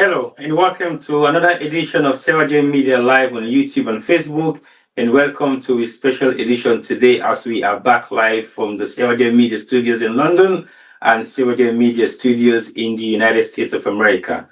Hello, and welcome to another edition of Sierra Leone Media Live on YouTube and Facebook. And welcome to a special edition today as we are back live from the Sierra Leone Media Studios in London and Sierra Leone Media Studios in the United States of America.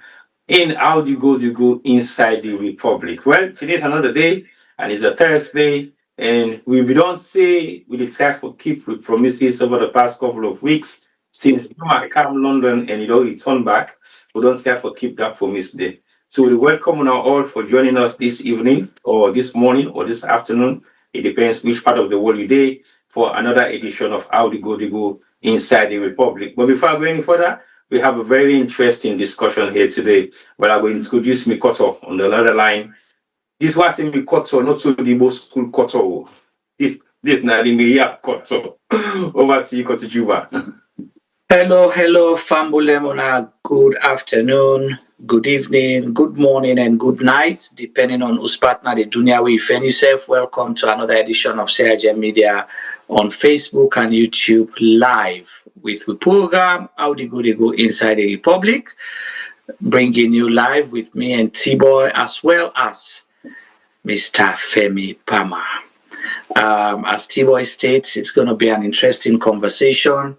In How Do You Go Inside the Republic? Well, today's another day, and it's a Thursday. And we don't say we decide to keep with promises over the past couple of weeks since you might come London and return back. We don't care for keep that promise there. So we welcome you all for joining us this evening or this morning or this afternoon. It depends which part of the world you're there for another edition of How Do You Go Inside the Republic. But before I go any further, we have a very interesting discussion here today. But I will introduce Mikoto on the other line. This was in Mikoto, not so the most school Koto. This not the Miriam Koto. Over to you, Koto Juba. Hello, Fambulemona. Good afternoon, good evening, good morning, and good night, depending on whose partner the dunya we find yourself. Welcome to another edition of Sierra Leone Media on Facebook and YouTube live with the program How Do You Go Inside the Republic, bringing you live with me and T-Boy as well as Mr. Femi Pama. As T-Boy states, it's going to be an interesting conversation.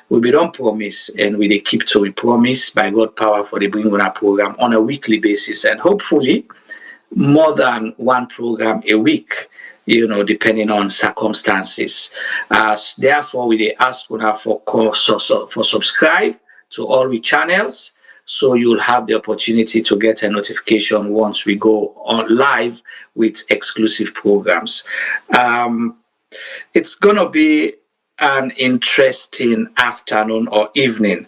We don't promise, and we keep to we promise by God power for the Bring On Our program on a weekly basis, and hopefully more than one program a week, depending on circumstances. Therefore, we ask for subscribe to all the channels, so you'll have the opportunity to get a notification once we go on live with exclusive programs. It's gonna be an interesting afternoon or evening.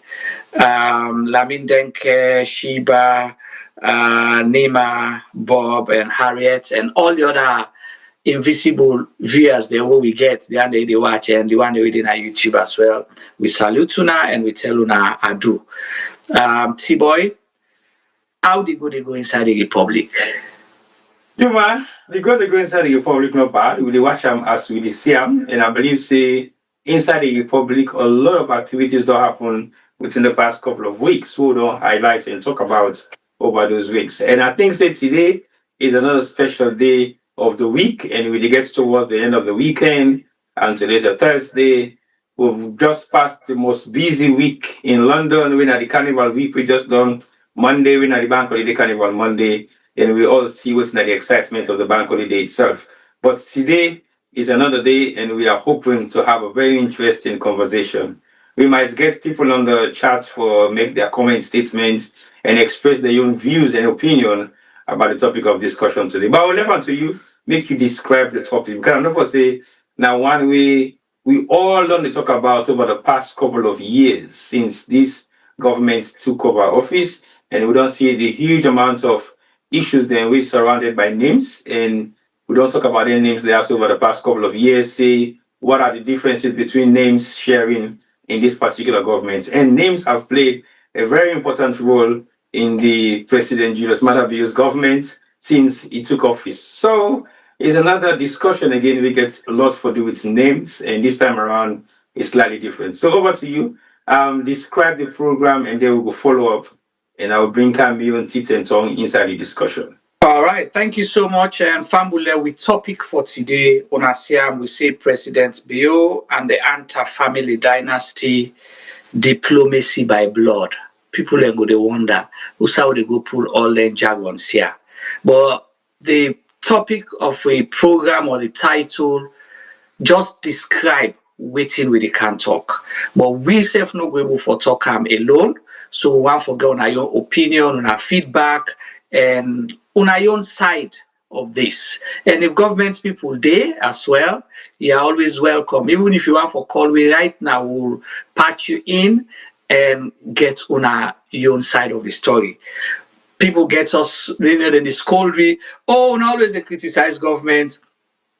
Lamin Denke, Shiba, Nima, Bob, and Harriet, and all the other invisible viewers the way we get, the one they watch and the one they read in our YouTube as well. We salute Una and we tell Una ado. T-Boy, how do you go inside the Republic? Juma, they go inside the Republic not bad. We watch them as we see them, and I believe say inside the Republic, a lot of activities don't happen within the past couple of weeks. So we don't highlight and talk about over those weeks. And I think say today is another special day of the week, and we get towards the end of the weekend. And today's a Thursday. We've just passed the most busy week in London. We're at the Carnival week. We just done Monday. We're at the Bank Holiday Carnival Monday, and we all see what's the excitement of the Bank Holiday itself. But today is another day, and we are hoping to have a very interesting conversation. We might get people on the chat for make their comment statements and express their own views and opinion about the topic of discussion today. But I will leave it to you, make you describe the topic. Because I'm not going to say now one way we all don't talk about over the past couple of years since this government took over office, and we don't see the huge amount of issues that we're surrounded by names, and we don't talk about any names they have over the past couple of years. Say, what are the differences between names sharing in this particular government? And names have played a very important role in the President Julius Maada Bio's government since he took office. So it's another discussion. Again, we get a lot to do with names, and this time around it's slightly different. So over to you. Describe the program, and then we will follow up, and I will bring Camille and Tite and Tong inside the discussion. All right, thank you so much. And Fambule, we topic for today on ASEAN, we say President Bio and the Antar family dynasty, diplomacy by blood. People are going to wonder who's how they go pull all their jargons here. But the topic of a program or the title just describe waiting with the can talk. But we self not able for talk alone. So we want to go on your opinion, on our feedback, and on our own side of this. And if government people there as well, you're always welcome. Even if you want for call me right now, we'll patch you in and get on our own side of the story. People get us, then they scold me, oh, now always they criticize government,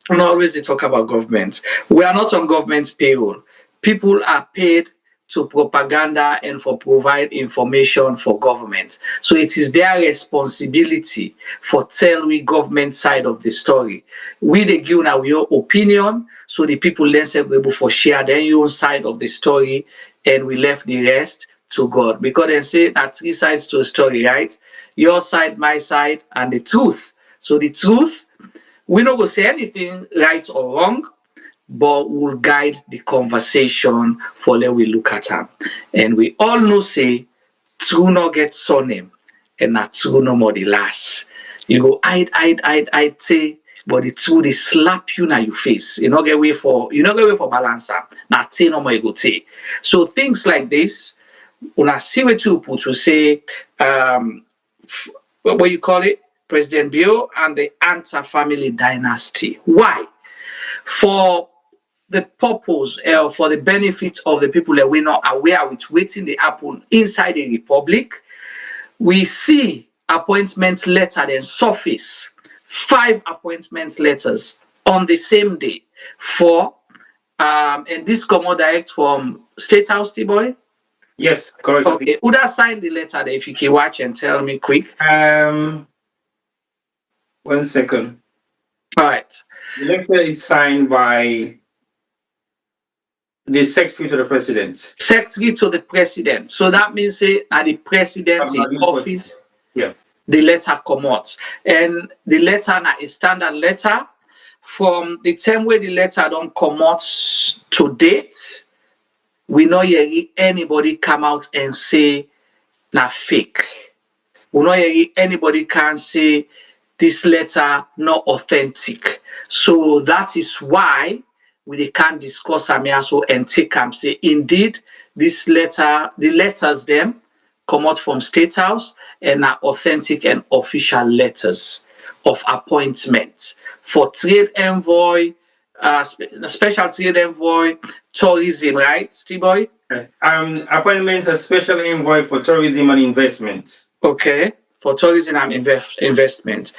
and always they talk about government. We are not on government's payroll. People are paid to propaganda and for provide information for government. So it is their responsibility for tell we government side of the story. We they give now your opinion, so the people then say able for share their own side of the story, and we left the rest to God. Because they say that three sides to a story, right? your side, my side, and the truth. So the truth, we not going to say anything right or wrong, but will guide the conversation for let we look at them. And we all know say, true no get surname, and not true no more the last. You go hide, say, but the truth they slap you in your face. You not get way for balancer. Now say no more you go say. So things like this, when I see what you put to say, what you call it, President Bio and the Antar family dynasty. Why? For the purpose, for the benefit of the people that we're not aware with waiting they happen inside the republic, we see appointment letter then surface 5 appointment letters on the same day for and this come out direct from State House, T-Boy? Yes, correct. Okay, who that signed the letter there, if you can watch and tell me quick? 1 second. All right. The letter is signed by the Secretary to the President. Secretary to the President. So that means say at the President's office, yeah, the letter come out. And the letter na a standard letter from the time where the letter don't come out to date. We know anybody come out and say na fake. We know anybody can say this letter not authentic. So that is why we can't discuss Amiaso and take and say indeed this letter, the letters them come out from State House and are authentic and official letters of appointment for trade envoy, special trade envoy, tourism, right, T-Boy? Appointments as special envoy for tourism and investment. Okay, for tourism and investment.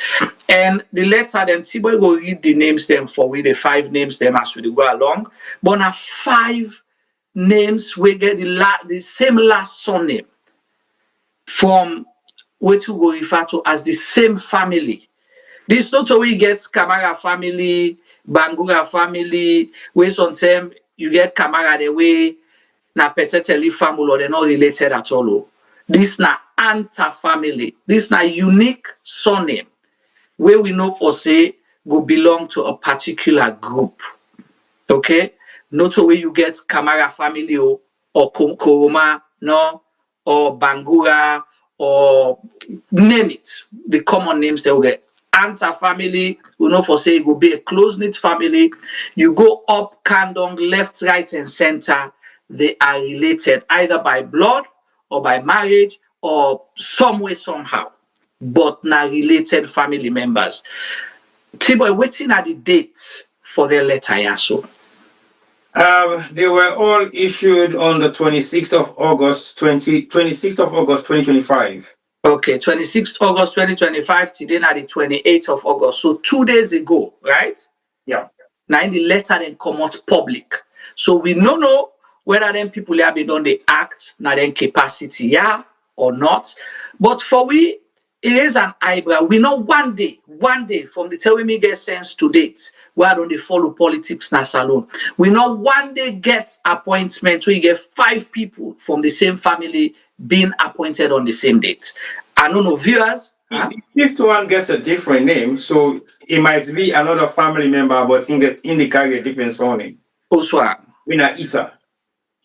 And the letter, then T-Boy will read the names them for we, the 5 names them as we go along. But now 5 names we get the same last surname from what we will refer to as the same family. This is not how we get Kamara family, Bangura family, where sometimes you get Kamara the way na Peteteli family or they're not related at all. This na Antar family. This na unique surname where we know for say go belong to a particular group. Okay? Not where you get Kamara family or Koroma, no, or Bangura, or name it. The common names they will get. Antar family, we know for say it will be a close-knit family. You go up, Kandong, left, right, and center. They are related either by blood or by marriage or some way, somehow, but not related family members. T-Boy, waiting at the dates for their letter, Yaso. They were all issued on the 26th of August 2025. Okay, 26th August 2025, today now the 28th of August. So 2 days ago, right? Yeah. Now in the letter then come out public. So we don't know whether them people have been on the act, now then capacity, yeah, or not. But for we, it is an eyebrow. We know one day from the time we get sense to date, where don't they follow politics na salon. We know one day get appointment where you get 5 people from the same family being appointed on the same date. I don't know, viewers. If one gets a different name, so it might be another family member, but they carry a different surname. Oswan. We know Eter.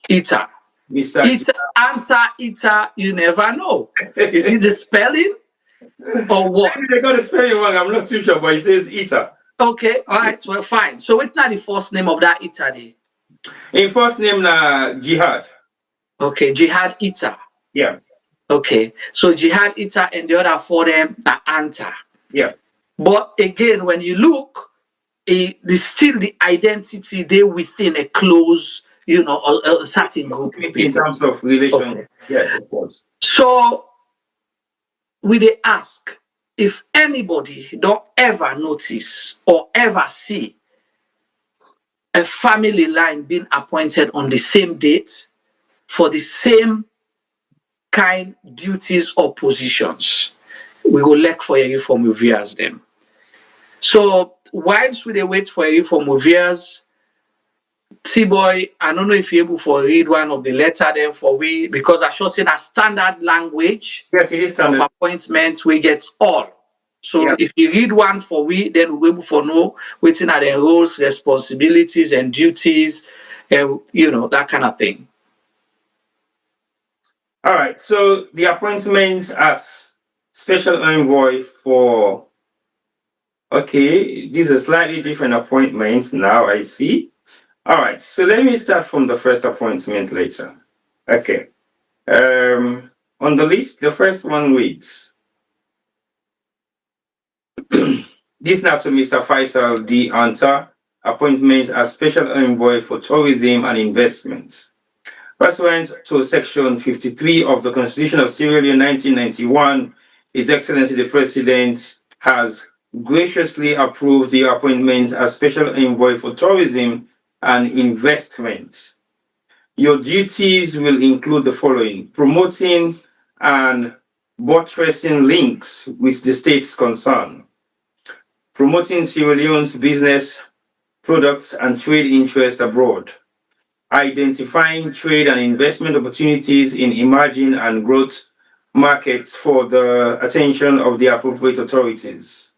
Eter. Mr. Eter, Antar, Eter, you never know. Is it the spelling or what? Maybe they got the spelling wrong, I'm not too sure, but it says Eter. Okay, all right, well, fine. So what's not the first name of that Eter there? In first name, Jihad. Okay, Jihad Eter. Yeah. Okay, so Jihad Eter and the other 4 them are Antar. Yeah. But again, when you look, still the identity they within a close, you know, a certain group of people. In terms of relation. Okay. Yeah, of course. So we they ask if anybody don't ever notice or ever see a family line being appointed on the same date for the same kind duties or positions, we will look for you from viewers them. So whilst we wait for you from viewers, T-boy, I don't know if you're able to read one of the letter then for we, because I should say a standard language Yes, it is standard. of appointment we get all. So if you read one for we, then we're able to know within are the roles, responsibilities, and duties, and that kind of thing. All right. So the appointment as special envoy for, okay, these are slightly different appointments now, I see. All right. So let me start from the first appointment later. Okay. On the list, the first one reads, this now to Mr. Faissal D. Antar, appointment as special envoy for tourism and investments. Pursuant to Section 53 of the Constitution of Sierra Leone 1991, His Excellency the President has graciously approved the appointment as Special Envoy for Tourism and Investments. Your duties will include the following: promoting and buttressing links with the states concerned, promoting Sierra Leone's business, products, and trade interests abroad, identifying trade and investment opportunities in emerging and growth markets for the attention of the appropriate authorities.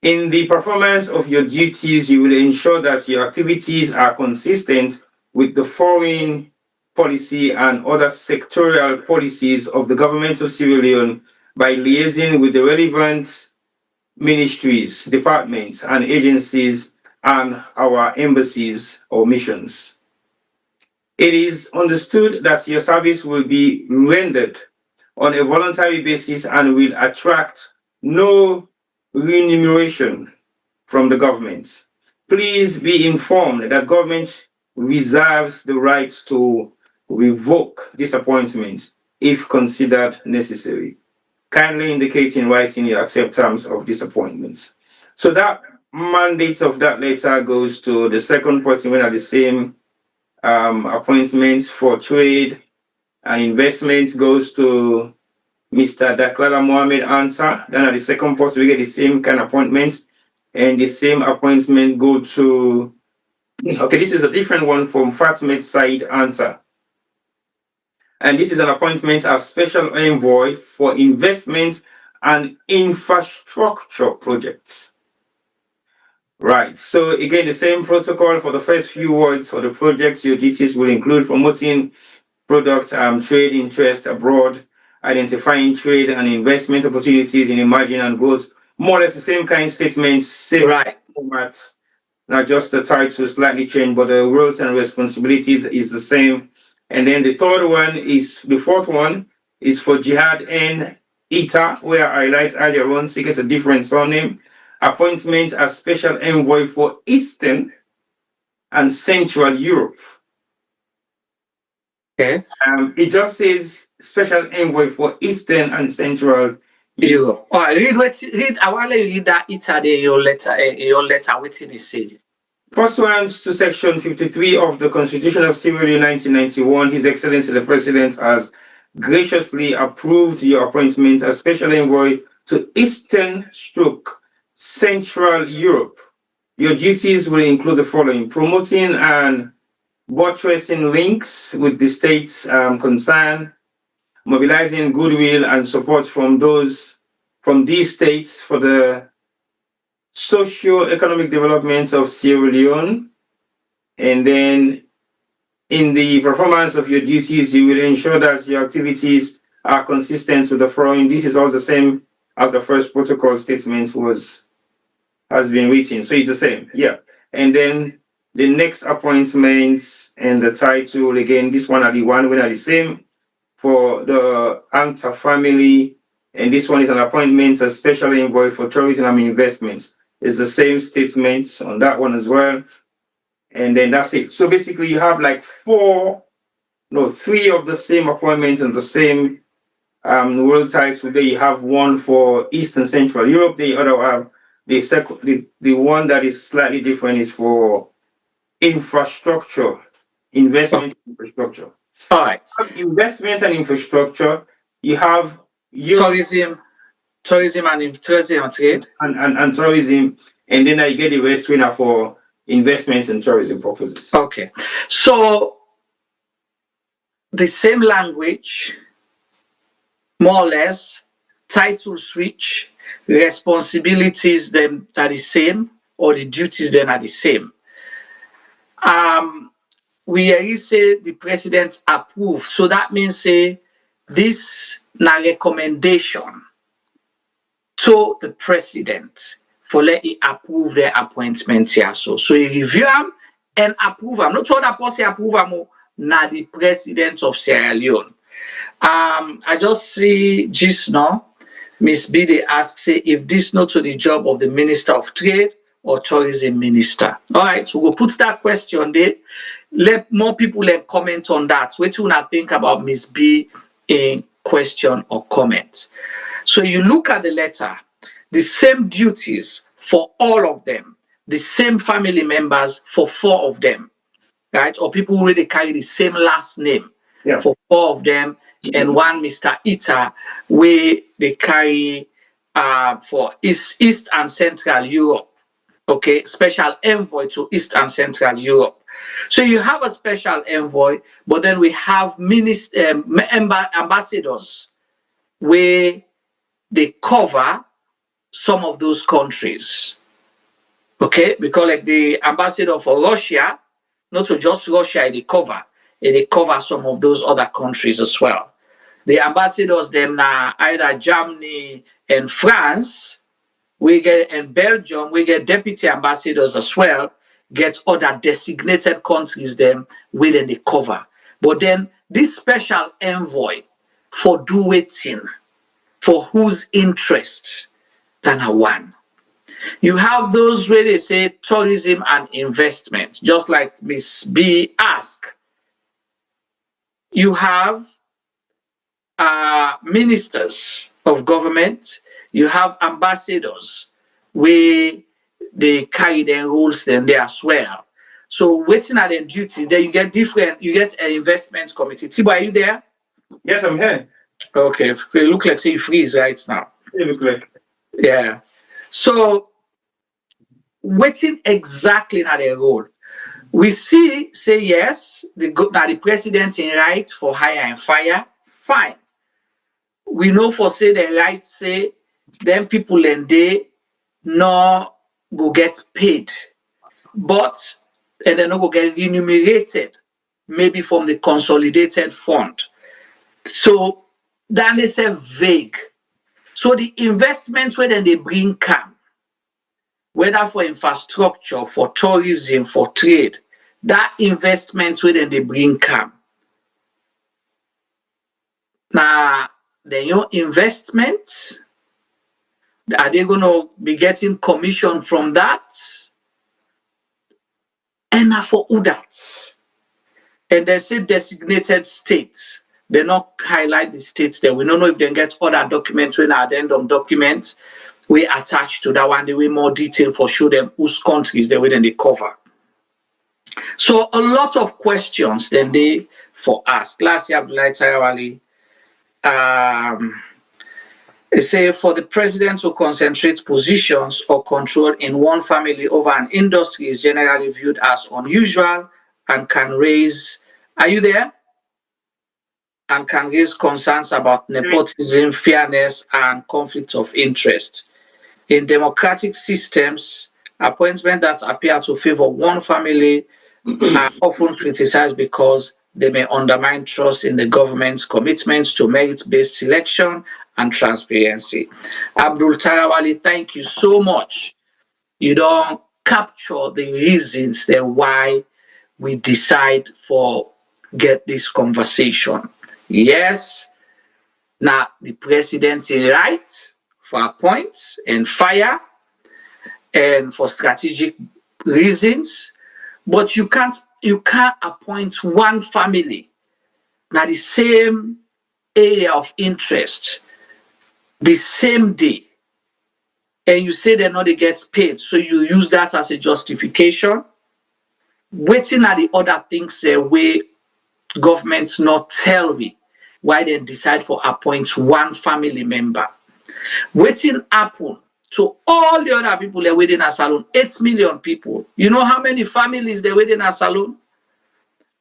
In the performance of your duties, you will ensure that your activities are consistent with the foreign policy and other sectorial policies of the government of Sierra Leone by liaising with the relevant ministries, departments, and agencies and our embassies or missions. It is understood that your service will be rendered on a voluntary basis and will attract no remuneration from the government. Please be informed that government reserves the right to revoke disappointments if considered necessary. Kindly indicate in writing your acceptance of disappointments. So that mandate of that letter goes to the second person when at the same appointments for trade and investments goes to Mr. Daklala Mohammad Antar. Then at the second post, we get the same kind of appointments, and the same appointment go to, okay, this is a different one from Fatmeh Saeid Antar. And this is an appointment as Special Envoy for Investments and Infrastructure Projects. Right, so again, the same protocol for the first few words for the projects. Your duties will include promoting products, trade interest abroad, identifying trade and investment opportunities in emerging and growth. More or less the same kind of statements, same formats. Not just the title slightly changed, but the roles and responsibilities is the same. And then the fourth one is for Jihad N, Eter, where I highlighted earlier on, so you get a different surname. Appointment as Special Envoy for Eastern and Central Europe. Okay. It just says Special Envoy for Eastern and Central Europe. All right, read. I want to read that Eter there, your letter, what did it say? Pursuant to Section 53 of the Constitution of Sierra Leone 1991, His Excellency the President has graciously approved your appointment as Special Envoy to Eastern Central Europe. Your duties will include the following: promoting and buttressing links with the states concerned, mobilizing goodwill and support from these states for the socio-economic development of Sierra Leone. And then in the performance of your duties, you will ensure that your activities are consistent with the following. This is all the same as the first protocol statement has been written. So it's the same, yeah. And then the next appointments and the title, again, this one are the same for the Antar family. And this one is an appointment as Special Envoy for Tourism and Investments. It's the same statements on that one as well. And then that's it. So basically you have like three of the same appointments and the same world types. Today you have one for East and Central Europe. The other have the one that is slightly different is for infrastructure, investment infrastructure. All right. Investment and infrastructure, you have tourism and trade. And tourism, and then I get the rest winner for investments and tourism purposes. Okay. So the same language, more or less, title switch, responsibilities then are the same, or the duties then are the same. We already say the president approve, so that means say this na recommendation to the president for let he approve the appointment here. So he review them and approve them. Not other person approve them, na the president of Sierra Leone. I just see just now, Miss B, they ask, say, if this not to the job of the Minister of Trade or Tourism Minister. All right, so we'll put that question there. Let more people comment on that. What do you think about Miss B in question or comment? So you look at the letter, the same duties for all of them, the same family members for 4 of them, right? Or people who really carry the same last name for 4 of them, and one Mr. Eter, where they carry for East and Central Europe. Okay, special envoy to East and Central Europe. So you have a special envoy, but then we have ambassadors where they cover some of those countries. Okay, because like the ambassador for Russia, not to just Russia, they cover some of those other countries as well. The ambassadors them now either Germany and France, we get in Belgium, we get deputy ambassadors as well, get other designated countries them within the cover. But then this special envoy for do waiting, for whose interest than a one. You have those where they say tourism and investment, just like Miss B asked. You have ministers of government, you have ambassadors where they carry their roles then they as well. So waiting at their duty, then you get an investment committee. Tibo, are you there? Yes, I'm here. Okay, you look like say you freeze right now. You look like. Yeah. So waiting exactly at their role. We say yes, the president in right for hire and fire, fine. We know for say the right say then people and they no go get paid, but and they no go get remunerated, maybe from the consolidated fund. So then they say vague. So the investments where then they bring come, whether for infrastructure, for tourism, for trade, that investments where then they bring come. Now, then your investment, are they going to be getting commission from that? And now for who that? And they say designated states. They not highlight the states there. We don't know if they get other documents when at the end of documents we attach to that one. They will more detail for show them whose countries they will then they cover. So a lot of questions then they for ask. Last year, Abdullah Tarawali, they say for the president to concentrate positions or control in one family over an industry is generally viewed as unusual and can raise, are you there? And can raise concerns about nepotism, fairness, and conflict of interest. In democratic systems, appointments that appear to favor one family are often criticized because they may undermine trust in the government's commitments to merit-based selection and transparency. Abdul Tarawali, thank you so much. You don't capture the reasons that why we decide for get this conversation. Yes, now the president is right for appoints and fire and for strategic reasons, but you can't appoint one family now the same area of interest the same day and you say they're not they get paid, so you use that as a justification. Waiting at the other things where governments not tell me why they decide for appoint one family member. Waiting happen to all the other people that within a salon. 8 million people. You know how many families they within a salon?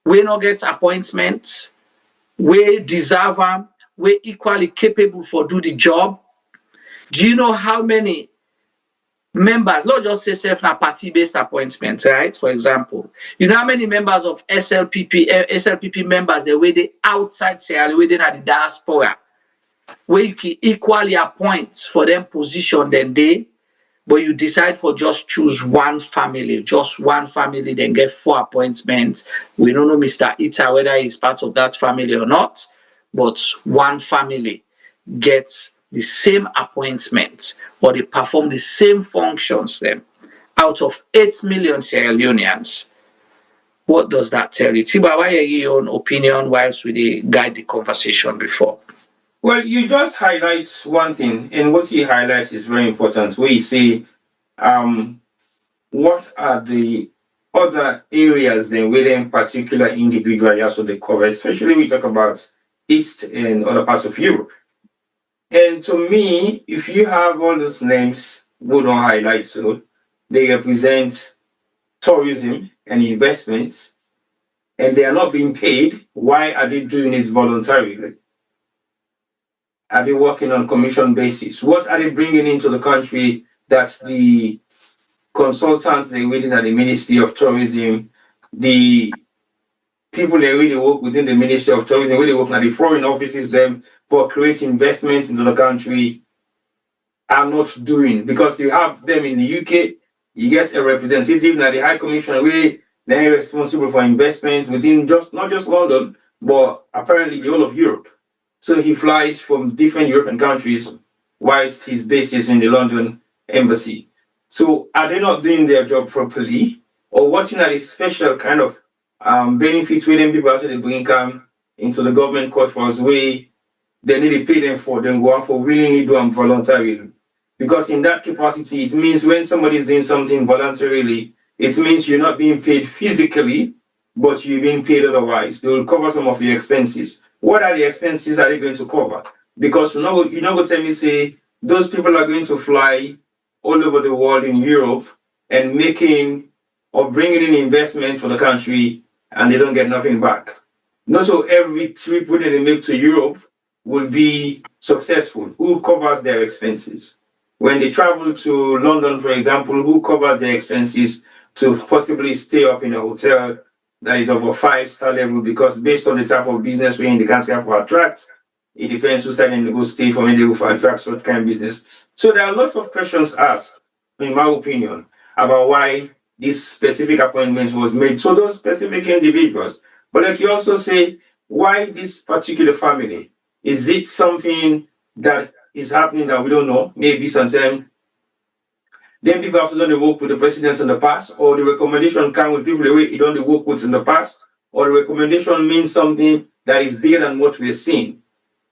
We not get appointments, we deserve them, we equally capable for do the job. Do you know how many members, not just say self na party-based appointments, right? For example, you know how many members of SLPP members they were outside Sierra Leone, within at the diaspora, where you can equally appoint for them position then they, but you decide for just choose one family, then get 4 appointments. We don't know Mr. Eter whether he's part of that family or not, but one family gets the same appointments or they perform the same functions then out of 8 million Sierra Leoneans. What does that tell you? Tiba, why are your own opinion whilst we guide the conversation before? Well, you just highlight one thing, and what he highlights is very important. Where you see, what are the other areas then within particular individual also they cover, especially we talk about East and other parts of Europe. And to me, if you have all those names, we don't highlight so they represent tourism and investments, and they are not being paid. Why are they doing it voluntarily? Are they working on commission basis? What are they bringing into the country that the consultants they're waiting at the Ministry of Tourism, the people that really work within the Ministry of Tourism, really working at the foreign offices them for creating investments into the country are not doing? Because you have them in the UK, you get a representative at the High Commission where they're responsible for investments within not just London, but apparently the whole of Europe. So he flies from different European countries whilst his base is in the London embassy. So are they not doing their job properly? Or watching at a special kind of benefit where them people actually bring income into the government coffers where they need to pay them for them go out for willingly do them voluntarily? Because in that capacity, it means when somebody is doing something voluntarily, it means you're not being paid physically, but you're being paid otherwise. They will cover some of your expenses. What are the expenses are they going to cover? Because you're not going to tell me, say, those people are going to fly all over the world in Europe and making or bringing in investment for the country and they don't get nothing back. Not so every trip that they make to Europe will be successful. Who covers their expenses? When they travel to London, for example, who covers their expenses to possibly stay up in a hotel that is of a 5-star level? Because based on the type of business we're in the country have to attract, it depends who's deciding to go stay for when they go for attract such kind of business. So there are lots of questions asked, in my opinion, about why this specific appointment was made to those specific individuals. But like you also say, why this particular family? Is it something that is happening that we don't know? Maybe sometimes then people have to done the work with the presidents in the past, or the recommendation come with people the way you done the work with in the past, or the recommendation means something that is bigger than what we're seeing.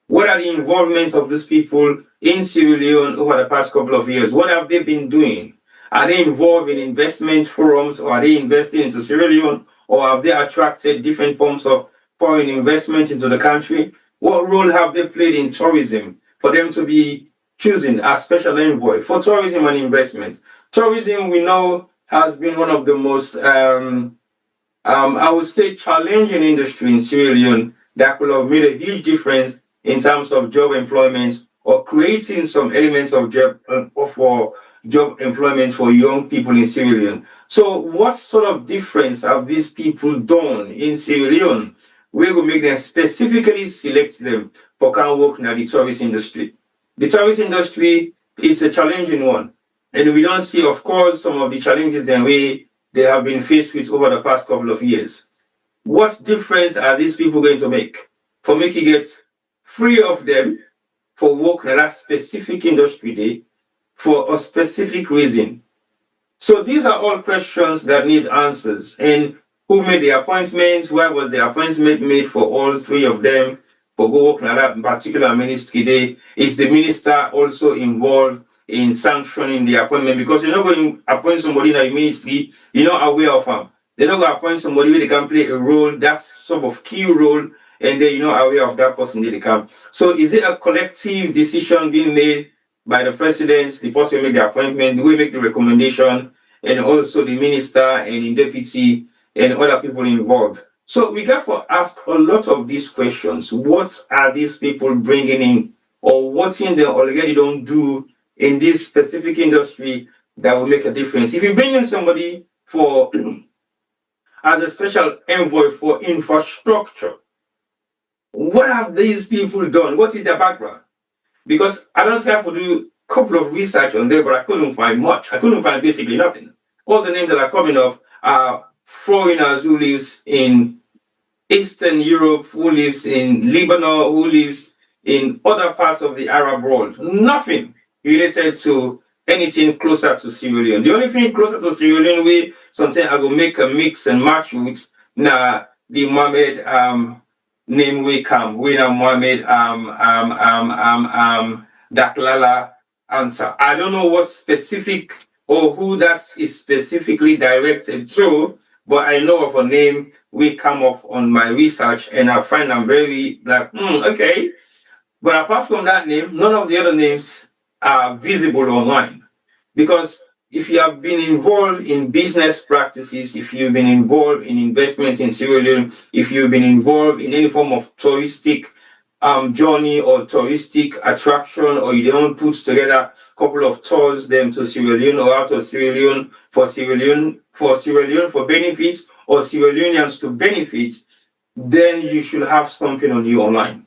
What are the involvements of these people in Sierra Leone over the past couple of years? What have they been doing? Are they involved in investment forums, or are they investing into Sierra Leone, or have they attracted different forms of foreign investment into the country? What role have they played in tourism for them to be choosing as special envoy for tourism and investment? Tourism, we know, has been one of the most, I would say, challenging industry in Sierra Leone that could have made a huge difference in terms of job employment or creating some elements of job employment for young people in Sierra Leone. So what sort of difference have these people done in Sierra Leone? We will make them specifically select them for kind of work in the tourist industry. The tourist industry is a challenging one. And we don't see, of course, some of the challenges that they have been faced with over the past couple of years. What difference are these people going to make for making it free of them for work in that specific industry day for a specific reason? So these are all questions that need answers. And who made the appointments? Why was the appointment made for all 3 of them for go work in that particular ministry day? Is the minister also involved in sanctioning the appointment? Because you're not going to appoint somebody in a ministry you're not aware of them. They're not going to appoint somebody where they can play a role, that's sort of key role, and then you're not aware of that person that they come. So is it a collective decision being made by the president, the person will make the appointment, we make the recommendation, and also the minister and the deputy and other people involved. So we therefore ask a lot of these questions. What are these people bringing in, or what in they already don't do in this specific industry that will make a difference? If you bring in somebody for as a special envoy for infrastructure, what have these people done? What is their background? Because I don't have to do a couple of research on there, but I couldn't find much. I couldn't find basically nothing. All the names that are coming up are foreigners who lives in Eastern Europe, who lives in Lebanon, who lives in other parts of the Arab world. Nothing related to anything closer to Sierra Leone. The only thing closer to Sierra Leone, we sometimes I will make a mix and match with the Mohammed name we come. We know Mohammed Daklala Antar. I don't know what specific or who that is specifically directed to, but I know of a name we come up on my research, and I find I'm very like, okay. But apart from that name, none of the other names are visible online. Because if you have been involved in business practices, if you've been involved in investments in Sierra Leone, if you've been involved in any form of touristic journey or touristic attraction, or you don't put together a couple of tours them to Sierra Leone or out of Sierra Leone for benefits, or Sierra Leoneans to benefit, then you should have something on you online.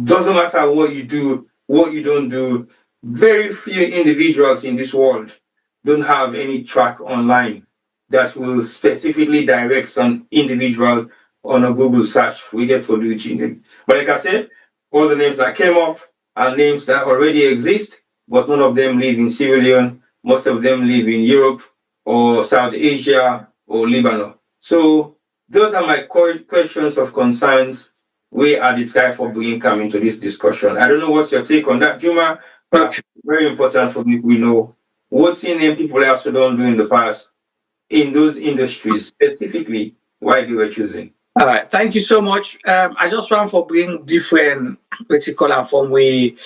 Doesn't matter what you do, what you don't do. Very few individuals in this world don't have any track online that will specifically direct some individual on a Google search. We get to do Gmail. But like I said, all the names that came up are names that already exist, but none of them live in Sierra Leone. Most of them live in Europe or South Asia or Lebanon. So those are my questions of concerns we are the guy for bringing come into this discussion. I don't know what's your take on that, Juma, but very important for me we know what's in them people also don't do in the past in those industries, specifically why they were choosing. All right, thank you so much. I just want to bring different critical from we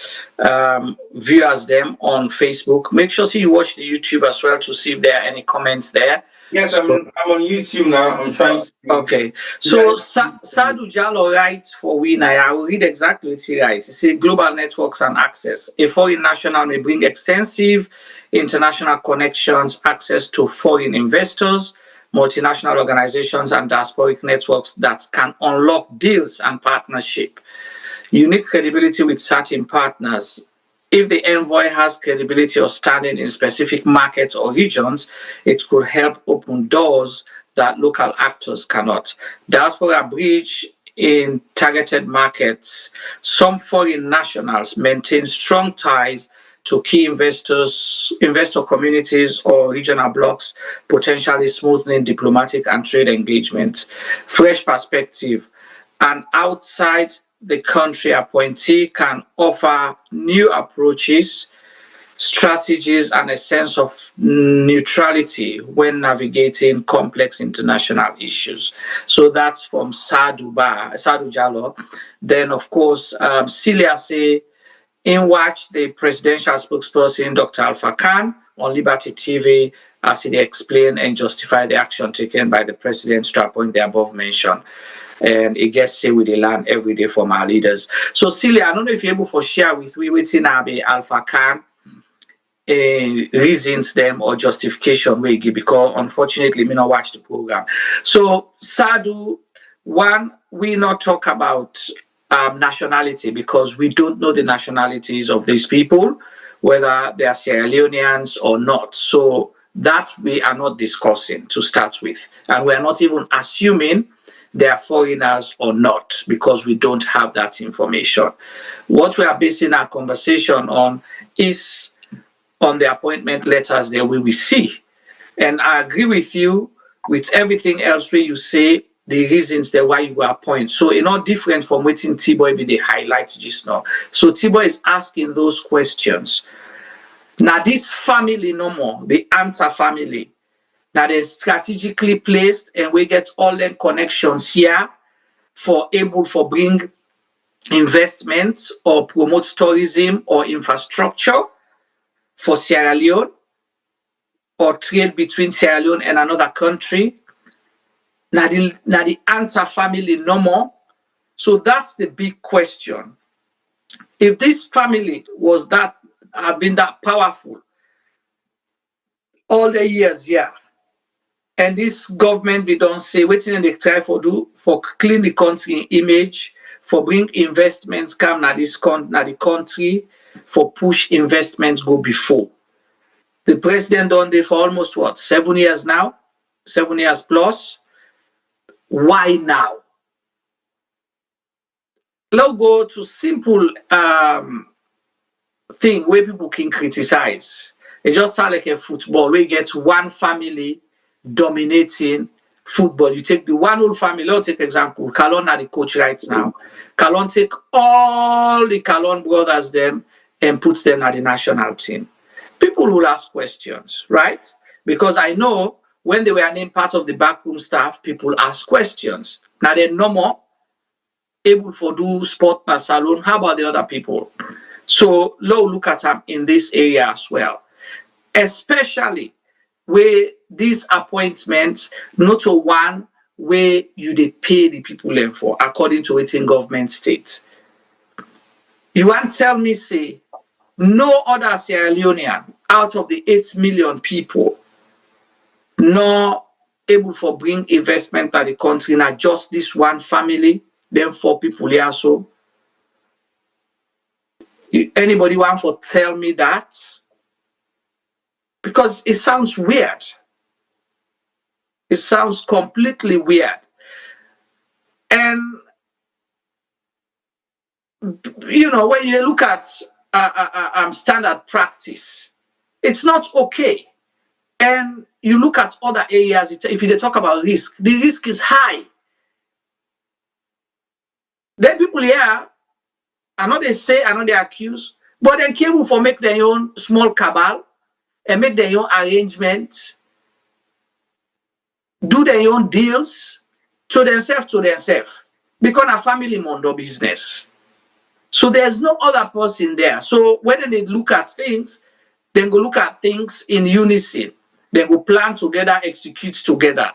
viewers them on Facebook. Make sure you watch the YouTube as well to see if there are any comments there. Yes, I'm on YouTube now. I'm trying to. Okay. So Sadu Jalo writes for we now. I will read exactly what he writes. He says global networks and access. A foreign national may bring extensive international connections, access to foreign investors, multinational organizations, and diasporic networks that can unlock deals and partnership. Unique credibility with certain partners. If the envoy has credibility or standing in specific markets or regions, it could help open doors that local actors cannot. Diaspora bridge in targeted markets. Some foreign nationals maintain strong ties to key investor communities or regional blocs, potentially smoothing diplomatic and trade engagements. Fresh perspective. An outside the country appointee can offer new approaches, strategies, and a sense of neutrality when navigating complex international issues. So that's from Sadu Jalo. Then, of course, Celia say, in watch the presidential spokesperson, Dr. Alpha Khan, on Liberty TV, as he explained and justify the action taken by the president to appoint the above mentioned. And it gets say we learn every day from our leaders. So Celia, I don't know if you're able to share with we waiting Alpha Khan reasons them or justification we give, because unfortunately me not watch the program. So Sadu, one, we not talk about nationality because we don't know the nationalities of these people, whether they are Sierra Leoneans or not. So that we are not discussing to start with, and we are not even assuming they are foreigners or not, because we don't have that information. What we are basing our conversation on is on the appointment letters that we will see. And I agree with you with everything else where you say the reasons that why you were appointed. So it's not different from what T-Boy be the highlight just now. So T-Boy is asking those questions. Now this family no more, the Antar family, that is strategically placed, and we get all the connections here for able for bring investment or promote tourism or infrastructure. for Sierra Leone or trade between Sierra Leone and another country. Now the Antar family no more. So that's the big question. If this family was that, have been that powerful all the years, yeah, and this government we don't say what they try for do for clean the country image, for bring investments come na the country, for push investments go before. The president done there for almost what, 7 years now, 7 years plus. Why now? Let's go to simple thing where people can criticize. It just sounds like a football where you get one family dominating football. You take the one whole family. Let's take example. Kalon are the coach right now. Kalon take all the Kalon brothers them and puts them at the national team. People will ask questions, right? Because I know when they were named part of the backroom staff, people ask questions. Now they're no more able for do sport na salon. How about the other people? So look at them in this area as well, especially where these appointments not a one where you they pay the people them for according to it in government states. You want tell me say no other Sierra Leonean out of the 8 million people not able for bring investment to the country, not just this one family, then 4 people here. So anybody want to tell me that? Because it sounds weird. It sounds completely weird. And, you know, when you look at standard practice, it's not okay. And you look at other areas, if they talk about risk, the risk is high. Then people here, I know they say, I know they accuse, but then cable for make their own small cabal and make their own arrangements, do their own deals to themselves, become a family mondo business. So there's no other person there. So when they look at things, then go look at things in unison. Then go plan together, execute together.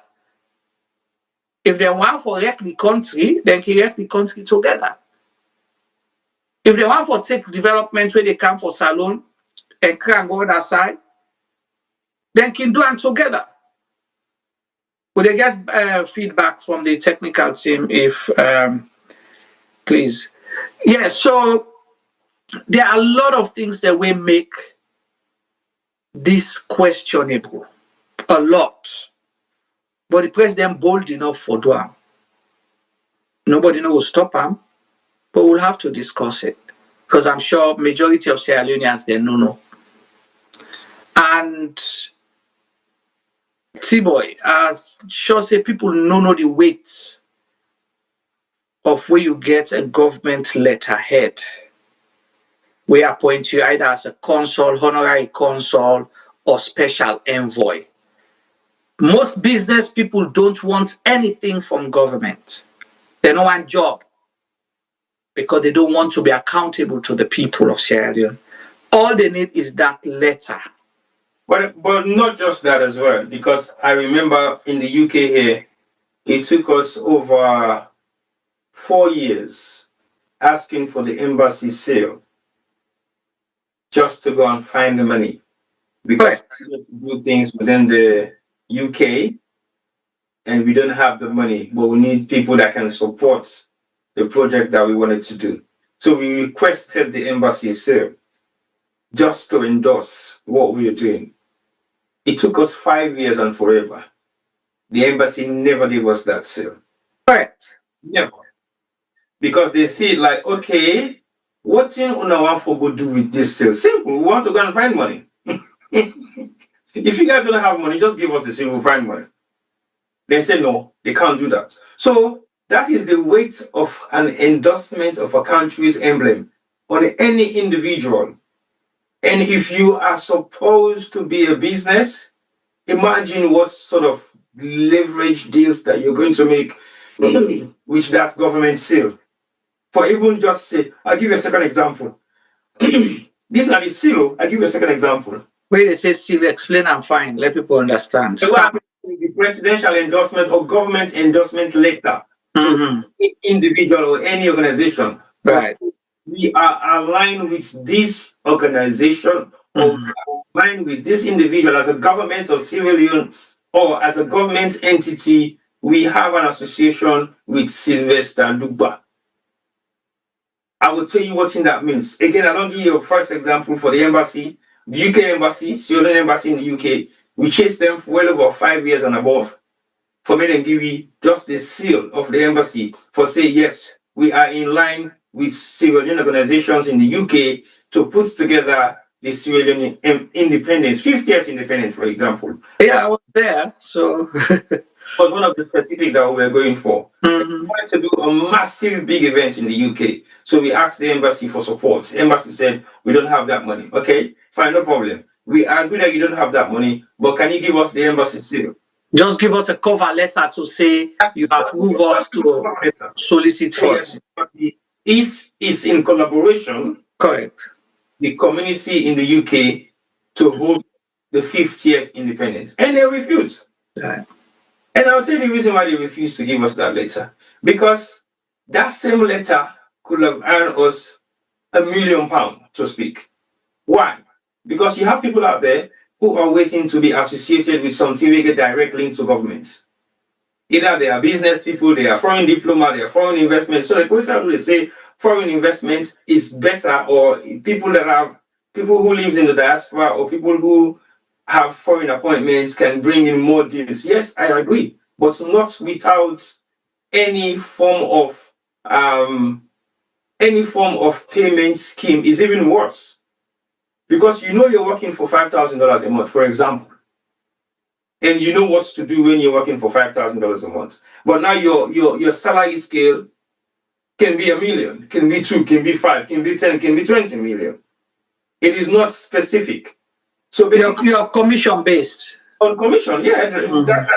If they want for wreck the country, then can wreck the country together. If they want for take development where they come for salon and can go other side, then can do it together. Would they get feedback from the technical team if, please? Yeah, so there are a lot of things that will make this questionable. A lot. But the president bold enough for doing. Nobody will stop him, but we'll have to discuss it. Because I'm sure majority of Sierra Leoneans, they no. And T-boy, sure say people know the weight of where you get a government letterhead. We appoint you either as a consul, honorary consul, or special envoy. Most business people don't want anything from government. They don't want job because they don't want to be accountable to the people of Sierra Leone. All they need is that letter. But not just that as well, because I remember in the UK here, it took us over 4 years asking for the embassy seal just to go and find the money. Because we do things within the UK and we don't have the money, but we need people that can support the project that we wanted to do. So we requested the embassy seal just to endorse what we are doing. It took us 5 years and forever. The embassy never gave us that seal. Correct. Never. Because they see it like, okay, what thing una want for go do with this seal? Simple, we want to go and find money. If you guys don't have money, just give us the seal, we'll find money. They say no, they can't do that. So that is the weight of an endorsement of a country's emblem on any individual. And if you are supposed to be a business, imagine what sort of leverage deals that you're going to make with that government seal. For even just say, I'll give you a second example. This is the seal. I give you a second example. Where they say seal, explain and fine. Let people understand. The presidential endorsement or government endorsement letter to any individual or any organization. Right. We are aligned with this organization or aligned with this individual as a government of Sierra Leone or as a government entity. We have an association with Sylvester Dugba. I will tell you what that means. Again, I don't give you a first example for the embassy, the UK embassy, Sierra Leone embassy in the UK. We chased them for well over 5 years and above. For me and give you just the seal of the embassy for say yes, we are in line with Sierra Leone organizations in the UK to put together the Sierra Leone independence, 50th independence, for example. Yeah, I was there, so was one of the specific that we were going for. We wanted to do a massive big event in the UK. So we asked the embassy for support. The embassy said, we don't have that money. Okay, fine, no problem. We agree that you don't have that money, but can you give us the embassy seal? Just give us a cover letter to say you approve us to solicit funds. It's in collaboration. Correct. The community in the UK to hold the 50th independence. And they refused. Right. And I'll tell you the reason why they refused to give us that letter. Because that same letter could have earned us £1 million, to speak. Why? Because you have people out there who are waiting to be associated with something we get direct link to governments. Either they are business people, they are foreign diplomats, they are foreign investments. So the question will say foreign investment is better, or people who live in the diaspora or people who have foreign appointments can bring in more deals. Yes, I agree, but not without any form of payment scheme. Is even worse, because you know you're working for $5,000 a month, for example, and you know what to do when you're working for $5,000 a month. But now your salary scale can be $1 million, can be 2, can be 5, can be 10, can be 20 million. It is not specific. So basically, you're commission based. On commission, yeah,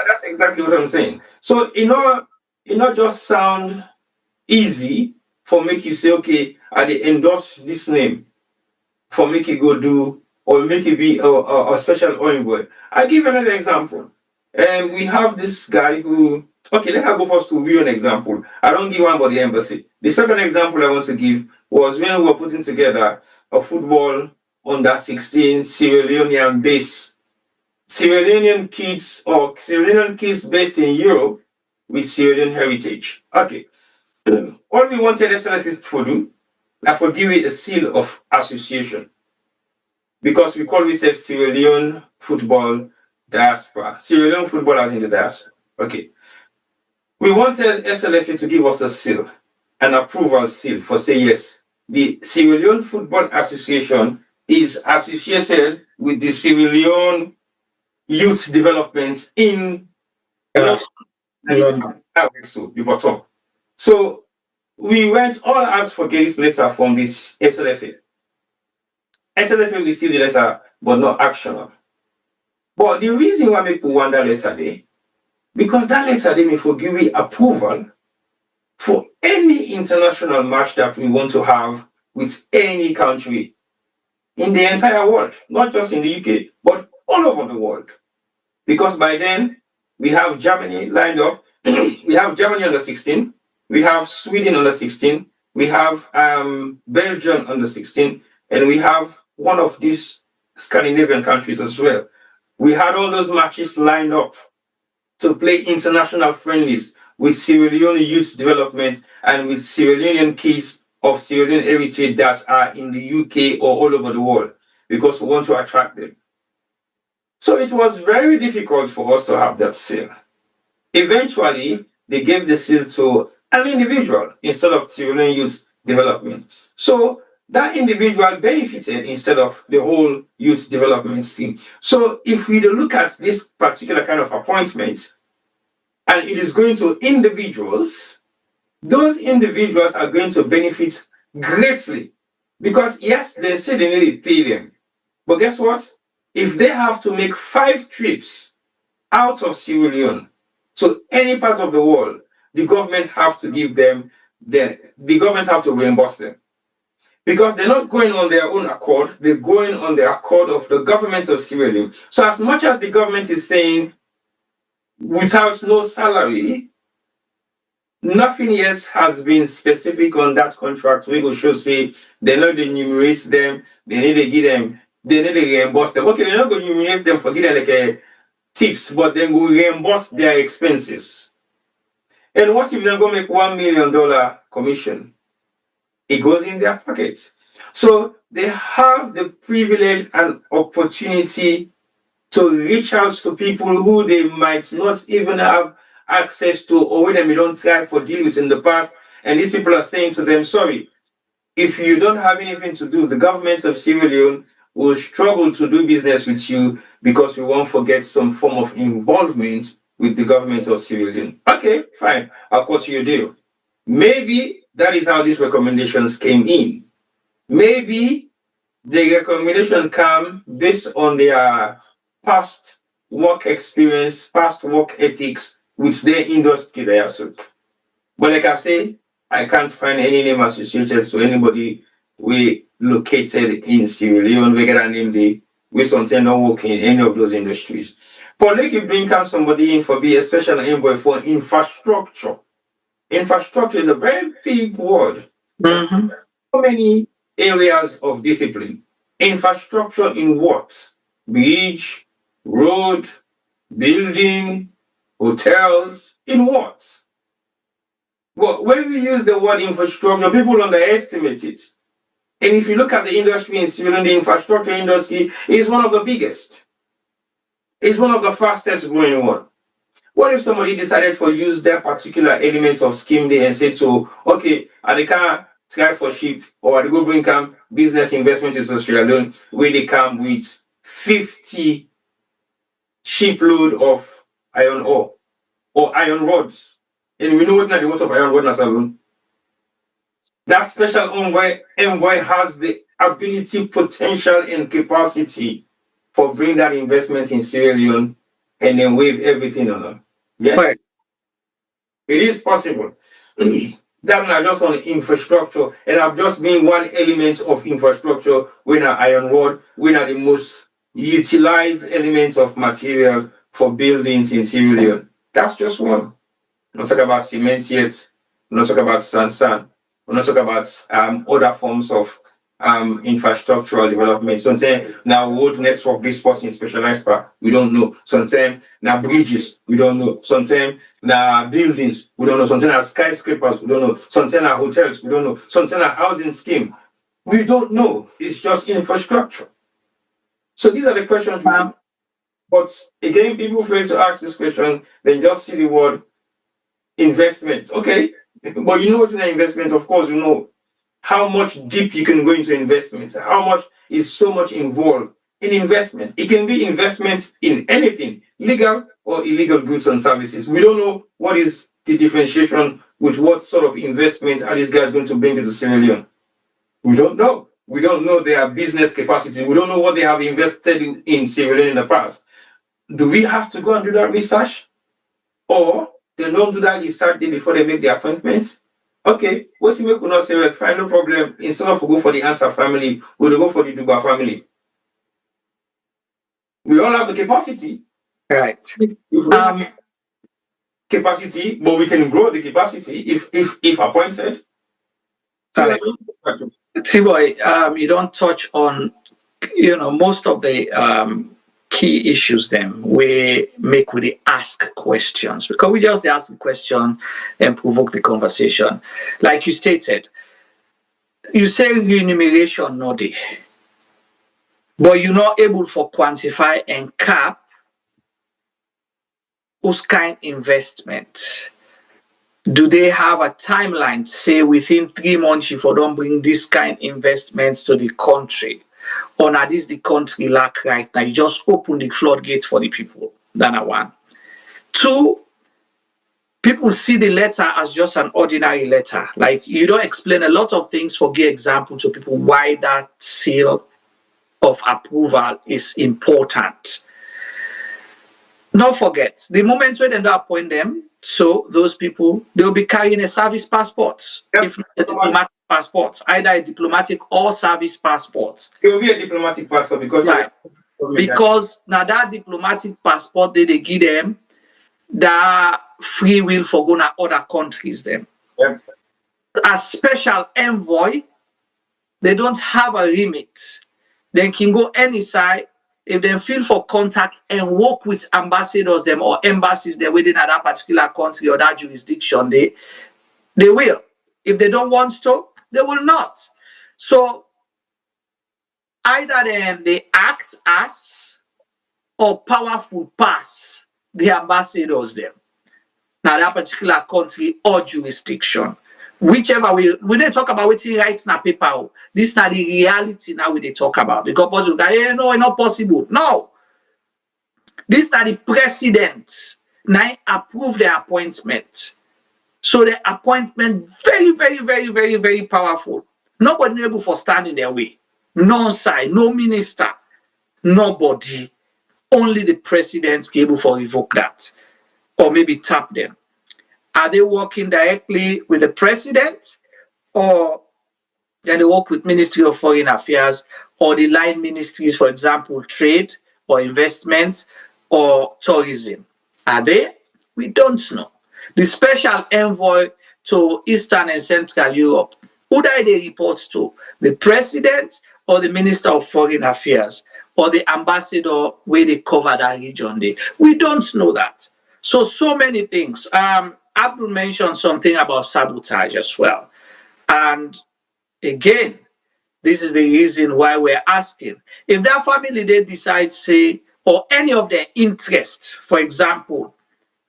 that's exactly what I'm saying. So it not just sound easy for make you say, okay, I endorse this name for make it go do or make it be a special envoy. I give another example. And we have this guy who, okay, let her go first to real example. I don't give one about the embassy. The second example I want to give was when we were putting together a football under 16 Sierra Leonean base. Sierra Leonean kids or Sierra Leonean kids based in Europe with Sierra Leone heritage. Okay. All we wanted SLF to do, I for give it a seal of association. Because we call ourselves Sierra Leone Football Diaspora. Sierra Leone football as in the diaspora. Okay. We wanted SLF to give us a seal, an approval seal for say yes. The Sierra Leone Football Association is associated with the Sierra Leone Youth Development in London. So we went all out for getting this letter from this SLFA. SLFA received the letter, but not actionable. But the reason why people want that letter there, because that letter they may forgive me approval for any international match that we want to have with any country in the entire world, not just in the UK, but all over the world. Because by then, we have Germany lined up. We have Germany under 16. We have Sweden under 16. We have Belgium under 16. And we have one of these Scandinavian countries as well. We had all those matches lined up to play international friendlies with Sierra Leone youth development and with Sierra Leonean kids of Sierra Leone heritage that are in the UK or all over the world, because we want to attract them. So it was very difficult for us to have that seal. Eventually, they gave the seal to an individual instead of Sierra Leone youth development. So that individual benefited instead of the whole youth development team. So if we look at this particular kind of appointment, and it is going to individuals, those individuals are going to benefit greatly. Because yes, they say they need to pay them. But guess what? If they have to make 5 trips out of Sierra Leone to any part of the world, the government have to give them, the government have to reimburse them. because they're not going on their own accord, they're going on the accord of the government of Sierra Leone. So as much as the government is saying without no salary, nothing else has been specific on that contract. We go show say they not enumerate them, they need to give them, they need to reimburse them. Okay, they're not going to enumerate them for giving like a tips, but then we reimburse their expenses. And what if they're going to make $1 million commission? It goes in their pockets. So they have the privilege and opportunity to reach out to people who they might not even have access to, or when they don't try for deal with in the past. And these people are saying to them, sorry, if you don't have anything to do, the government of Sierra Leone will struggle to do business with you because we won't forget some form of involvement with the government of Sierra Leone. Okay, fine, I'll cut you a deal. Maybe that is how these recommendations came in. Maybe the recommendation came based on their past work experience, past work ethics with their industry they are so. But like I say, I can't find any name associated to anybody we located in Sierra Leone, we get a name they we sometimes don't work in any of those industries. But like you bring somebody in for be a special envoy for infrastructure. Infrastructure is a very big word. Mm-hmm. So many areas of discipline. Infrastructure in what? Bridge, road, building, hotels, in what? Well, when we use the word infrastructure, people underestimate it. And if you look at the industry in Sierra Leone, the infrastructure industry is one of the biggest. It's one of the fastest growing one. What if somebody decided to use that particular element of scheme there and say to, okay, I can't try for ship or I go bring come business investment in Sierra Leone where they come with 50 shipload of iron ore or iron rods. And we know what the water of iron rod alone. That special envoy has the ability, potential, and capacity for bring that investment in Sierra Leone and then wave everything on them. Yes, Right. it is possible. That's not just on infrastructure, and I've just been one element of infrastructure. We're not iron rod, we're not the most utilized elements of material for buildings in Sierra Leone. That's just one. We're not talking about cement yet, we're not talking about sand. We're not talking about other forms of infrastructural development. Sometimes now road network, this person specialized part, we don't know. Sometimes now bridges, we don't know. Sometimes now buildings, we don't know. Sometimes now skyscrapers, we don't know. Sometimes now hotels, we don't know. Sometimes now housing scheme, we don't know. It's just infrastructure. So these are the questions. But again, people fail to ask this question. They just see the word investment. Okay, but you know what's in an investment? Of course, you know how much deep you can go into investments, how much is so much involved in investment. It can be investment in anything, legal or illegal goods and services. We don't know what is the differentiation with what sort of investment are these guys going to bring to the Sierra Leone. We don't know. We don't know their business capacity. We don't know what they have invested in Sierra Leone in the past. Do we have to go and do that research? Or they don't do that research before they make the appointments? Okay, what's the make not say, well, fine, no problem. Instead of go for the Antar family, we'll go for the Duba family. We all have the capacity. Right. Capacity, but we can grow the capacity if appointed. Right. T-Boy, you don't touch on, most of the key issues then we make with the ask questions, because we just ask the question and provoke the conversation. Like you stated, you say remuneration no dey, but you're not able for quantify and cap whose kind investment. Do they have a timeline, say within 3 months if you don't bring this kind investments to the country? Or now this the country lack right now? You just open the floodgate for the people. That's one. 2, people see the letter as just an ordinary letter. Like you don't explain a lot of things for give example to people why that seal of approval is important. Not forget, the moment when they don't appoint them, so those people, they'll be carrying a service passport, Yep. if not a diplomatic passport, either a diplomatic or service passport. It will be a diplomatic passport because right. Because now that diplomatic passport they give them that free will for going to other countries them. Yep. As special envoy, they don't have a limit. They can go any side if they feel for contact and work with ambassadors them or embassies they're within at that particular country or that jurisdiction, they will. If they don't want to, they will not. So either then they act as or powerful pass the ambassadors them. Now that particular country or jurisdiction. Whichever we didn't talk about what rights na paper. This is not the reality now we they talk about. Because possible, no, it's not possible. No. This is not the president now approve the appointment. So the appointment very, very, very, very, very powerful. Nobody able for stand in their way. No side, no minister, nobody. Only the president able for revoke that. Or maybe tap them. Are they working directly with the president, or then they work with Ministry of Foreign Affairs or the line ministries, for example, trade or investment or tourism? Are they? We don't know. The special envoy to Eastern and Central Europe, who do they report to? The president or the Minister of Foreign Affairs or the ambassador where they cover that region? We don't know that. So many things. Abdul mentioned something about sabotage as well. And again, this is the reason why we're asking. If that family, they decide, say, or any of their interests, for example,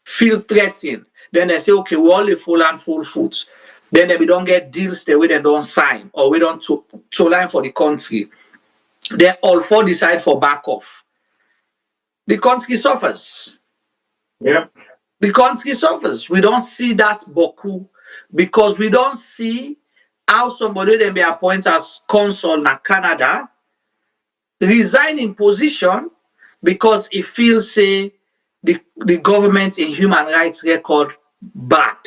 feel threatened, then they say, okay, we're only full and full foot. Then we don't get deals that we then don't sign, or we don't to line for the country. Then all four decide for back off. The country suffers. Yep. The country suffers. We don't see that boku because we don't see how somebody then be appointed as consul in Canada resign in position because he feels say the government in human rights record bad.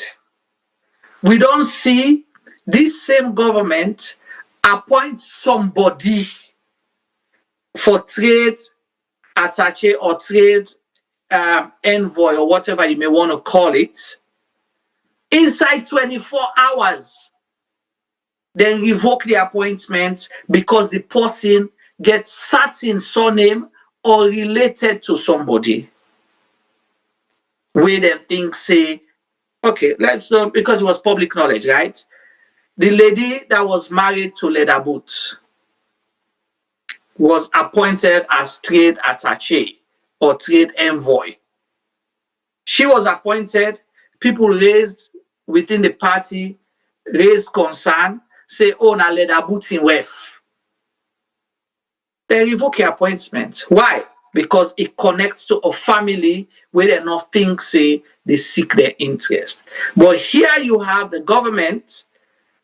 We don't see this same government appoint somebody for trade attaché or trade envoy or whatever you may want to call it, inside 24 hours, then revoke the appointment because the person gets certain surname or related to somebody. We then think, say, okay, let's know, because it was public knowledge, right? The lady that was married to Leather Boots was appointed as trade attaché or trade envoy. She was appointed, people raised within the party, raised concern, say, oh, na Leather Boots in West. They revoke her appointment. Why? Because it connects to a family where they not think, say, they seek their interest. But here you have the government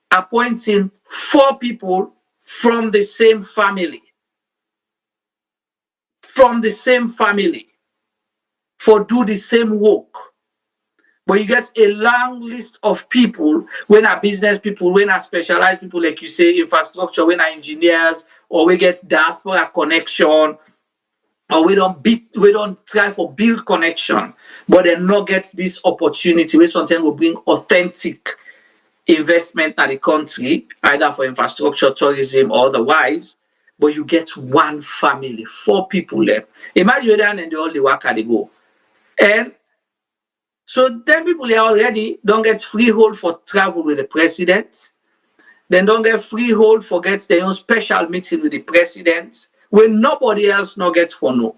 appointing 4 people from the same family. From the same family. For do the same work. But you get a long list of people, when are business people, when are specialized people, like you say, infrastructure, when are engineers, or we get diaspora connection, or we don't try for build connection, but then not get this opportunity where sometimes will bring authentic investment in the country, either for infrastructure, tourism, or otherwise. But you get one family, 4 people left. Imagine that and the only work they go. And so then people here already don't get freehold for travel with the president. Then don't get freehold for get their own special meeting with the president when nobody else not get for no.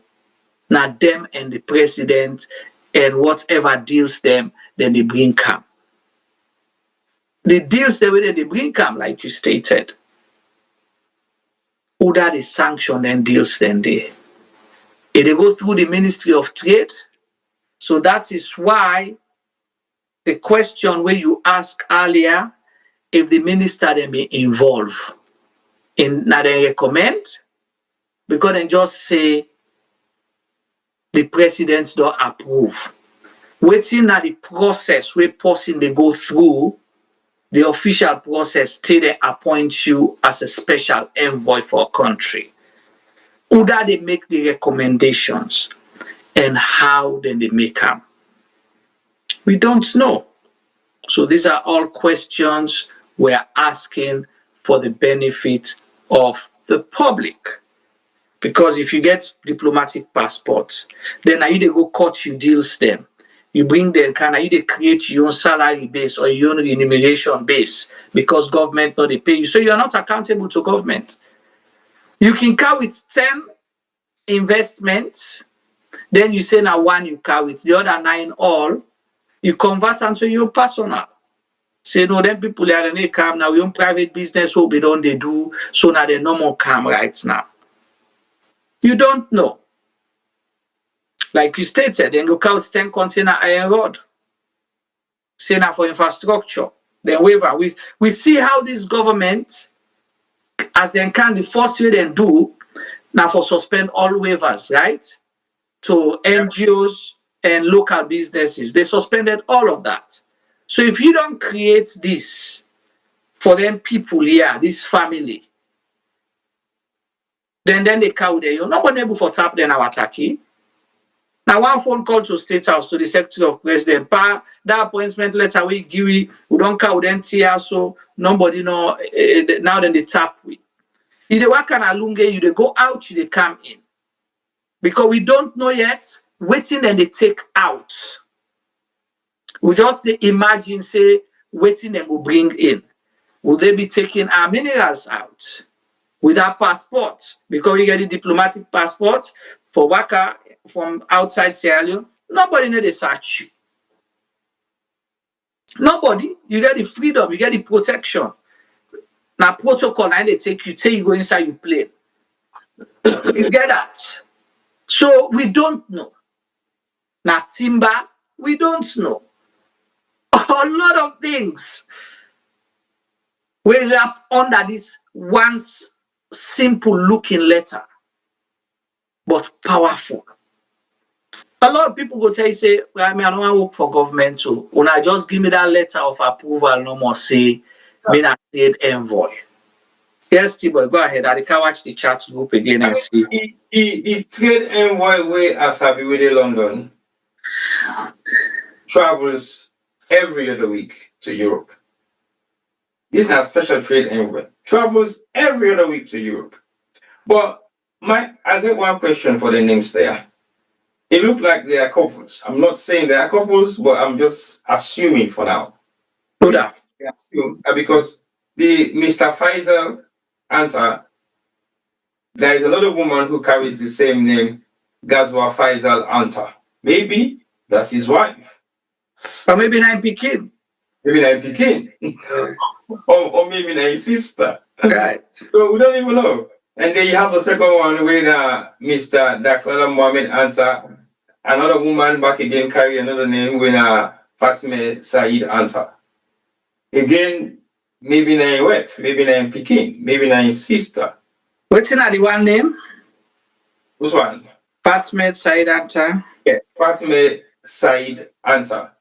Now them and the president and whatever deals them, then they bring come. The deals the way they bring come, like you stated. Who that is sanctioned and deals then they. If they go through the Ministry of Trade. So that is why the question where you asked earlier, if the minister then be involved in now they recommend, because they just say the president don't approve. Waiting at the process where person they go through, the official process till they appoint you as a special envoy for a country. Who that they make the recommendations and how then they make them? We don't know. So these are all questions we are asking for the benefit of the public. Because if you get diplomatic passports, then now you they go cut you deals them. You bring them, you they create your own salary base or your own remuneration base because government not they pay you. So you are not accountable to government. You can carry with 10 investments, then you say now one you carry with the other 9 all, you convert them to your personal. Say no, then people are in come now, your own private business will be done they do, so now they no more come right now. You don't know. Like you stated, then go count 10 container iron rod. Say now for infrastructure. Then waiver. We see how this government, as they can, the first way they do, now for suspend all waivers, right? To NGOs and local businesses. They suspended all of that. So if you don't create this for them people here, this family, then they cow there. You're not able for tap then our attacking. Now, one phone call to State House to the Secretary of President, that appointment letter we give we don't cow then tear, so nobody know now then they tap we. If they work on Alunge, you they go out, you they come in. Because we don't know yet, waiting and they take out. We just they imagine, say, waiting and will bring in. Will they be taking our minerals out without passport? Because we get a diplomatic passport for worker from outside Sierra Leone, nobody know they search you. Nobody. You get the freedom, you get the protection. Now protocol, and they take you, say you go inside your plane. You get that. So we don't know. Now timber, we don't know. A lot of things we wrap under this one simple looking letter, but powerful. A lot of people go tell you, say, well, I don't want to work for government too. When I just give me that letter of approval, no more say, being a state envoy. Yes, T-Boy, go ahead. I can watch the chat group again and see. The trade envoy way as I be with London travels every other week to Europe. This is not a special trade envoy. Travels every other week to Europe. But I get one question for the names there. It looked like they are couples. I'm not saying they are couples, but I'm just assuming for now. Because the Mr. Faissal Antar, there is another woman who carries the same name, Gazwa Faissal Antar. Maybe that's his wife. Or maybe not Pekin. Maybe not Pekin. or maybe not his sister. Right. So we don't even know. And then you have the second one with Mr. Daklala Mohammad Antar. Another woman back again carry another name with Fatmeh Saeid Antar. Again, maybe not your wife, maybe not in Pekin, maybe not your sister. What's in the one name? Which one? Fatmeh Saeid Antar. Yeah, Fatmeh Saeid Antar.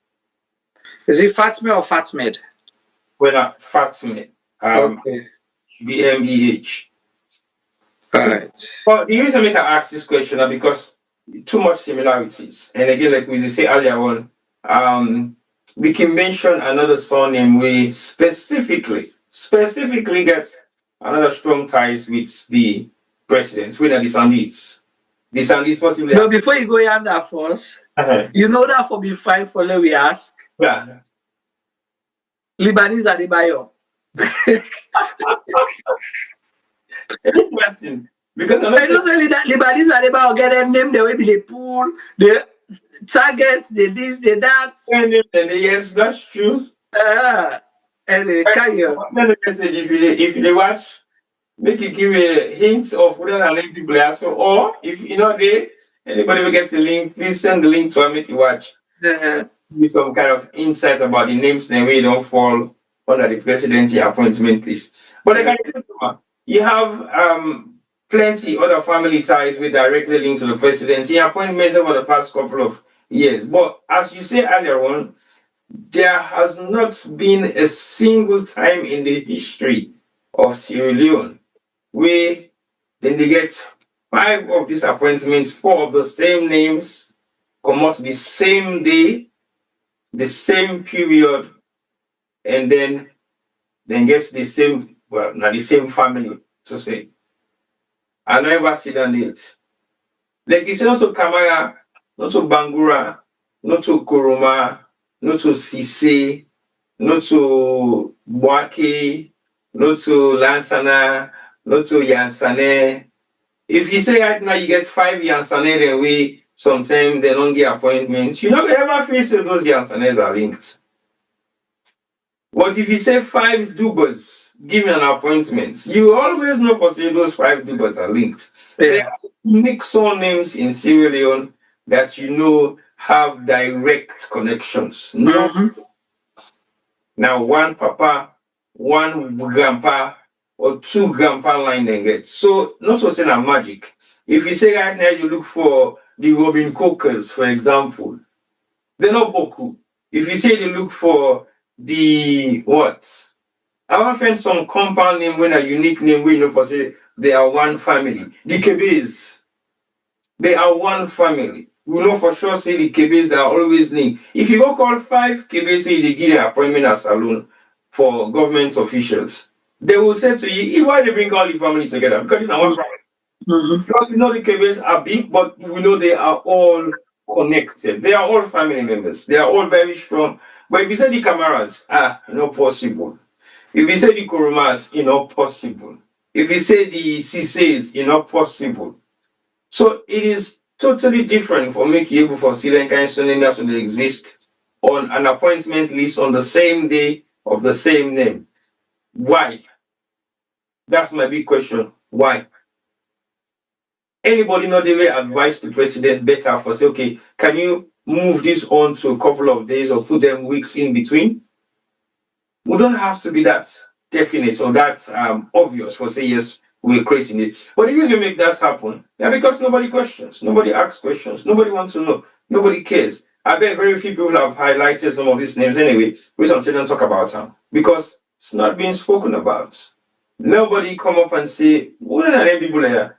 Is it Fatmeh or Fatmed? Well, Fatmeh. Okay. BMEH. Right. Well, the reason I ask this question is because too much similarities. And again, like we say earlier on, we can mention another surname we specifically gets another strong ties with the presidents, with the Sandis. The Sandis possibly. But before you go yonder first, you know that for be fine for let we ask. Yeah. Lebanese Maada Bio. Interesting. Because I don't say that Lebanese Maada Bio get them name the way they pull, the targets, the this, the that. And yes, that's true. And they carry on. If you watch, make you give a hint of whether the link people are so, or if you know anybody will get the link, please send the link to make you watch. Give some kind of insights about the names and way don't fall under the presidency appointment list. But like I said, you have plenty other family ties with directly linked to the presidency appointments over the past couple of years. But as you say earlier on, there has not been a single time in the history of Sierra Leone where then they get 5 of these appointments, 4 of the same names, come out the same day, the same period, and then gets the same, well, not the same family to say. I never see that it. Like you say, not to Kamara, not to Bangura, not to Koroma, not to Sise, not to Boake, not to Lansana, not to Yansane. If you say right now you get 5 Yansane, then we sometimes they don't get appointments. You're not gonna ever feel say those Yansanes are linked. But if you say 5 Dubas give me an appointment, you always know for say those 5 Dubas are linked. Yeah. There are unique surnames in Sierra Leone that you know have direct connections. Now one papa, one grandpa, or 2 grandpa line they get. So not to say that magic. If you say right now you look for the Robin Cookers, for example, they're not Boku. If you say you look for the what? I want to find some compound name when a unique name we know for say they are one family. The Kebes, they are one family. We know for sure say the Kebes they are always linked. If you go call 5 Kebes, say they give an appointment as salon for government officials, they will say to you, why they bring all the family together? Because it's not one family. Because we know the Kebes are big, but we know they are all connected. They are all family members. They are all very strong. But if you say the Camaras, not possible. If you say the Koromas, not possible. If you say the Sises, not possible. So it is totally different for making able for Sri Lankan synonyms to exist on an appointment list on the same day of the same name. Why? That's my big question. Why? Anybody know the way advise the president better for say, okay, can you move this on to a couple of days or put them weeks in between? We don't have to be that definite or that obvious for say yes, we're creating it. But the reason you make that happen, because nobody questions, nobody asks questions, nobody wants to know, nobody cares. I bet very few people have highlighted some of these names anyway, which until don't talk about them because it's not being spoken about. Nobody come up and say, what are the people here?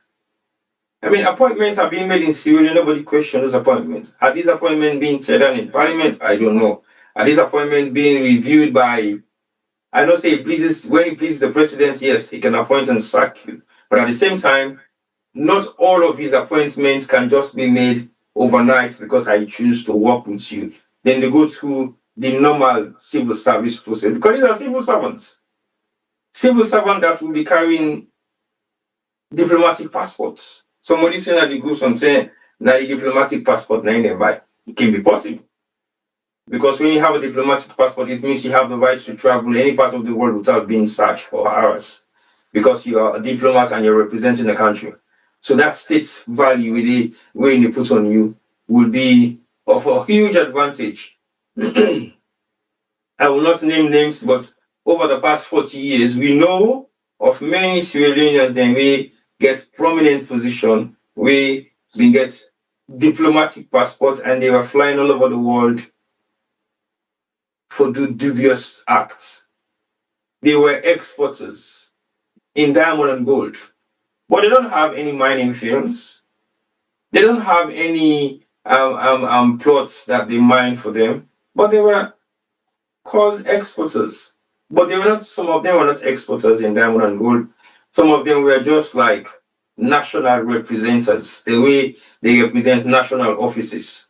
I mean, appointments are being made in Syria. Nobody questions those appointments. Are these appointments being said on in Parliament? I don't know. Are these appointments being reviewed by? I don't say when he pleases the president, yes, he can appoint and sack you. But at the same time, not all of his appointments can just be made overnight because I choose to work with you. Then they go through the normal civil service process because these are civil servants. Civil servant that will be carrying diplomatic passports. Somebody saying that the groups and saying that the diplomatic passport now nearby. It can be possible. Because when you have a diplomatic passport, it means you have the right to travel any part of the world without being searched for hours. Because you are a diplomat and you're representing the country. So that state value really, when they put on you will be of a huge advantage. I will not name names, but over the past 40 years, we know of many Sierra Leoneans that we get prominent position, we get diplomatic passports, and they were flying all over the world for dubious acts. They were exporters in diamond and gold, but they don't have any mining fields. They don't have any plots that they mine for them, but they were called exporters. But they were not. Some of them were not exporters in diamond and gold. Some of them were just like national representatives, the way they represent national offices,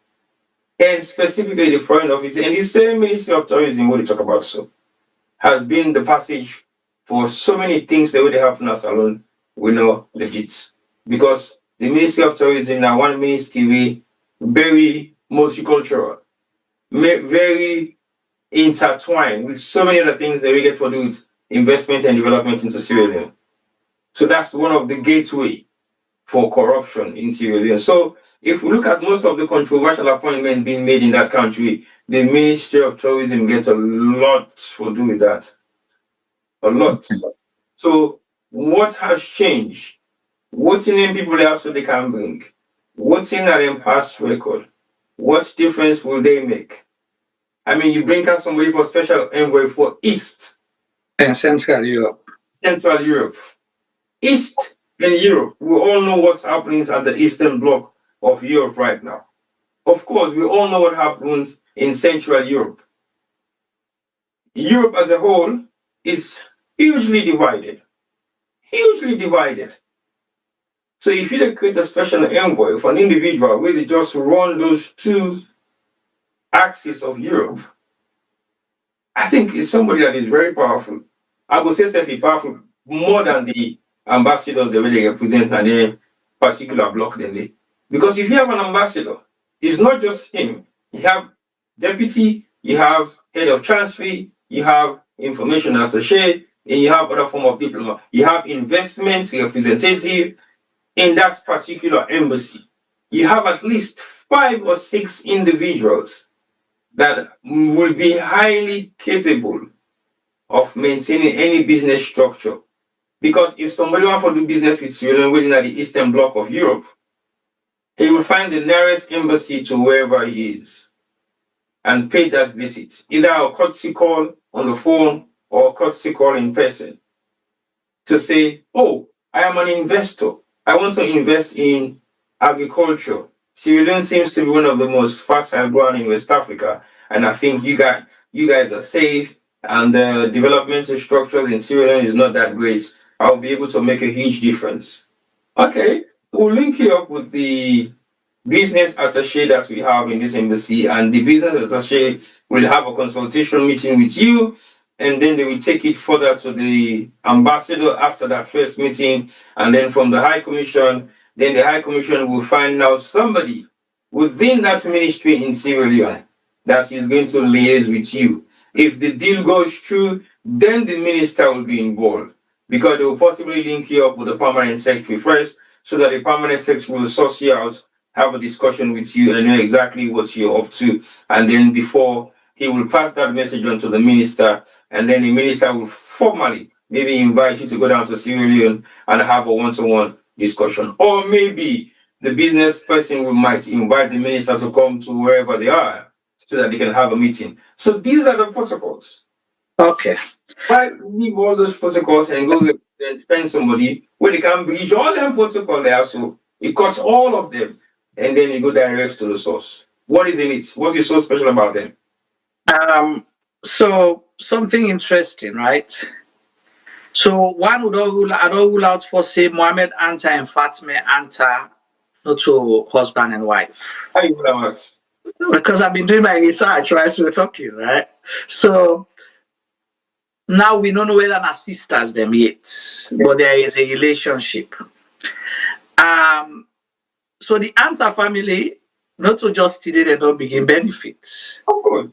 and specifically the foreign office. And the same Ministry of Tourism, what they talk about, so has been the passage for so many things that would happen as alone. We know legit because the Ministry of Tourism now one ministry way very multicultural, very intertwined with so many other things that we get for do with investment and development into Sierra Leone. So that's one of the gateway for corruption in Sierra Leone. So if we look at most of the controversial appointments being made in that country, the Ministry of Tourism gets a lot to do with that. A lot. So what has changed? What name people there so they can bring? What's in their past record? What difference will they make? I mean, you bring out somebody for special envoy for East and Central Europe. Central Europe. East and Europe, we all know what's happening at the Eastern Bloc of Europe right now. Of course, we all know what happens in Central Europe. Europe as a whole is hugely divided. Hugely divided. So if you create a special envoy for an individual where they just run those two axis of Europe, I think it's somebody that is very powerful. I would say Steffi powerful more than the ambassadors they really represent in a particular bloc than they. Because if you have an ambassador, it's not just him. You have deputy, you have head of transfer, you have information attaché, and you have other form of diplomat. You have investments representative in that particular embassy. You have at least 5 or 6 individuals that will be highly capable of maintaining any business structure. Because if somebody wants to do business with Sierra Leone within the Eastern Bloc of Europe, he will find the nearest embassy to wherever he is and pay that visit, either a courtesy call on the phone or a courtesy call in person to say, oh, I am an investor. I want to invest in agriculture. Sierra Leone seems to be one of the most fertile ground in West Africa, and I think you guys are safe, and the developmental structures in Sierra Leone is not that great. I'll be able to make a huge difference. Okay, we'll link you up with the business attaché that we have in this embassy, and the business attaché will have a consultation meeting with you, and then they will take it further to the ambassador after that first meeting, and then from the High Commission, then the High Commission will find out somebody within that ministry in Sierra Leone that is going to liaise with you. If the deal goes through, then the minister will be involved, because they will possibly link you up with the permanent secretary first, so that the permanent secretary will source you out, have a discussion with you, and know exactly what you're up to. And then before, he will pass that message on to the minister, and then the minister will formally maybe invite you to go down to Sierra Leone and have a one-to-one discussion. Or maybe the business person might invite the minister to come to wherever they are so that they can have a meeting. So these are the protocols. Okay. Why leave all those protocols and go and find somebody where they can breach all them protocols there? So it cuts all of them, and then you go direct to the source. What is in it? What is so special about them? So something interesting, right? So one would all rule out for say Mohammad Antar and Fatmeh Antar, not to husband and wife. How you rule out? Because I've been doing my research, right? So we're talking, right? So now we don't know whether they're sisters them yet, but there is a relationship. So the Antar family, not to just today, they don't begin benefits. Of course.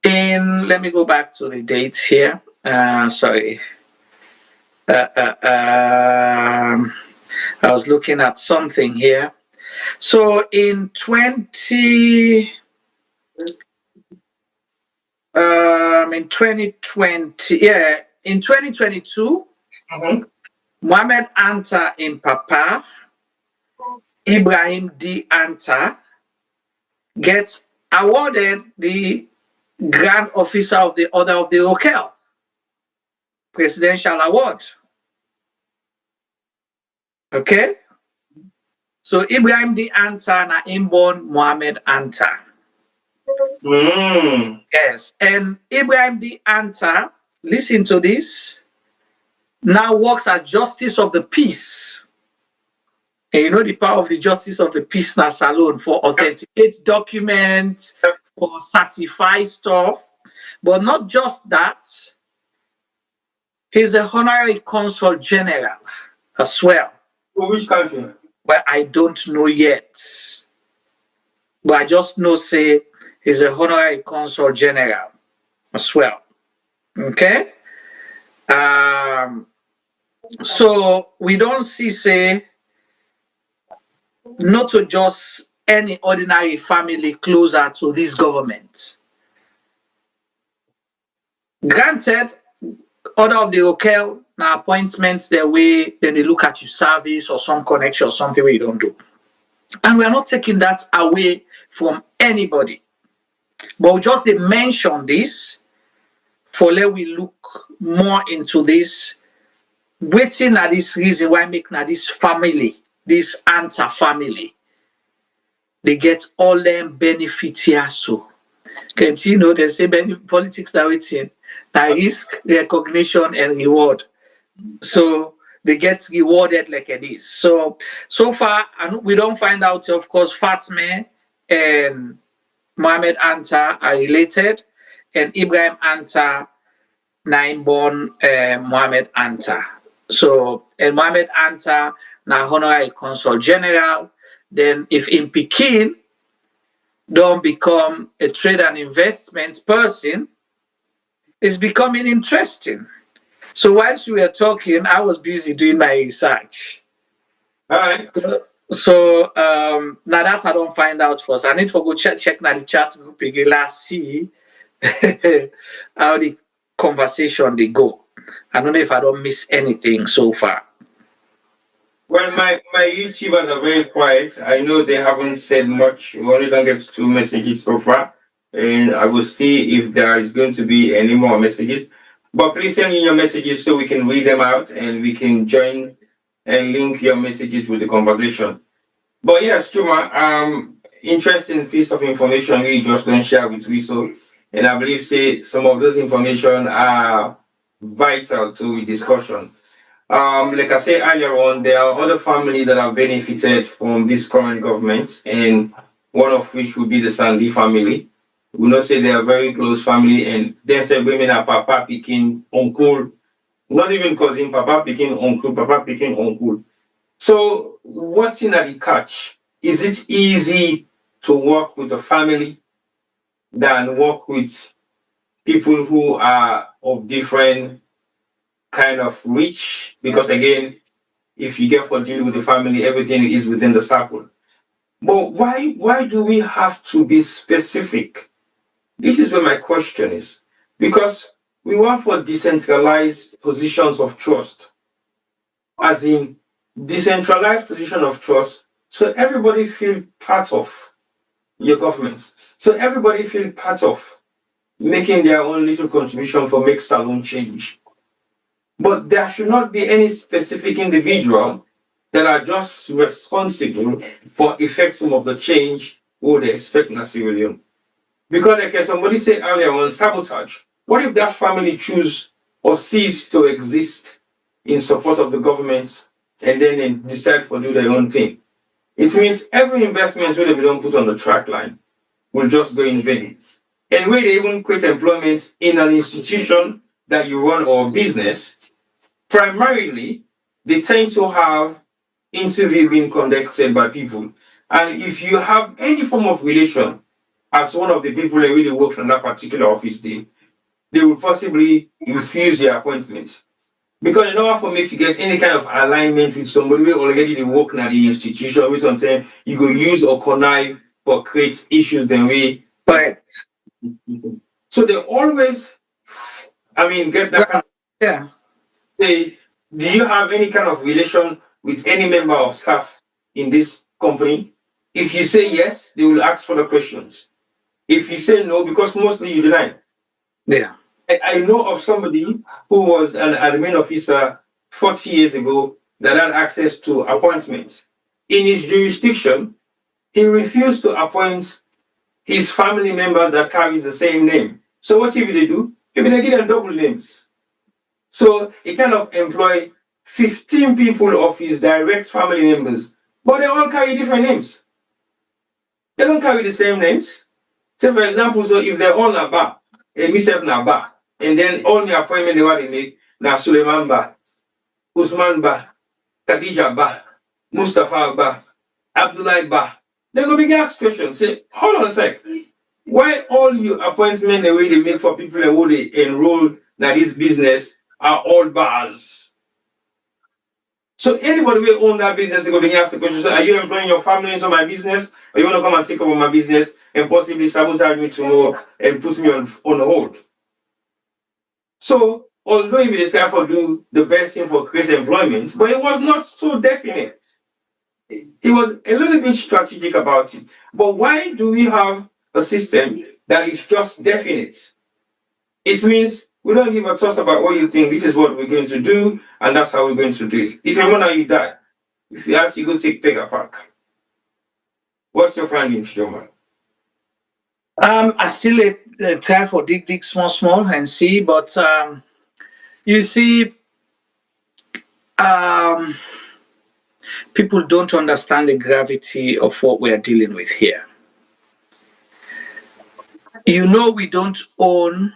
And let me go back to the dates here. Sorry. I was looking at something here. So in 2020, in 2022, Mohammad Antar in Papa, Ibrahim D. Antar gets awarded the Grand Officer of the Order of the Rokel Presidential Award. Okay? So Ibrahim D. Antar na inborn Mohammad Antar. Yes. And Ibrahim D. Antar, listen to this, now works as Justice of the Peace. And you know the power of the Justice of the Peace now salon for authenticate documents, for certify stuff. But not just that, he's a honorary consul general as well. For which country? Well, I don't know yet. But I just know, say, he's a honorary consul general as well. Okay? So we don't see, say, not to just any ordinary family closer to this government. Granted, Order of the Rokel now appointments their way, then they look at your service or some connection or something where you don't do. And we're not taking that away from anybody. But we just they mention this for let we look more into this, waiting at this reason why make now this family, this Antar family, they get all them benefits here. So, because you know, they say politics that waiting, that risk, recognition, and reward. So they get rewarded like it is. So far, and we don't find out, of course, Fatmeh and Mohammad Antar are related, and Ibrahim Antar, nine-born Mohammad Antar. So, and Mohammad Antar, now honorary consul general. Then, if in Pekin don't become a trade and investment person, it's becoming interesting. So, whilst we were talking, I was busy doing my research. All right. So now that I don't find out first, I need to go check now the chat group again, let's see how the conversation they go. I don't know if I don't miss anything so far. Well, my YouTubers are very quiet. I know they haven't said much. We only don't get 2 messages so far. And I will see if there is going to be any more messages. But please send in your messages so we can read them out and we can join and link your messages with the conversation. But yes, Chuma, interesting piece of information we just don't share with Wiso. And I believe some of those information are vital to the discussion. Like I said earlier on, there are other families that have benefited from this current government, and one of which would be the Sandy family. We know say they are very close family, and then say women are papa picking uncle, not even cousin, papa picking uncle. So what's in the catch? Is it easy to work with a family than work with people who are of different kind of reach? Because again, if you get for deal with the family, everything is within the circle. But why do we have to be specific? This is where my question is. Because we want for decentralized positions of trust, as in decentralized position of trust, so everybody feel part of your government. So everybody feel part of making their own little contribution for make salon change. But there should not be any specific individual that are just responsible for effects of the change or they expect in a civilian. Because like somebody said earlier on sabotage, what if that family choose or cease to exist in support of the government and then they decide to do their own thing? It means every investment where they don't put on the track line will just go in vain. And where they even create employment in an institution that you run or business, primarily they tend to have interview being conducted by people. And if you have any form of relation as one of the people that really works on that particular office, they will possibly refuse your appointment. Because in order for me to get any kind of alignment with somebody who already they work in the institution, which sometimes you go use or connive or create issues then we. Right. So they always, get that kind of. Yeah. Say, do you have any kind of relation with any member of staff in this company? If you say yes, they will ask for the questions. If you say no, because mostly you deny. Yeah. I know of somebody who was an admin officer 40 years ago that had access to appointments. In his jurisdiction, he refused to appoint his family members that carries the same name. So what if they do? If they give them double names. So he kind of employ 15 people of his direct family members, but they all carry different names. They don't carry the same names. Say for example, so if they're all Naba, and myself Naba, and then all the appointment they want to make, now Suleiman Ba, Usman Ba, Khadija Ba, Mustafa Ba, Abdullah Ba, they're going to begin ask questions. Say, hold on a sec. Why all your appointments the way they make for people who they enroll in this business are all bars? So anybody who own that business is going to begin ask the question, so are you employing your family into my business? Or you want to come and take over my business and possibly sabotage me tomorrow and put me on hold? So although he decided to do the best thing for create employment, but it was not so definite. He was a little bit strategic about it. But why do we have a system that is just definite? It means we don't give a toss about what you think. This is what we're going to do, and that's how we're going to do it. If you want, you die. If you ask, you go take Pega Park. What's your findings, Joman? I still try for dig small and see, but you see, people don't understand the gravity of what we are dealing with here. You know, we don't own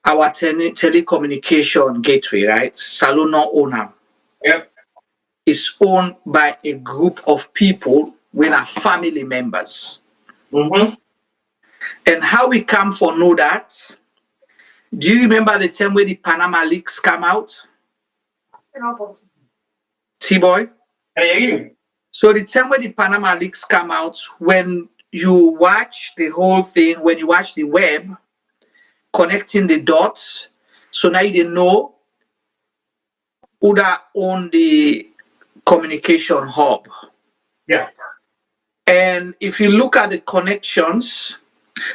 our telecommunication gateway, right? Salona owner. Yep. It's owned by a group of people when are family members. Mm-hmm. And how we come for know that? Do you remember the time when the Panama leaks come out? T-boy? So the time when the Panama leaks come out, when you watch the whole thing, when you watch the web, connecting the dots, so now you didn't know who that own the communication hub. Yeah. And if you look at the connections,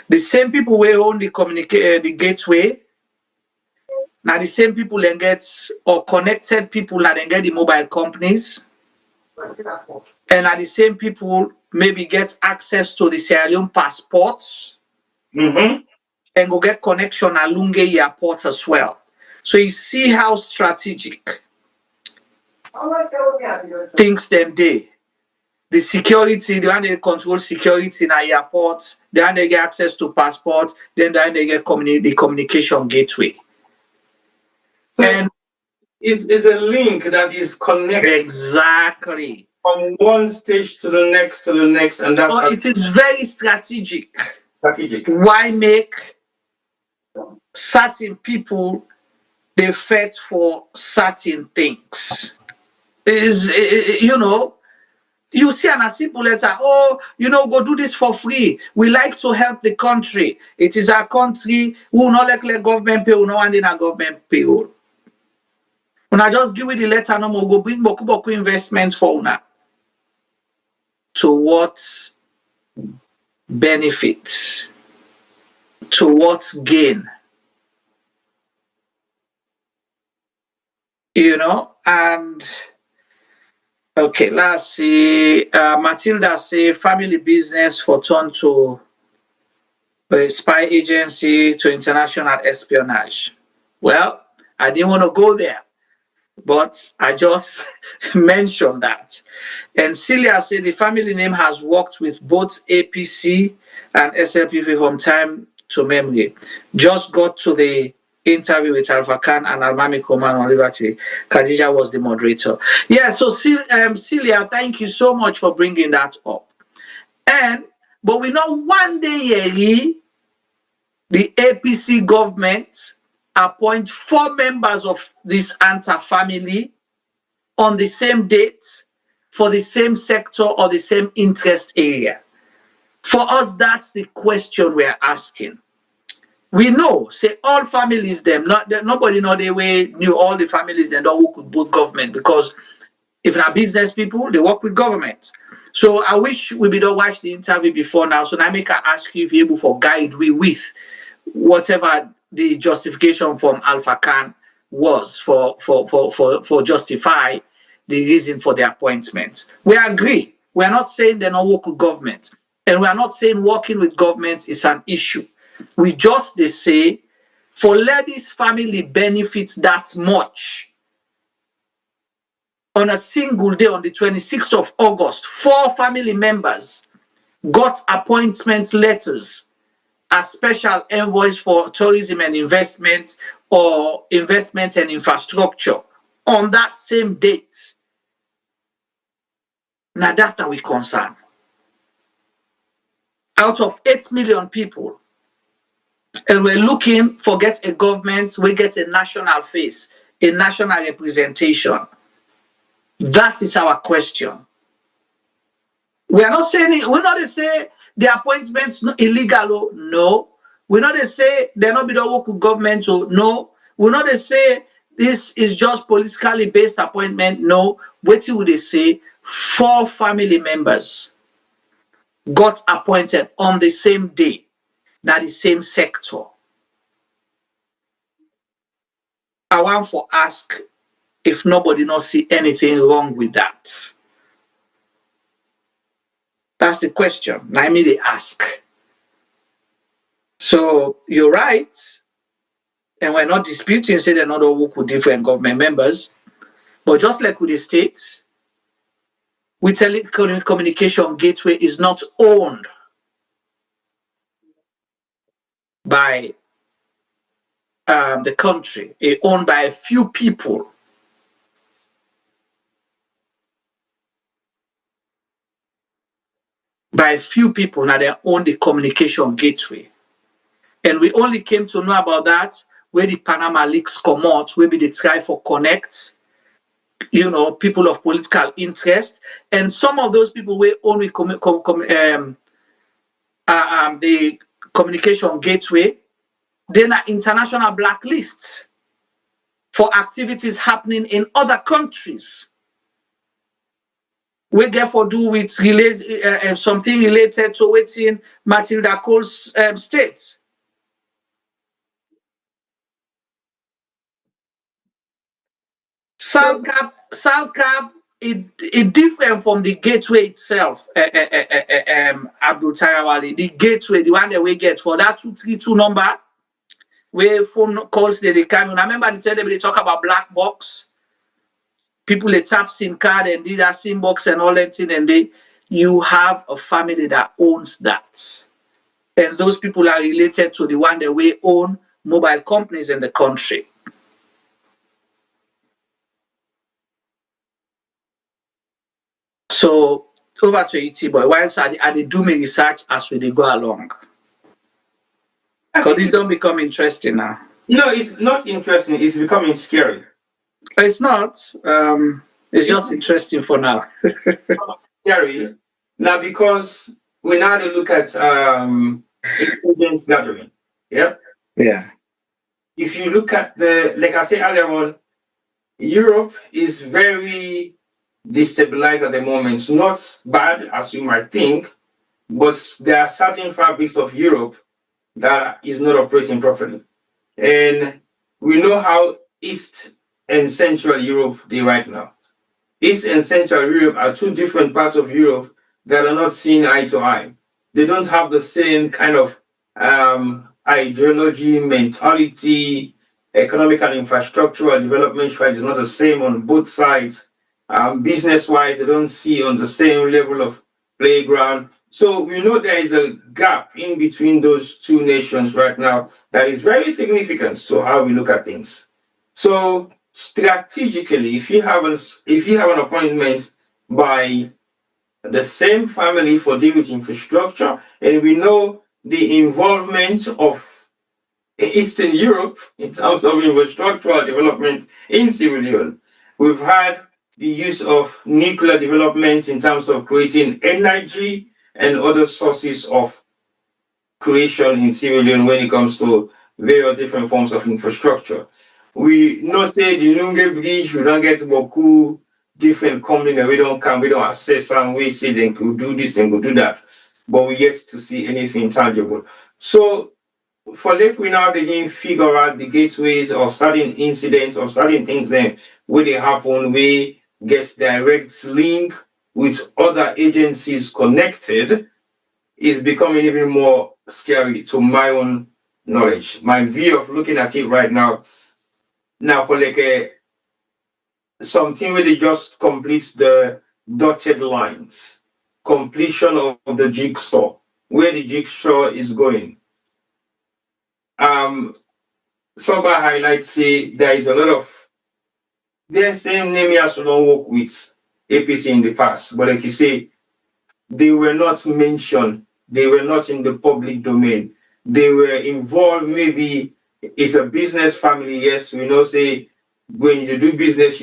the same people who own the gateway, now the same people then get, or connected people that then get the mobile companies, and are the same people maybe get access to the Sierra Leone passports, and go get connection at Lunge Airport as well. So you see how strategic things them day. The security, the one they control security in our airports, the one they get access to passports, then the one they get the communication gateway. So and it's a link that is connected. Exactly. From one stage to the next, and that's it is very strategic. Strategic. Why make certain people they fight for certain things? Is you know, you see a simple letter, oh, you know, go do this for free. We like to help the country. It is our country. We will not let government pay. We no want in a government payroll. When I just give you the letter, no more go bring boku investment for una. To what benefits? To what gain? You know, and okay, let's see. Matilda say family business for turn to a spy agency to international espionage. Well, I didn't want to go there, but I just mentioned that. And Celia said the family name has worked with both APC and SLPP from time to memory. Just got to the interview with Alpha Khan and Almami Koman on Liberty. Khadija was the moderator. Yeah, so Celia, thank you so much for bringing that up. But we know one day, the APC government appoint 4 members of this Antar family on the same date for the same sector or the same interest area. For us, that's the question we're asking. We know, say all families them, nobody know the way knew all the families them don't work with both government, because if they're business people, they work with government. So I wish we be don't watch the interview before now. So now I make I ask you if you're able to guide we with whatever the justification from Alpha Khan was for justify the reason for the appointment. We agree. We are not saying they don't work with government. And we are not saying working with government is an issue. We just they say for ladies' family benefits that much. On a single day, on the 26th of August, 4 family members got appointment letters as special envoys for tourism and investment, or investment and infrastructure on that same date. Now that we concern. Out of 8 million people, and we're looking for get a government, we get a national face, a national representation. That is our question. We are not saying, we're not say the appointments illegal. No. We're not say they're not be the work with government. No. will not they say this is just politically based appointment. No, wetin will they say 4 family members got appointed on the same day, na the same sector. I want to ask if nobody not see anything wrong with that. That's the question. Now me they ask. So you're right, and we're not disputing say they're not all work with different government members, but just like with the states, with telecommunication gateway is not owned by the country. It's owned by a few people. By a few people, now they own the communication gateway. And we only came to know about that where the Panama leaks come out, where they try for connect, you know, people of political interest. And some of those people will only the communication gateway, they're an international blacklist for activities happening in other countries. We therefore do with something related to within Matilda Cole's state. Salcap is different from the gateway itself, Abdul Tarawali. The gateway, the one that we get for that 232 number, where phone calls they come. I remember they talk about black box. People they tap SIM card and these are SIM box and all that thing, and you have a family that owns that. And those people are related to the one that we own mobile companies in the country. So over to ET boy. Whilst I do my research as we go along. Because this don't become interesting now. No, it's not interesting. It's becoming scary. It's not. It's just interesting for now. Scary now because we now look at intelligence gathering. Yep. Yeah. If you look at like I said earlier on, Europe is very destabilized at the moment. It's not bad as you might think, but there are certain fabrics of Europe that is not operating properly. And we know how East and Central Europe they right now. East and Central Europe are 2 different parts of Europe that are not seeing eye to eye. They don't have the same kind of ideology, mentality, economic and infrastructural development strategy is not the same on both sides. Business-wise, they don't see on the same level of playground. So we know there is a gap in between those 2 nations right now that is very significant to how we look at things. So strategically, if you have an appointment by the same family for dealing with infrastructure, and we know the involvement of Eastern Europe in terms of infrastructural development in Sierra Leone, we've had the use of nuclear development in terms of creating energy and other sources of creation in Sierra Leone when it comes to various different forms of infrastructure. We know say the Lunge Bridge, we don't get Boku, different companies, we don't access and we say they could do this and could do that, but we yet to see anything tangible. So for Lake, we now begin figure out the gateways of certain incidents, of certain things then when they happen, we get direct link with other agencies connected is becoming even more scary to my own knowledge. My view of looking at it right now, for like something where they just complete the dotted lines, completion of the jigsaw, where the jigsaw is going. Soba highlights say there is a lot of the same name as we don't work with APC in the past, but like you say, they were not mentioned, they were not in the public domain. They were involved, maybe it's a business family, yes, we know say when you do business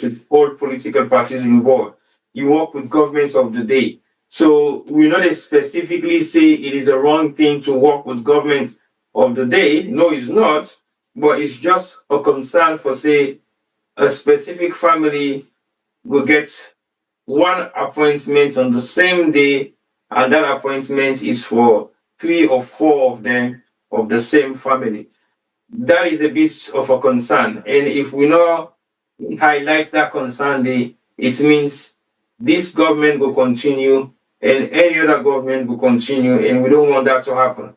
with all political parties involved. You work with governments of the day. So we not specifically say it is a wrong thing to work with governments of the day. No, it's not. but it's just a concern for, say, a specific family will get one appointment on the same day, and that appointment is for 3 or 4 of them of the same family. That is a bit of a concern. And if we not highlight that concern, it means this government will continue and any other government will continue, and we don't want that to happen.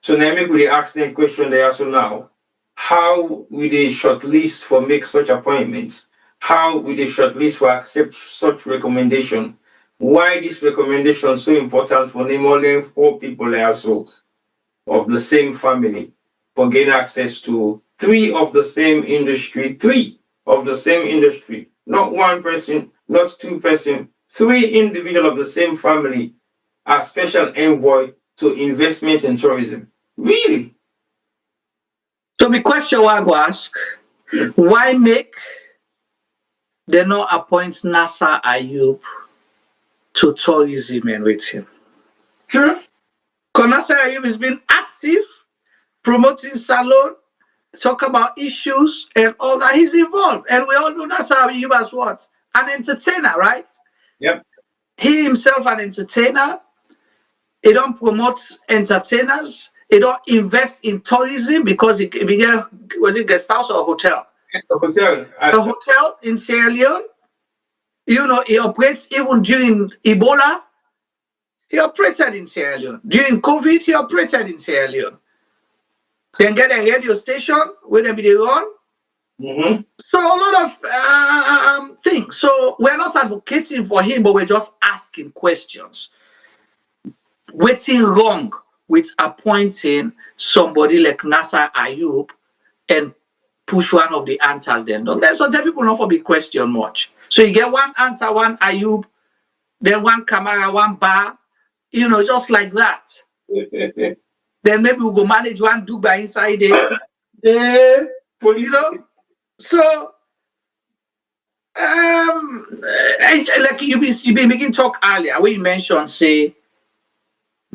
So now make we ask them question they also now. How will they shortlist for make such appointments? How will they shortlist for accept such recommendation? Why this recommendation so important for name only 4 people also of the same family for gain access to 3 of the same industry, 3 of the same industry, not 1 person, not 2 person, 3 individuals of the same family as special envoy to investments in tourism. Really? So the question I go ask, why make they not appoint Nasser Ayub to tourism and with him? Sure. Because Nasser Ayub has been active, promoting salon, talk about issues and all that. He's involved. And we all know Nasser Ayub as what? An entertainer, right? Yep. He himself an entertainer. He don't promote entertainers. He don't invest in tourism because he began, was it guest house or hotel? A hotel. A hotel in Sierra Leone. You know, he operates even during Ebola. He operated in Sierra Leone. During COVID, he operated in Sierra Leone. Then get a radio station where they be run. So a lot of things. So we're not advocating for him, but we're just asking questions. What's wrong with appointing somebody like Nasser Ayub and push one of the Antars then? That's what people not for big question much. So you get one Antar, one Ayub, then one Kamara, one Bar, you know, just like that. Then maybe we'll go manage one Duba inside there. Yeah, you know? So like you been making talk earlier where you mentioned, say,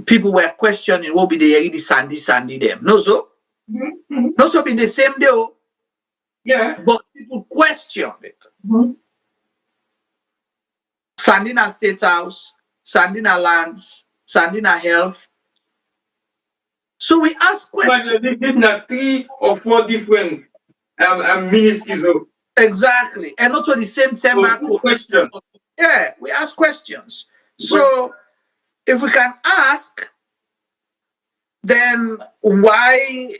people were questioning what be the sandy them. No, so not so be the same day. Yeah. But people question it. Sandina State House, Sandina Lands, Sandina Health. So we ask questions. But this is 3 or 4 different ministries. Exactly. And not on the same time. Question. Yeah, we ask questions. So if we can ask, then why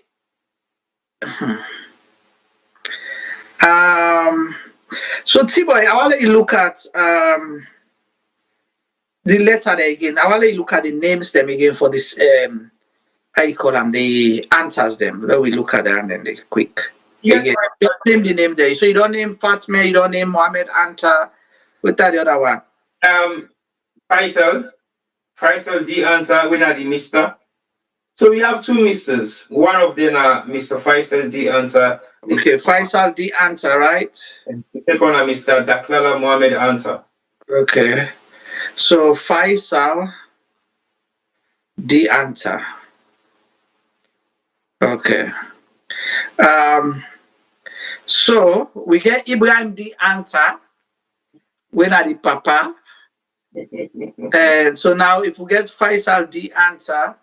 so T-Boy, I want to let you look at the letter there again. I want to let you look at the names them again for this how you call them, the Antars them. Let me look at them and then they quick. Yes, again. Just name the name there. So you don't name Fatmeh, you don't name Mohammad Antar. What's that the other one? Faissal D Antar, we are the Mr. So we have 2 Misters. One of them are Mr. Faissal D Antar. Okay, Faissal D Antar, right? The second one are Mr. Daklala Mohammad Antar. Okay. So Faissal D Antar. Okay. So we get Ibrahim D Antar. When are the papa? And so now if we get Faissal D Antar,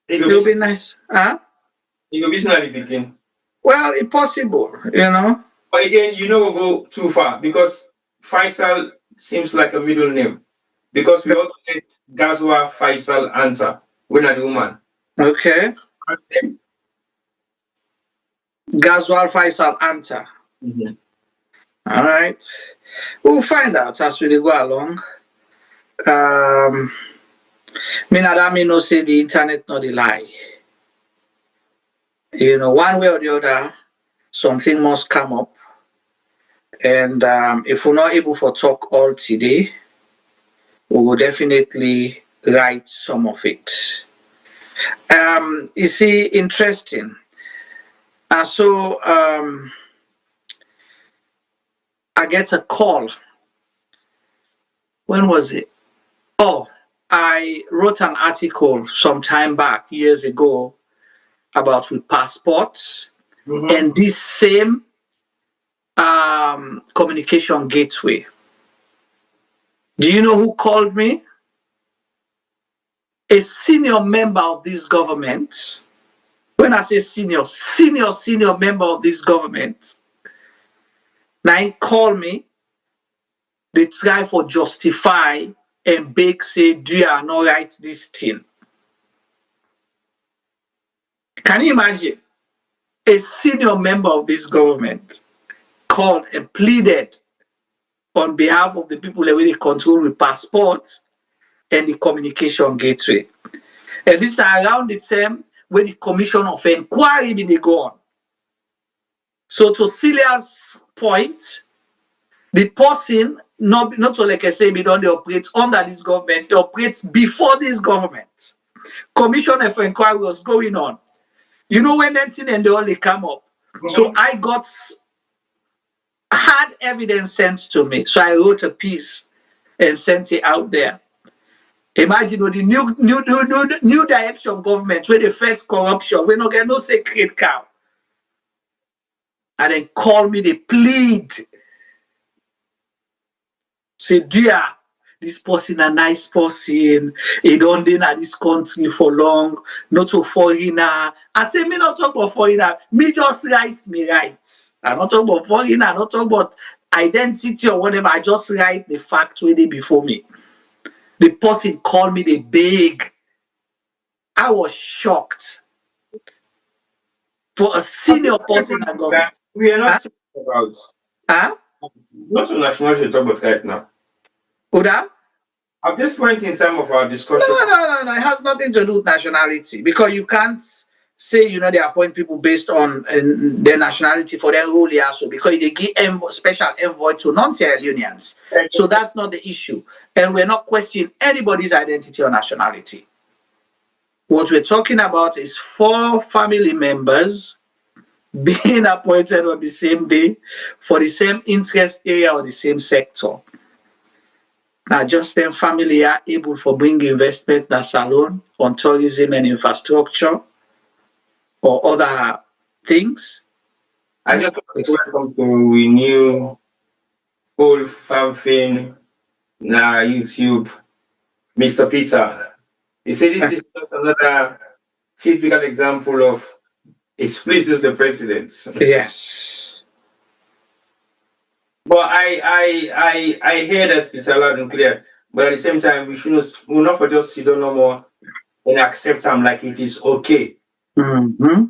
it'll be nice. Huh? It will be slightly begin. Well, it's possible, you know. But again, you know, we'll go too far because Faissal seems like a middle name. Because we also get Gazwa Faissal Antar. We're not the woman. Okay. Gazwa Faissal Antar. All right. We'll find out as we go along. Me that me no say the internet not the lie. You know, one way or the other, something must come up. And if we're not able to talk all today, we will definitely write some of it. You see, interesting. So I get a call. When was it? Oh, I wrote an article some time back, years ago, about with passports Mhm. and this same communication gateway. Do you know who called me? A senior member of this government. When I say senior member of this government, now he call me, they try for justify and beg say, do you not write this thing? Can you imagine? A senior member of this government called and pleaded on behalf of the people that really control the passports and the communication gateway. And this is around the time when the commission of inquiry been go on. So to Celia's point, the person, not so like I say, they don't operate under this government, they operate before this government. Commission of inquiry was going on. You know when that thing and they only come up. Mm-hmm. So I got hard evidence sent to me. So I wrote a piece and sent it out there. Imagine with the new direction government where they fight corruption, we not get no sacred cow. And then call me, they plead. Say, dear, this person a nice person. He don't been in this country for long, not a foreigner. I say, me not talk about foreigner, me just write me right. I not talk about foreigner, I not talk about identity or whatever. I just write the fact where they before me. The person called me, they beg. I was shocked. For a senior person in government. We are not talking about. Not a nationality to talk about right now. Uda? At this point in time of our discussion. No. It has nothing to do with nationality. Because you can't say, they appoint people based on their nationality for their role here. So because they give special envoy to non-Sierra Leoneans. So that's not the issue. And we're not questioning anybody's identity or nationality. What we're talking about is 4 family members being appointed on the same day for the same interest area or the same sector. Now, just then family are able to bring investment in Salon on tourism and infrastructure or other things. I just welcome to renew old farm thing na YouTube, Mr. Peter. He said this is just another typical example of it pleases the president. Yes. But I hear that it's loud and clear. But at the same time, we'll not for just sit down no more and accept them like it is okay. Mm-hmm.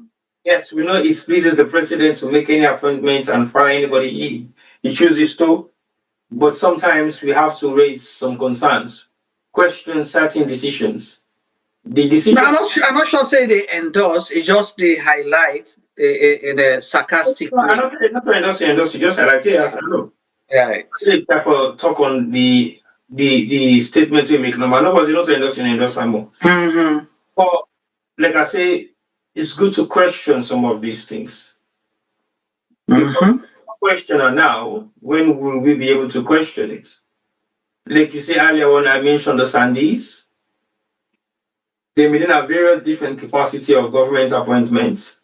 Yes, we know it pleases the president to make any appointments and fire anybody he chooses to. But sometimes we have to raise some concerns, question certain decisions. The decision. No, I'm not sure say they endorse. It just they highlight in a sarcastic way. I'm not endorse. You just highlight it as I know. Right. Therefore, talk on the statement we make. Number no, because you not endorse more. Mm-hmm. But like I say, it's good to question some of these things. Mm-hmm. Questioner now, when will we be able to question it? Like you say earlier when I mentioned the Sandys, they may have various different capacity of government appointments.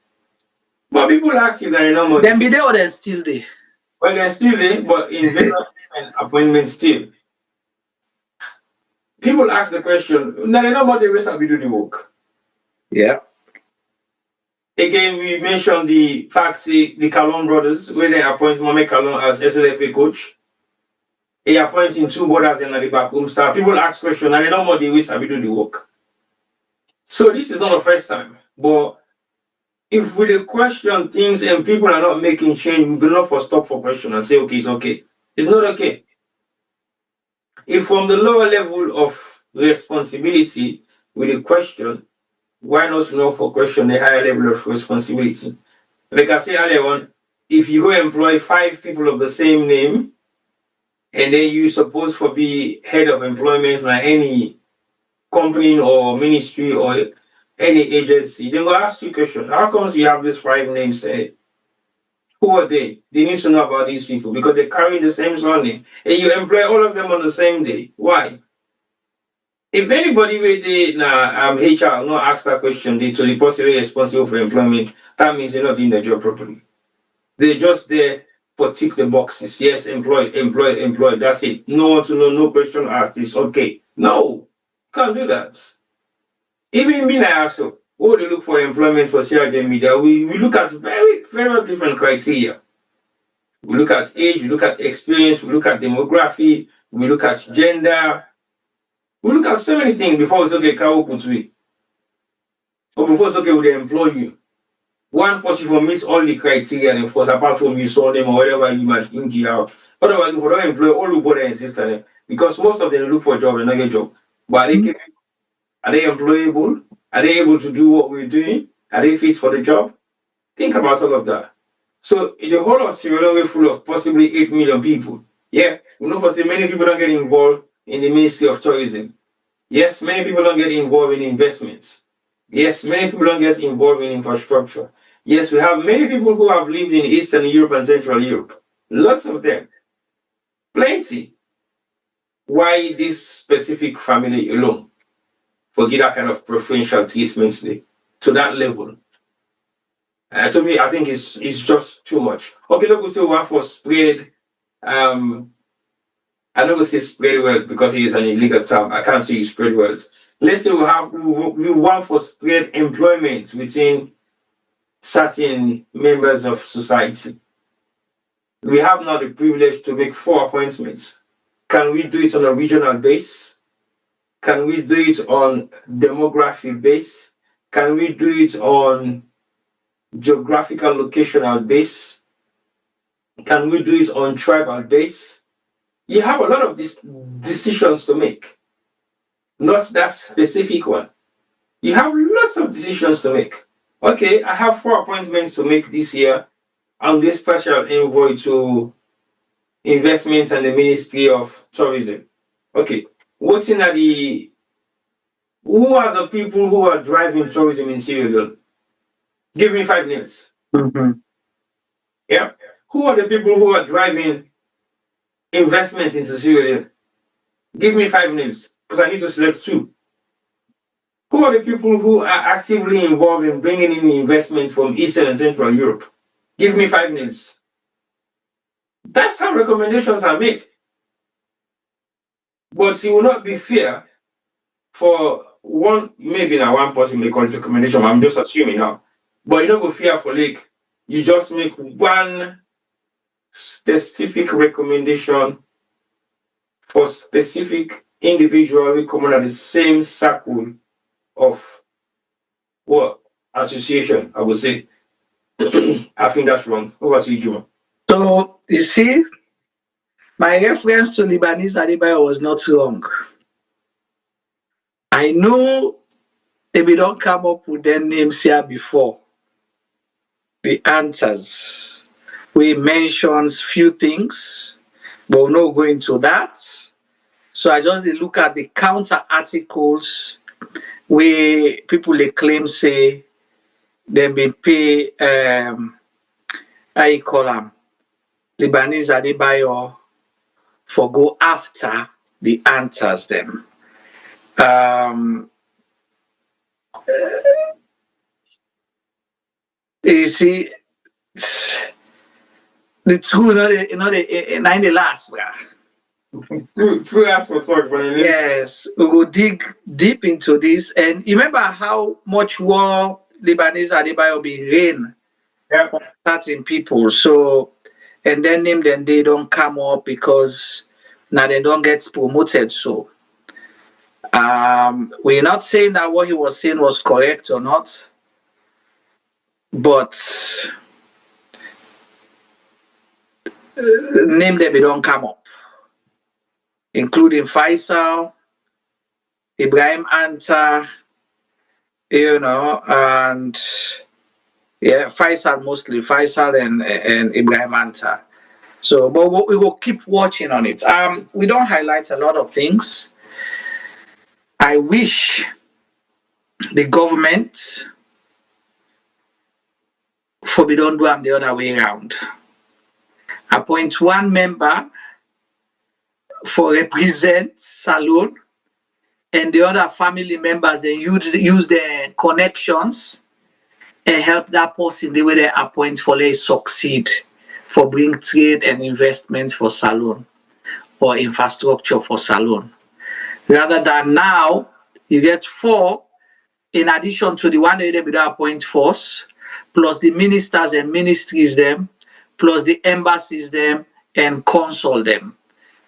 But people ask if they're not more. Then be there or they're still there. Well, they're still there, but in various different appointments still. People ask the question, now they know about the rest of you do the work. Yeah. Again, we mentioned the Faxi, the Kalon brothers, where they appoint Mohamed Kalon as SLFA coach. He appointing 2 brothers in the back room. So people ask questions, and they know more the ways we do the work. So this is not the first time. But if we question things and people are not making change, we will not for stop for question and say, okay, it's okay. It's not okay. If from the lower level of responsibility with a question, why not for question the higher level of responsibility? Like I said earlier on, if you go employ 5 people of the same name, and then you supposed to be head of employment in any company or ministry or any agency, they will ask you a question. How comes you have these 5 names? Who are they? They need to know about these people because they carry the same surname. And you employ all of them on the same day. Why? if anybody with the HR not ask that question, they to the person responsible for employment, that means they're not doing their job properly. They're just there for tick the boxes. Yes, employed, employed, employed. That's it. No one to know, no question asked. It's okay. No, can't do that. Even me, I also, what they look for employment for Sierra Leone media, we look at very, very different criteria. We look at age, we look at experience, we look at demography, we look at gender. We look at so many things before it's okay, or before it's okay, we employ you. One, first you meet all the criteria, and of course, apart from you saw them or whatever you might think you have. Otherwise, if you don't employ all the brother and sister, because most of them look for a job and not get a job. But are they employable? Are they able to do what we're doing? Are they fit for the job? Think about all of that. So in the whole of Sierra Leone, full of possibly 8 million people. Yeah, we know for say many people don't get involved in the Ministry of Tourism. Yes, many people don't get involved in investments. Yes, many people don't get involved in infrastructure. Yes, we have many people who have lived in Eastern Europe and Central Europe. Lots of them. Plenty. Why this specific family alone? Forget that kind of preferential treatment to that level. To me, I think it's just too much. Okay, look, we still want for spread. I know we say spread wealth because it is an illegal term. I can't say spread wealth. Let's say we want for spread employment within certain members of society. We have now the privilege to make 4 appointments. Can we do it on a regional base? Can we do it on demographic base? Can we do it on geographical locational base? Can we do it on tribal base? You have a lot of these decisions to make, not that specific one. You have lots of decisions to make. Okay, I have 4 appointments to make this year. I'm the special envoy to investments and the Ministry of Tourism. Okay, who are the people who are driving tourism in Sierra Leone? Give me 5 names. Yeah. Who are the people who are driving investments into Sierra Leone? Give me 5 names, because I need to select 2. Who are the people who are actively involved in bringing in investment from Eastern and Central Europe? Give me 5 names. That's how recommendations are made. But it will not be fair for one, maybe now one person may call it recommendation, I'm just assuming now. But you don't go fair for like, you just make one specific recommendation for specific individual who come under the same circle of what association, I would say. I think that's wrong. Over to you, Juma. So you see, my reference to Lebanese Adebayo was not wrong. I know if we don't come up with their names here before, the answers. We mentioned few things, but we're not going to that. So I just look at the counter articles where people they claim say they've been pay how you call them Lebanese Adebayo for go after the answers them. You see, the two, in the last, Two ask for talk, but yes, we will dig deep into this. And remember how much war Lebanese Adebayo be rain on certain people. So, and then name them they don't come up because now they don't get promoted. So, we're not saying that what he was saying was correct or not, but name them they don't come up, including Faissal, Ibrahim Antar, and yeah, Faissal mostly, Faissal and Ibrahim Antar. So, but we will keep watching on it. We don't highlight a lot of things. I wish the government don't do them the other way around. Appoint one member for represent Salone and the other family members, they use their connections and help that person the way they appoint for they succeed for bring trade and investment for Salone or infrastructure for Salone. Rather than now, you get 4 in addition to the one that they will appoint first, plus the ministers and ministries them, plus the embassies them and consul them.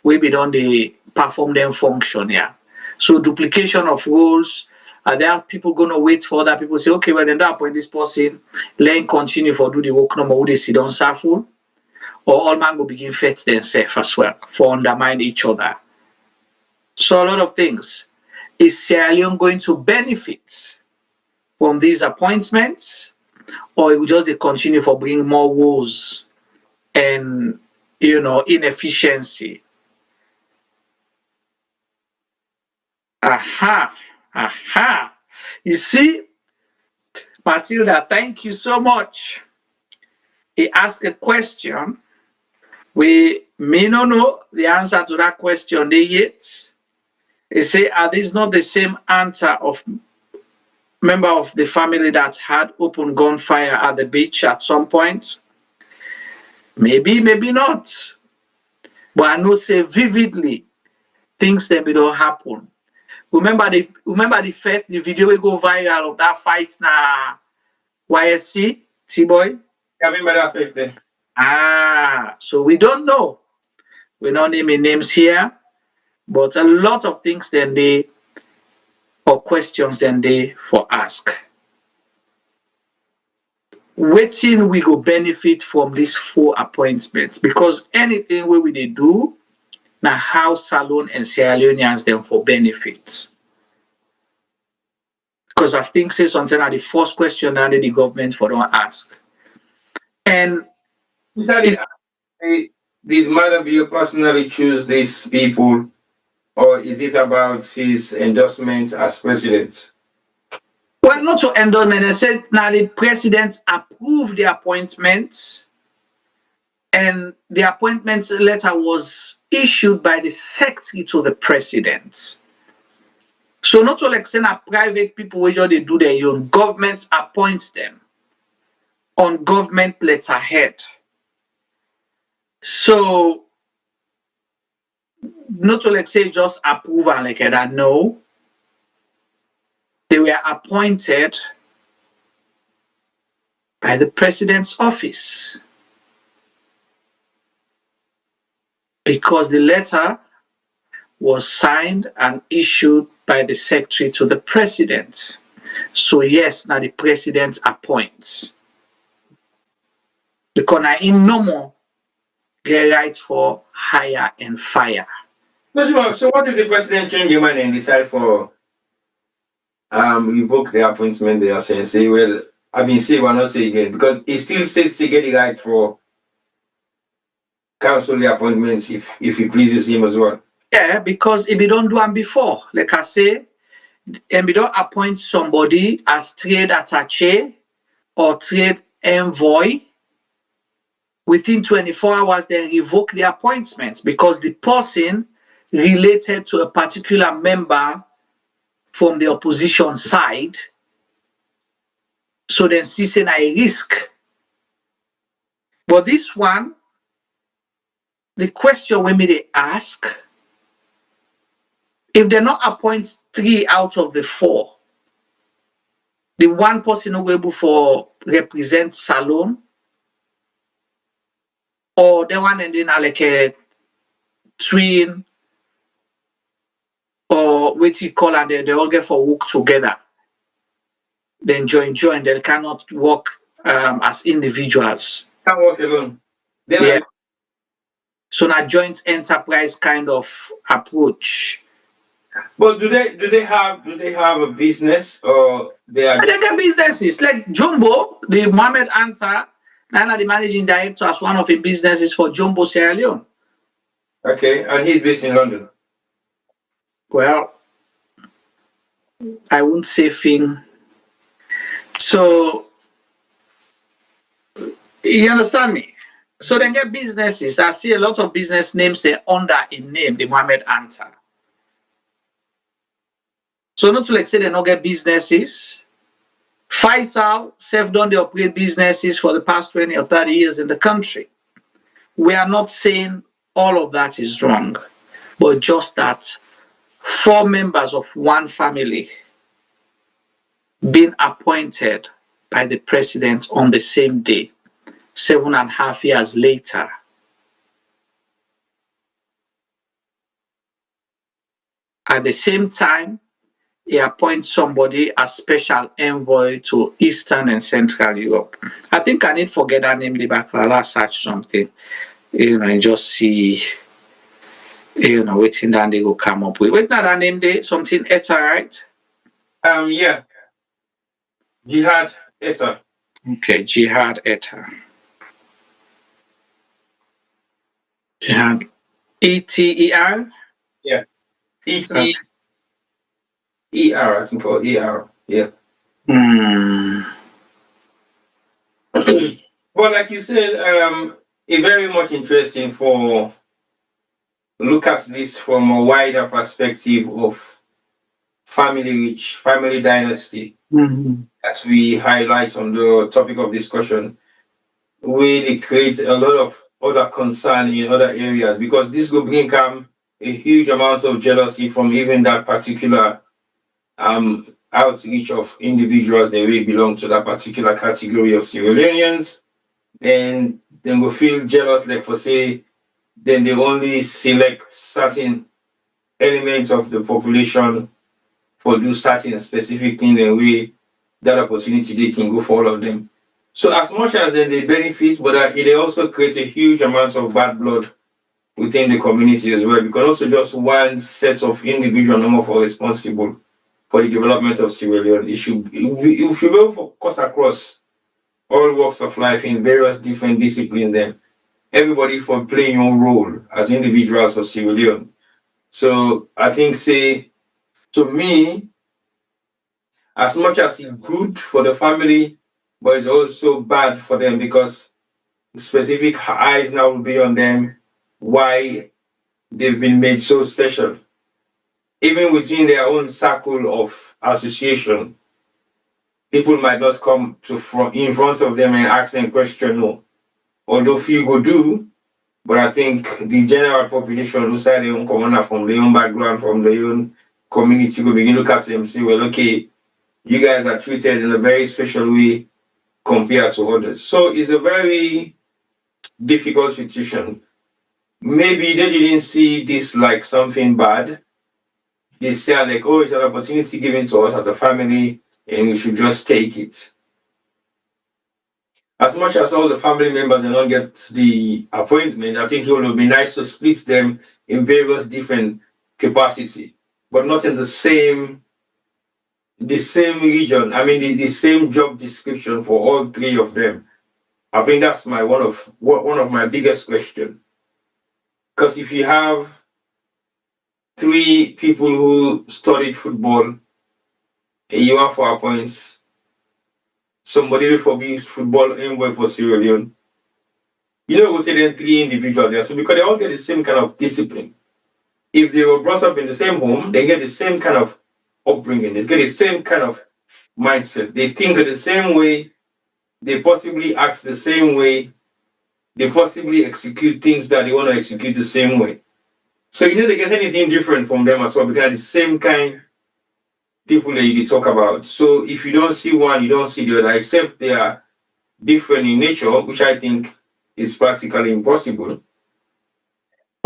We be done they perform them function here. So duplication of roles. There are people going to wait for other people say, okay, well, then that appoint this person, let him continue for do the work no more, they sit down suffer. Or all man will begin fight themselves as well for undermine each other. So a lot of things. Is Sierra Leone going to benefit from these appointments, or it will just continue for bring more woes and inefficiency? Aha. You see, Matilda, thank you so much. He asked a question. We may not know the answer to that question yet. He say, are these not the same answer of member of the family that had open gunfire at the beach at some point? Maybe, maybe not. But I know say vividly things that don't happen. Remember the fact the video will go viral of that fight na YSC, T-Boy? I remember that fact there. So we don't know. We're not naming names here, but a lot of things then they, or questions then they for ask. Waiting we go benefit from these 4 appointments, because anything we they do, now how Salone and Sierra Leoneans them for benefits. Because I think say something at the first question that the government for don't ask. And did Maada Bio personally choose these people, or is it about his endorsement as president? Well, not to endorsement. I said now the president approved the appointments, and the appointment letter was issued by the secretary to the president. So not to like send a private people where they do their own. Government appoints them on government letterhead. So not to like say just approve and like that. No. They were appointed by the president's office, because the letter was signed and issued by the secretary to the president. So yes, now the president appoints. Because now in no more get right for hire and fire. So what if the president change your mind and decide for revoke the appointment? They are saying, say, well, I mean, say we're not saying again, because it still states to get the right for council appointments if he pleases him as well. Yeah, because if we don't do them before, like I say, and we don't appoint somebody as trade attaché or trade envoy, within 24 hours, they revoke the appointments because the person related to a particular member from the opposition side. So then ceasing a risk. But this one, the question when they ask, if they not appoint 3 out of the 4, the one person who will able for represent Salone, or the one and then like a twin, or what you call and they all get for work together. Then join, they cannot work as individuals. Can't work alone. Yeah. So now joint enterprise kind of approach. But do they have a business, or they are? They get businesses like Jumbo, the Mohammad Antar, now the managing director as one of his businesses for Jumbo Sierra Leone. Okay, and he's based in London. Well, I wouldn't say thing. So you understand me? So they get businesses. I see a lot of business names they under a name, the Mohammad Antar. So not to like say they don't get businesses. Faissal self done they operate businesses for the past 20 or 30 years in the country. We are not saying all of that is wrong, but just that 4 members of one family being appointed by the president on the same day, 7.5 years later. At the same time, he appoints somebody as special envoy to Eastern and Central Europe. I think I need to forget that name, the Daklala search something, and just see, waiting that they will come up with. Wait, that name there, something Eter, right? Yeah. Jihad Eter. Okay, Jihad Eter. Jihad Eter? Yeah. Eter, I think, or ER. Yeah. Well, like you said, it's very much interesting for look at this from a wider perspective of family dynasty, as we highlight on the topic of discussion. Really creates a lot of other concern in other areas, because this will bring a huge amount of jealousy from even that particular outreach of individuals that will belong to that particular category of Sierra Leoneans, and then will feel jealous, like for say, then they only select certain elements of the population for do certain specific thing, and we that opportunity they can go for all of them. So as much as then they benefit, but it also creates a huge amount of bad blood within the community as well, because also just one set of individual no more for responsible for the development of Sierra Leone. It should be able to cut across all walks of life in various different disciplines then. Everybody for playing your role as individuals of Sierra Leone. So I think say to me, as much as it's good for the family, but it's also bad for them, because specific eyes now will be on them why they've been made so special. Even within their own circle of association, people might not come in front of them and ask them question, no. Although few go do, but I think the general population who say their own commoner from their own background, from their own community, will begin to look at them and say, well, okay, you guys are treated in a very special way compared to others. So it's a very difficult situation. Maybe they didn't see this like something bad. They say like, oh, it's an opportunity given to us as a family and we should just take it. As much as all the family members do not get the appointment, I think it would be nice to split them in various different capacity, but not in the same region. I mean, the same job description for all 3 of them. I think that's one of my biggest questions. Because if you have 3 people who studied football and you have 4 points, somebody will forbid football envoy for Sierra Leone, you know, we'll say then 3 individuals there. So because they all get the same kind of discipline. If they were brought up in the same home, they get the same kind of upbringing, they get the same kind of mindset. They think the same way, they possibly act the same way, they possibly execute things that they want to execute the same way. So you know they get anything different from them at all, because the same kind people that you talk about. So if you don't see one, you don't see the other, except they are different in nature, which I think is practically impossible.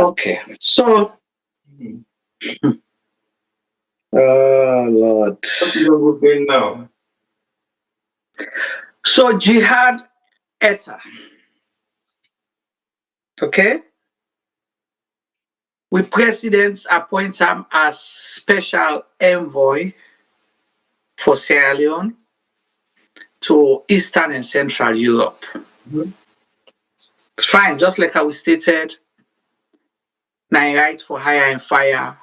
Okay, so oh Lord. What you don't go now? So Jihad Eter. Okay? With presidents appoint him as special envoy for Sierra Leone to Eastern and Central Europe. It's fine, just like how we stated, now right for hire and fire.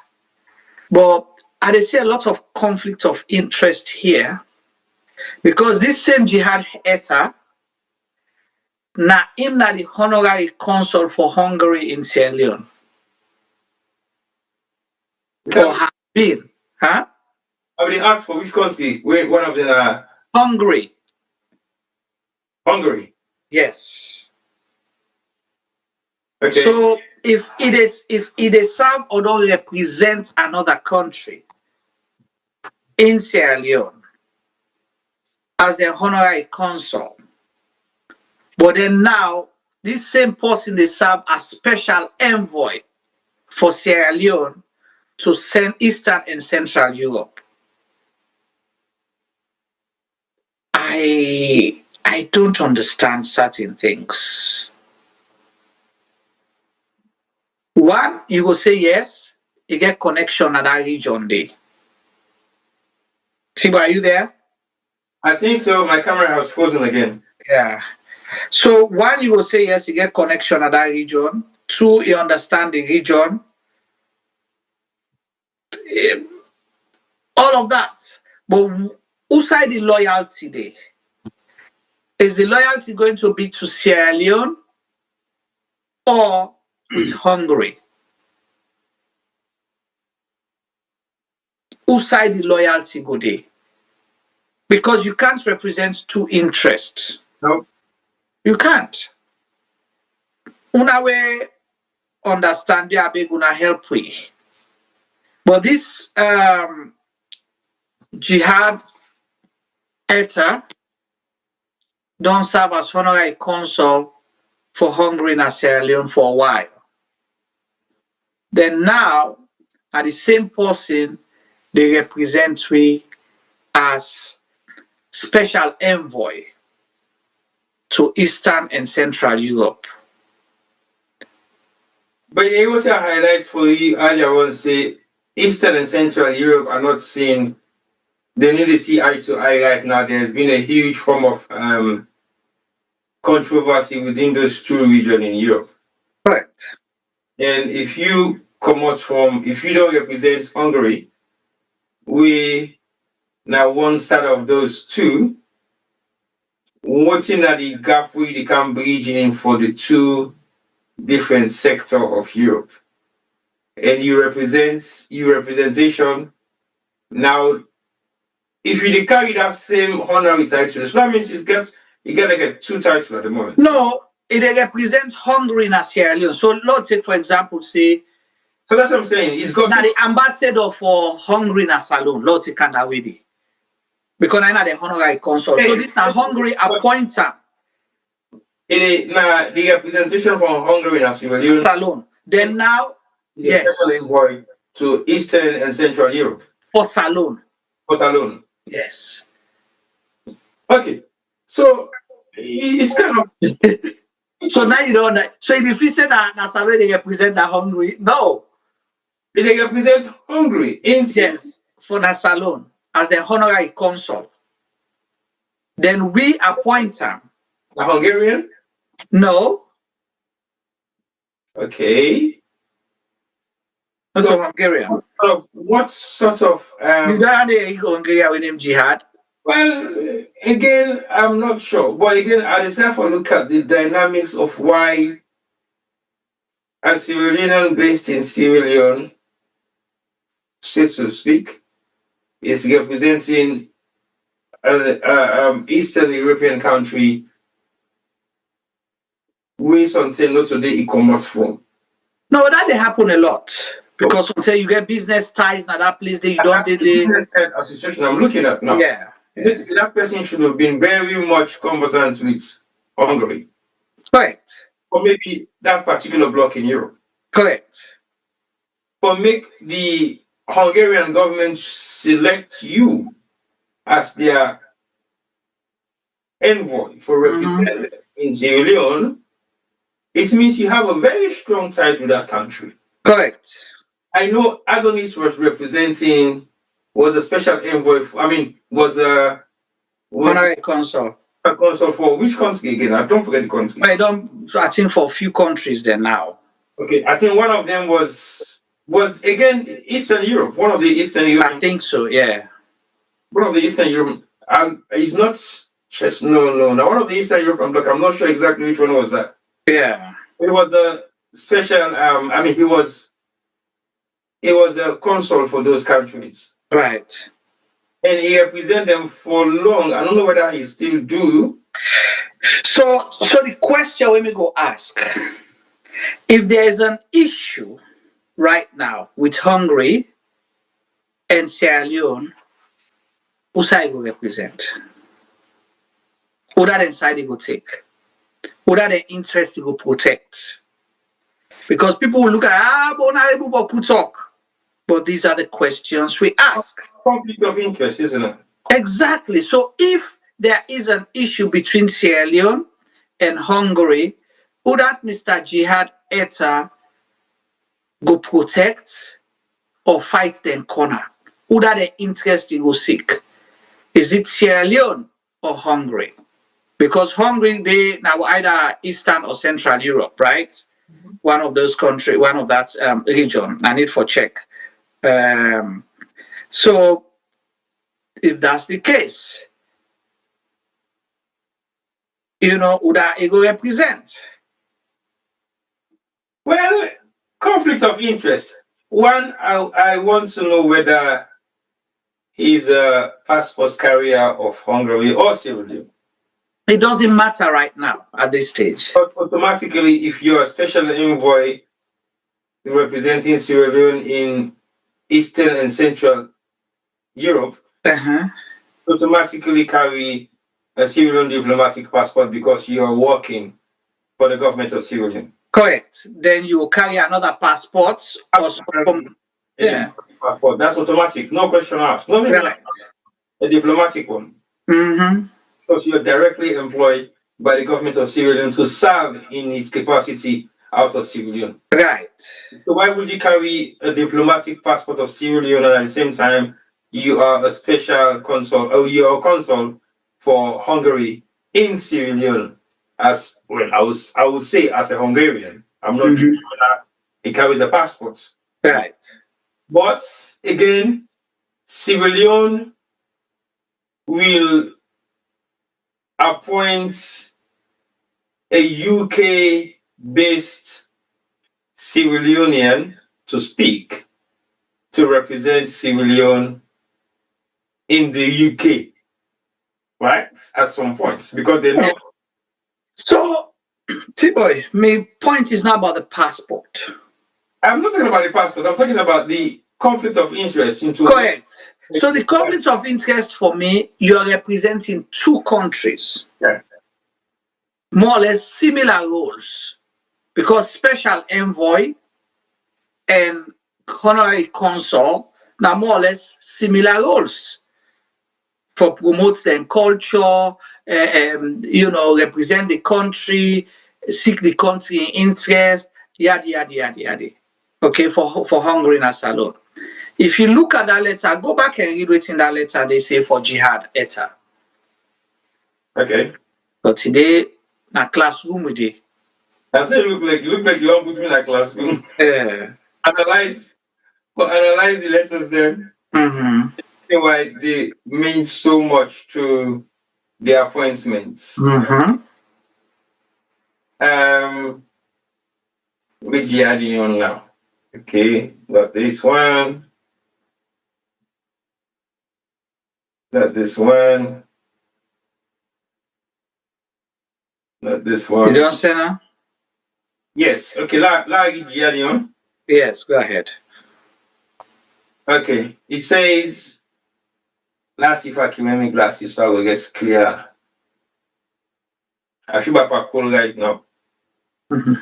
But I see a lot of conflict of interest here, because this same Jihad Eter, now him na the honorary consul for Hungary in Sierra Leone. Or have been, huh? I mean, asked for which country? Where one of them are Hungary. Hungary. Yes. Okay. So if it is serve or don't represent another country in Sierra Leone as the honorary consul, but then now this same person they serve as special envoy for Sierra Leone to send Eastern and Central Europe. I don't understand certain things. One, you will say yes, you get connection at that region there. Tibo, are you there? I think so. My camera has frozen again. Yeah. So one, you will say yes, you get connection at that region. Two, you understand the region. All of that. But whose side the loyalty there? Is the loyalty going to be to Sierra Leone or with Hungary? Whose side the loyalty go there? Because you can't represent two interests. No. You can't. Una way understand they are big gonna help we. But this Jihad Eter don't serve as honorary consul for Hungary and Sierra Leone for a while. Then now, at the same person, they represent we as special envoy to Eastern and Central Europe. But you also highlight for you earlier on, say Eastern and Central Europe are not seeing, they need to see eye to eye right now. There's been a huge form of controversy within those two regions in Europe. Right. And if you come out from, if you don't represent Hungary, we now one side of those two, what's at the gap we can bridge in for the two different sector of Europe. And you representation now, if you carry that same honorary title, so that means you get to get two titles at the moment. No, it represents Hungary and Sierra Leone. So let's take, for example, say. So that's what I'm saying. It's got now the ambassador for Hungary and Salon, let's take that with it. Because I'm not the honorary consul. So this is a Hungary appointer. Now the representation from Hungary and Sierra Leone. Salon. Then now, yes. Envoy to Eastern and Central Europe. For Salon. For Salon. Yes. Okay. So it's kind of so now you don't know. So if you say that Salon they represent the Hungary, no. They represent Hungary in yes, for the Salon as the honorary consul. Then we appoint him. A Hungarian? No. Okay. So Hungarian. What sort of you don't have the Hungarian with him Jihad? Well, again, I'm not sure. But again, I just have to look at the dynamics of why a Sierra Leonean based in Sierra Leone, so to speak, is representing an Eastern European country with something not today e-commerce form. No, that they happen a lot. Because until you get business ties in that place, they don't the association I'm looking at now. Yeah. Basically, that person should have been very much conversant with Hungary. Correct. Or maybe that particular bloc in Europe. Correct. But make the Hungarian government select you as their envoy for representing in Sierra Leone, it means you have a very strong ties with that country. Correct. I know Adonis was a special envoy. Was a honorary consul. A consul for which country again? I don't forget the country. I think for a few countries there now. Okay, I think one of them was again Eastern Europe. One of the Eastern Europe. I think so. Yeah. One of the Eastern Europe. It's not just no. Now one of the Eastern European bloc. I'm not sure exactly which one was that. Yeah. It was a special. He was a consul for those countries. Right. And he represented them for long. I don't know whether he still do. So the question when we go ask, if there is an issue right now with Hungary and Sierra Leone, who side will represent? Who that inside will take? Who that the interest will protect? Because people will look at, but could talk. But these are the questions we ask. Conflict of interest, isn't it? Exactly. So if there is an issue between Sierra Leone and Hungary, who that Mr. Jihad Eter go protect or fight them corner? Who that the interest he will seek? Is it Sierra Leone or Hungary? Because Hungary, they now either Eastern or Central Europe, right? Mm-hmm. One of those countries, one of that region. I need for check. So if that's the case, who that it will represent? Well, conflict of interest. One, I want to know whether he's a passport carrier of Hungary or Sierra Leone. It doesn't matter right now at this stage. But automatically, if you're a special envoy representing Sierra Leone in Eastern and Central Europe, automatically carry a Sierra Leone diplomatic passport because you are working for the government of Sierra Leone. Correct. Then you carry another passport. Yeah. Passport. That's automatic. No question asked. Nothing like a diplomatic one. Mm-hmm. Because you're directly employed by the government of Sierra Leone to serve in its capacity out of Sierra Leone. Right. So why would you carry a diplomatic passport of Sierra Leone and at the same time you are a special consul, or you're a consul for Hungary in Sierra Leone? As well, I would say as a Hungarian. I'm not sure whether he carries a passport. Right. But again, Sierra Leone will appoint a UK-based Sierra Leonean to speak to represent Sierra Leone in the UK, right? At some points, because they know. So, T-Boy, my point is not about the passport. I'm not talking about the passport. I'm talking about the conflict of interest. Correct. So the conflict of interest for me, you are representing two countries. Yeah. More or less similar roles. Because special envoy and honorary consul, now more or less similar roles. For promote their culture, represent the country, seek the country interest, yada, yada, yada, yada. Okay, for Hungary as alone. If you look at that letter, go back and read what's in that letter they say for Jihad Eter. Okay. But today, na classroom with it. That's it. Look like you want to put me in a classroom. Analyze the lessons there. Mm-hmm. Why they mean so much to the appointments. Mm-hmm. Which Jihad N now? Okay, got this one. Not this one. Not this one. You don't say now? Yes. Okay, Jihad N. Yes, go ahead. Okay, it says, let's see if I can make my glasses so I will get clear. I feel about cool right now. Mm-hmm.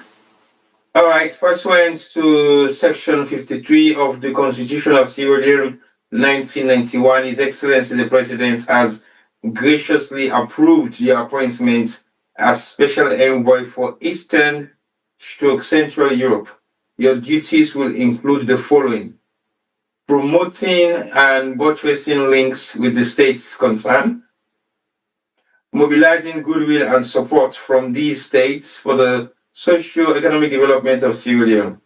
All right, pursuant to Section 53 of the Constitution of Sierra Leone, 1991, His Excellency the President has graciously approved your appointment as Special Envoy for Eastern/Central Europe. Your duties will include the following: promoting and buttressing links with the states concerned, mobilizing goodwill and support from these states for the socio-economic development of Sierra Leone.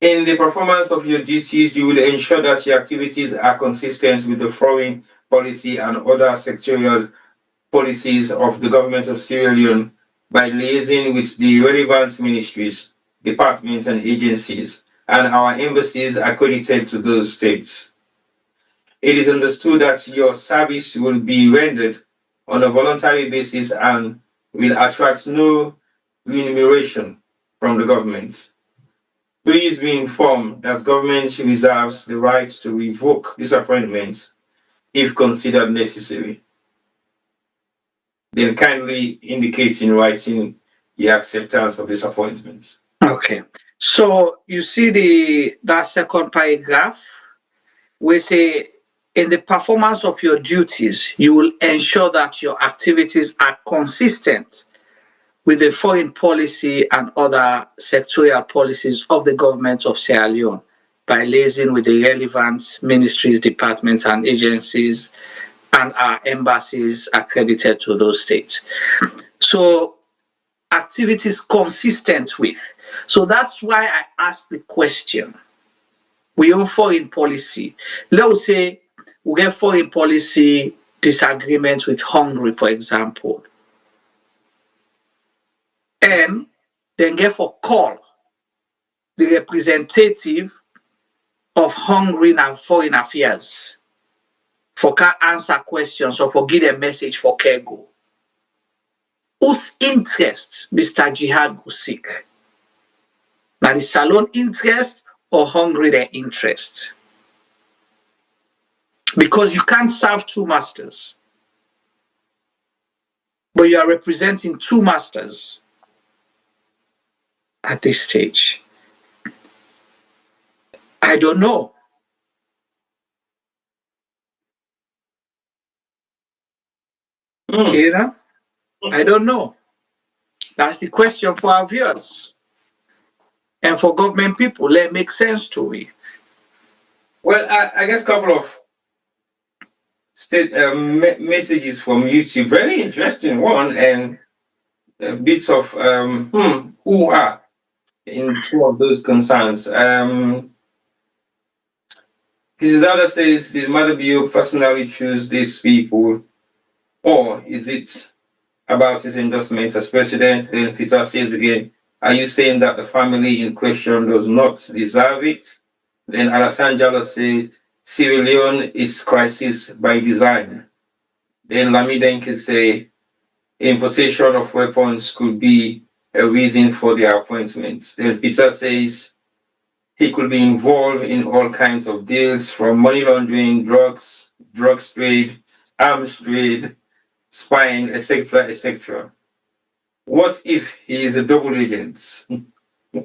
In the performance of your duties, you will ensure that your activities are consistent with the foreign policy and other sectorial policies of the government of Sierra Leone by liaising with the relevant ministries, departments, and agencies, and our embassies accredited to those states. it is understood that your service will be rendered on a voluntary basis and will attract no remuneration from the government. Please be informed that government reserves the right to revoke this appointment if considered necessary. Then kindly indicate in writing the acceptance of this appointment. Okay. So you see that second paragraph, we say, in the performance of your duties, you will ensure that your activities are consistent with the foreign policy and other sectorial policies of the government of Sierra Leone by liaising with the relevant ministries, departments, and agencies and our embassies accredited to those states. So activities consistent with. So that's why I asked the question. We own foreign policy. Let's say we get foreign policy disagreement with Hungary, for example. And then get for call the representative of Hungary and Foreign Affairs for can answer questions or for give a message for Kego. Whose interest Mr. Jihad go seek? Now the Salon interest or Hungary their interest? Because you can't serve two masters, but you are representing two masters at this stage. I don't know. You know, I don't know. That's the question for our viewers and for government people. Let it make sense to me. Well, I guess a couple of messages from YouTube. Very interesting one, and bits of who are in two of those concerns. His other says, did Maada Bio personally choose these people, or is it about his endorsements as president? Then Peter says again, are you saying that the family in question does not deserve it? Then Alassane Jallo says, Sierra Leone is crisis by design. Then Lamiden can say, importation of weapons could be a reason for their appointments. Then Peter says, he could be involved in all kinds of deals from money laundering, drugs trade, arms trade, spying, etc., etc. What if he is a double agent?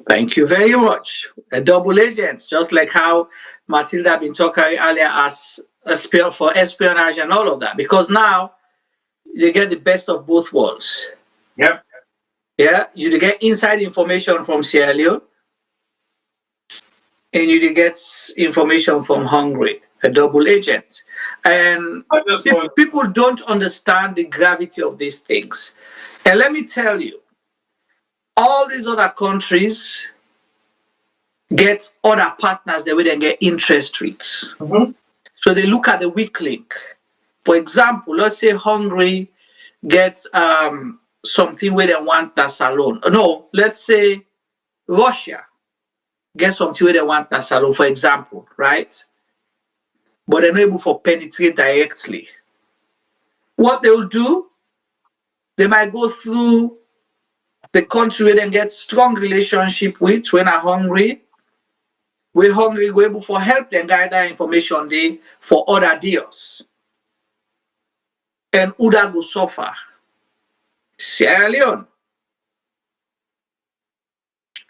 Thank you very much. A double agent, just like how Matilda been talking earlier as for espionage and all of that. Because now you get the best of both worlds. Yep. Yeah, you get inside information from Sierra Leone, and you get information from Hungary, a double agent. And people don't understand the gravity of these things. And let me tell you, all these other countries get other partners the way they get interest rates. So they look at the weak link. For example, let's say Hungary gets something where they want that salon. No, let's say Russia gets something where they want that salon, for example, right? But they're not able to penetrate directly. What they'll do, they might go through the country where they get strong relationship with, when are Hungary, where Hungary go able to help them guide that information there for other deals. And who that go suffer? Sierra Leone.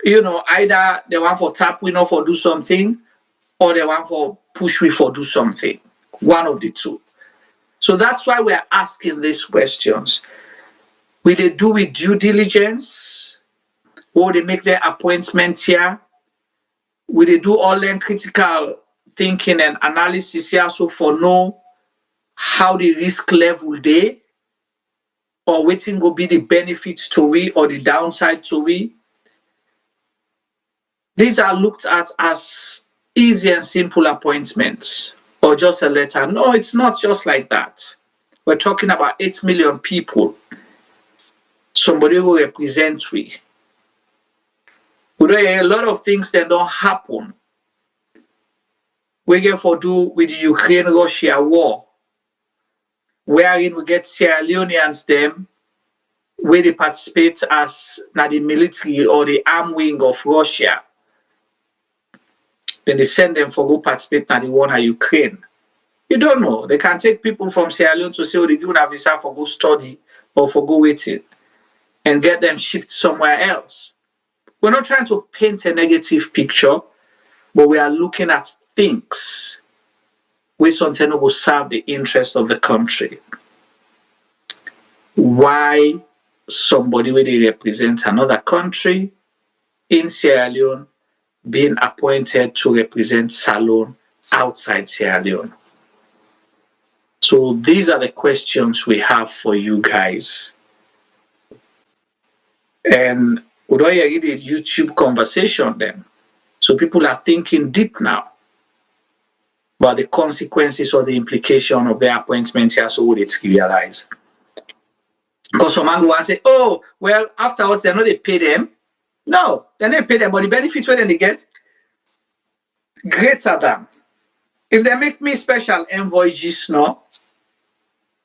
You know, either they want for tap we know for do something, or they want for push we for do something. One of the two. So that's why we're asking these questions. Will they do with due diligence? Will they make their appointments here? Will they do all their critical thinking and analysis here so for know how the risk level they, or waiting will be the benefits to we or the downside to we? These are looked at as easy and simple appointments or just a letter. No, it's not just like that. We're talking about 8 million people. Somebody who represents we. A lot of things that don't happen we get for do with the Ukraine-Russia war, wherein we get Sierra Leoneans them, where they participate as na the military or the armed wing of Russia. Then they send them for go participate in the war in Ukraine. You don't know. They can take people from Sierra Leone to say, oh, they give a visa for go study or for go waiting and get them shipped somewhere else. We're not trying to paint a negative picture, but we are looking at things which sometimes will serve the interest of the country. Why somebody where they represent another country in Sierra Leone being appointed to represent Salone outside Sierra Leone? So these are the questions we have for you guys. And we don't hear the YouTube conversation then. So people are thinking deep now about the consequences or the implication of their appointment here, so would it realize. Because some man go and say, oh, well, afterwards, they're not they pay them. No, they're not pay them, but the benefits where they get greater than. If they make me special envoy just now,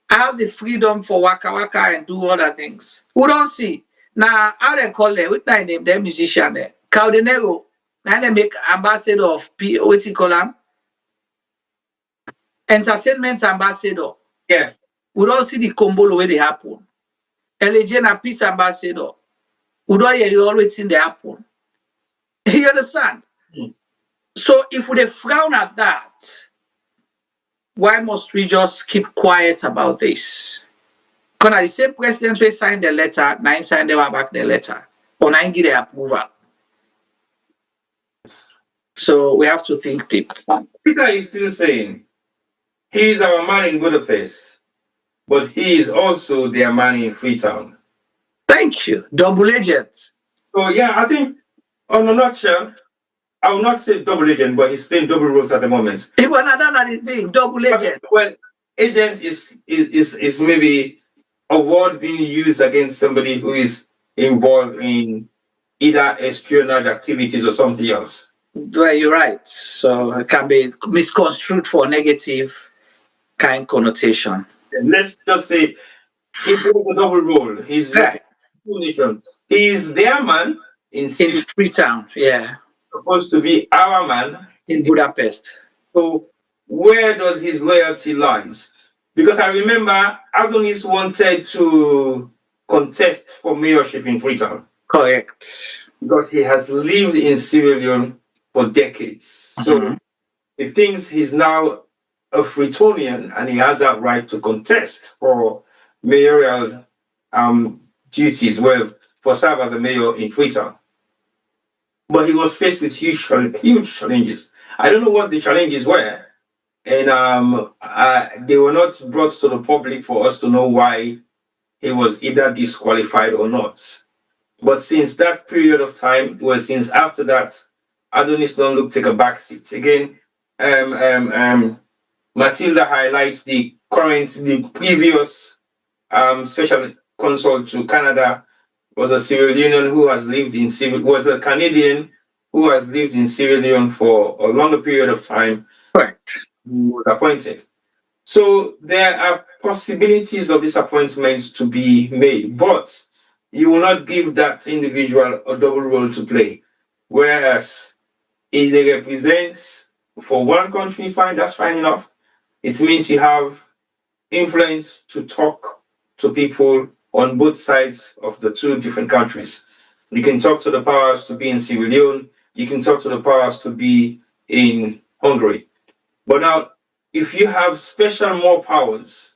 I have the freedom for waka waka and do other things. Who don't see? Now, how they call them? What time name? They're musician there. Caldenero. Now they make ambassador of what you call them? Entertainment ambassador. Yeah. We don't see the combo the way they happen. LJ peace ambassador. We don't hear you always in the happen. You understand? Mm. So if we frown at that, why must we just keep quiet about this? Because the same president who signed the letter, nine signed back the letter, or nine give the approval. So we have to think deep. Peter is still saying he is our man in Budapest, but he is also their man in Freetown. Thank you. Double agent. So yeah, I think on a nutshell, I will not say double agent, but he's playing double roles at the moment. Even another thing, double agent. Well, agent is maybe a word being used against somebody who is involved in either espionage activities or something else. Well, you're right. So it can be misconstrued for negative kind connotation. Let's just say he plays a double role. He's Right. He's their man in Freetown, yeah. Supposed to be our man in Budapest. So where does his loyalty lies? Because I remember Adonis wanted to contest for mayorship in Freetown. Correct. Because he has lived in Sierra Leone for decades. So he thinks he's now a Freetonian and he has that right to contest for mayoral duties, well, for serve as a mayor in Freetown. But he was faced with huge challenges. I don't know what the challenges were, and they were not brought to the public for us to know why he was either disqualified or not. But since that period of time, well, since after that, Adonis don't look take a back seat. Again, Matilda highlights the previous special consul to Canada was a Sierra Leonean who has lived in was a Canadian who has lived in Sierra Leone for a longer period of time. Correct. Who was appointed. So there are possibilities of disappointments to be made, but you will not give that individual a double role to play. Whereas if they represent for one country, fine, that's fine enough. It means you have influence to talk to people on both sides of the two different countries. You can talk to the powers to be in Sierra Leone, you can talk to the powers to be in Hungary. But now, if you have special more powers,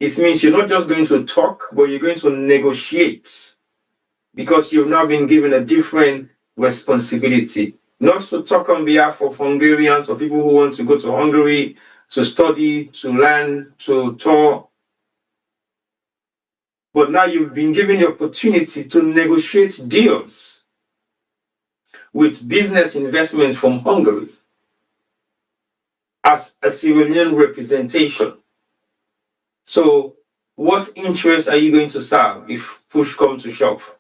it means you're not just going to talk, but you're going to negotiate because you've now been given a different responsibility. Not to talk on behalf of Hungarians or people who want to go to Hungary to study, to learn, to tour. But now you've been given the opportunity to negotiate deals with business investments from Hungary as a civilian representation. So what interest are you going to serve if push comes to shove?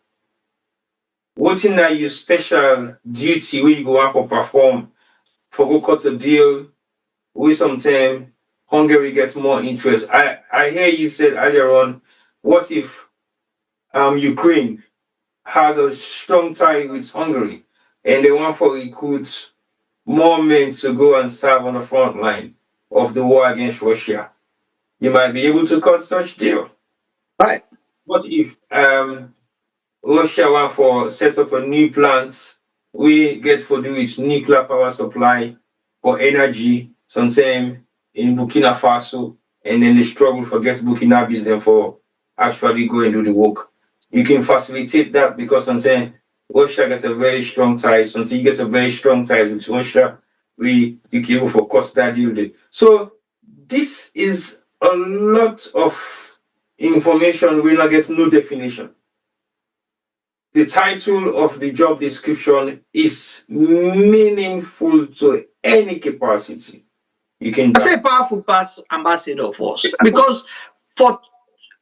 What in that your special duty where you go out or perform for go cut a deal with something Hungary gets more interest. I hear you said earlier on, what if Ukraine has a strong tie with Hungary and they want to recruit more men to go and serve on the front line of the war against Russia? You might be able to cut such deal. Right. What if Russia want for set up a new plant? We get to do its nuclear power supply for energy sometime in Burkina Faso, and then they struggle for get Burkina business for actually go and do the work. You can facilitate that because sometimes Russia gets a very strong ties. Until you get a very strong ties with Russia, you can able for cost that deal there. So this is a lot of information. We not get no definition. The title of the job description is meaningful to any capacity. You can. I say powerful past ambassador force because for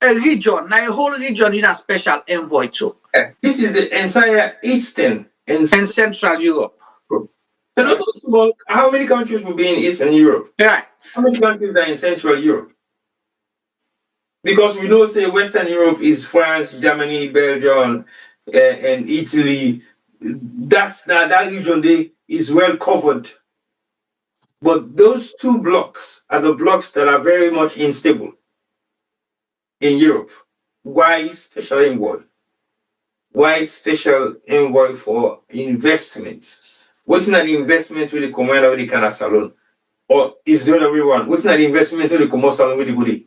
a region, now a whole region in a special envoy too. This is the entire Eastern and Central Europe. How many countries will be in Eastern Europe? Right. How many countries are in Central Europe? Because we know, say, Western Europe is France, Germany, Belgium, and Italy. That region there is well covered. But those two blocks are the blocks that are very much unstable in Europe. Why Special Envoy? Why Special Envoy for investment? What's not the investment with the commander with the kind of salon? Or is the other way around? What's not the investment with the commander salon with the goodie?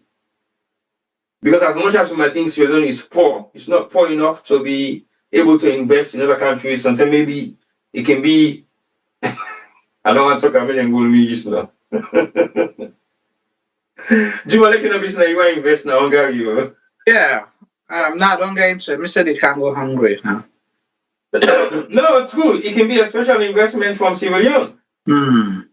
Because as much as you might think Sierra Leone is poor, it's not poor enough to be able to invest in other countries. Sometimes maybe it can be. I don't want to talk about million gold just now. Do you want to business you want to invest now? Hungary? Yeah. Now don't get into it. Mr. They can't go hungry now. No, it's good. It can be a special investment from Sierra Leone to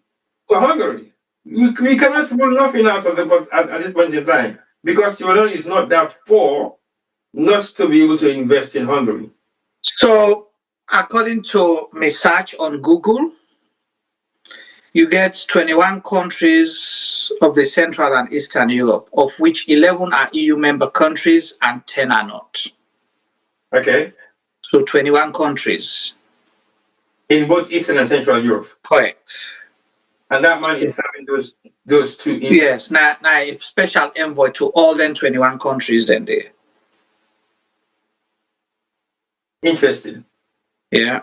Hungary. We cannot rule nothing out of the box at this point in time because Sierra Leone is not that poor not to be able to invest in Hungary. So, according to my search on Google, you get 21 countries of the Central and Eastern Europe, of which 11 are EU member countries and 10 are not. Okay. So 21 countries. In both Eastern and Central Europe. Correct. And that man is having those two. Yes, now a special envoy to all them 21 countries then there. Interesting. Yeah.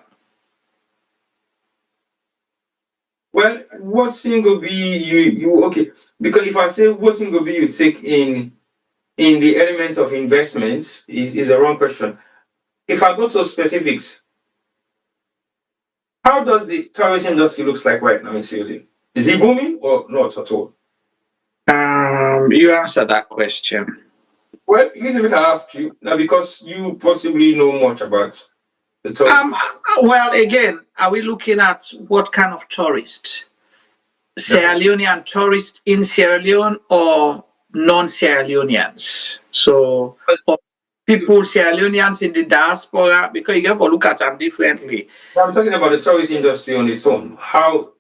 Well, what thing will be you okay? Because if I say what thing will be you take in the element of investments is a wrong question. If I go to specifics, how does the tourism industry looks like right now in Sierra Leone? Is it booming or not at all? You answer that question. Well, here's what I can ask you now because you possibly know much about the tourism. Well, again, are we looking at what kind of tourist? Sierra Leonean tourists in Sierra Leone or non-Sierra Leoneans? So, or people, Sierra Leoneans in the diaspora, because you have to look at them differently. I'm talking about the tourist industry on its own. How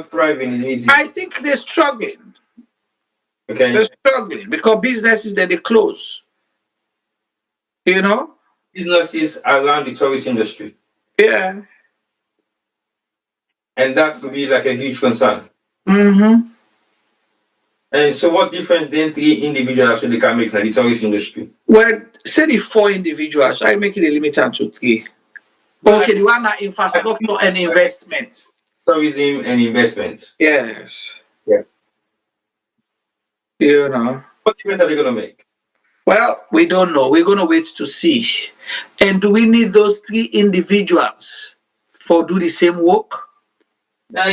thriving is it? I think they're struggling. Okay. They're struggling because businesses that they close. You know? Businesses around the tourist industry. Yeah. And that could be like a huge concern. Mm-hmm. And so what difference then 3 individuals actually can make in the tourist industry? Well, say the 4 individuals, I make it a limit to 3. Okay, the one are infrastructure and investment. Tourism and investments. Yes. Yeah. You know. What difference are they going to make? Well, we don't know. We're going to wait to see. And do we need those 3 individuals for do the same work?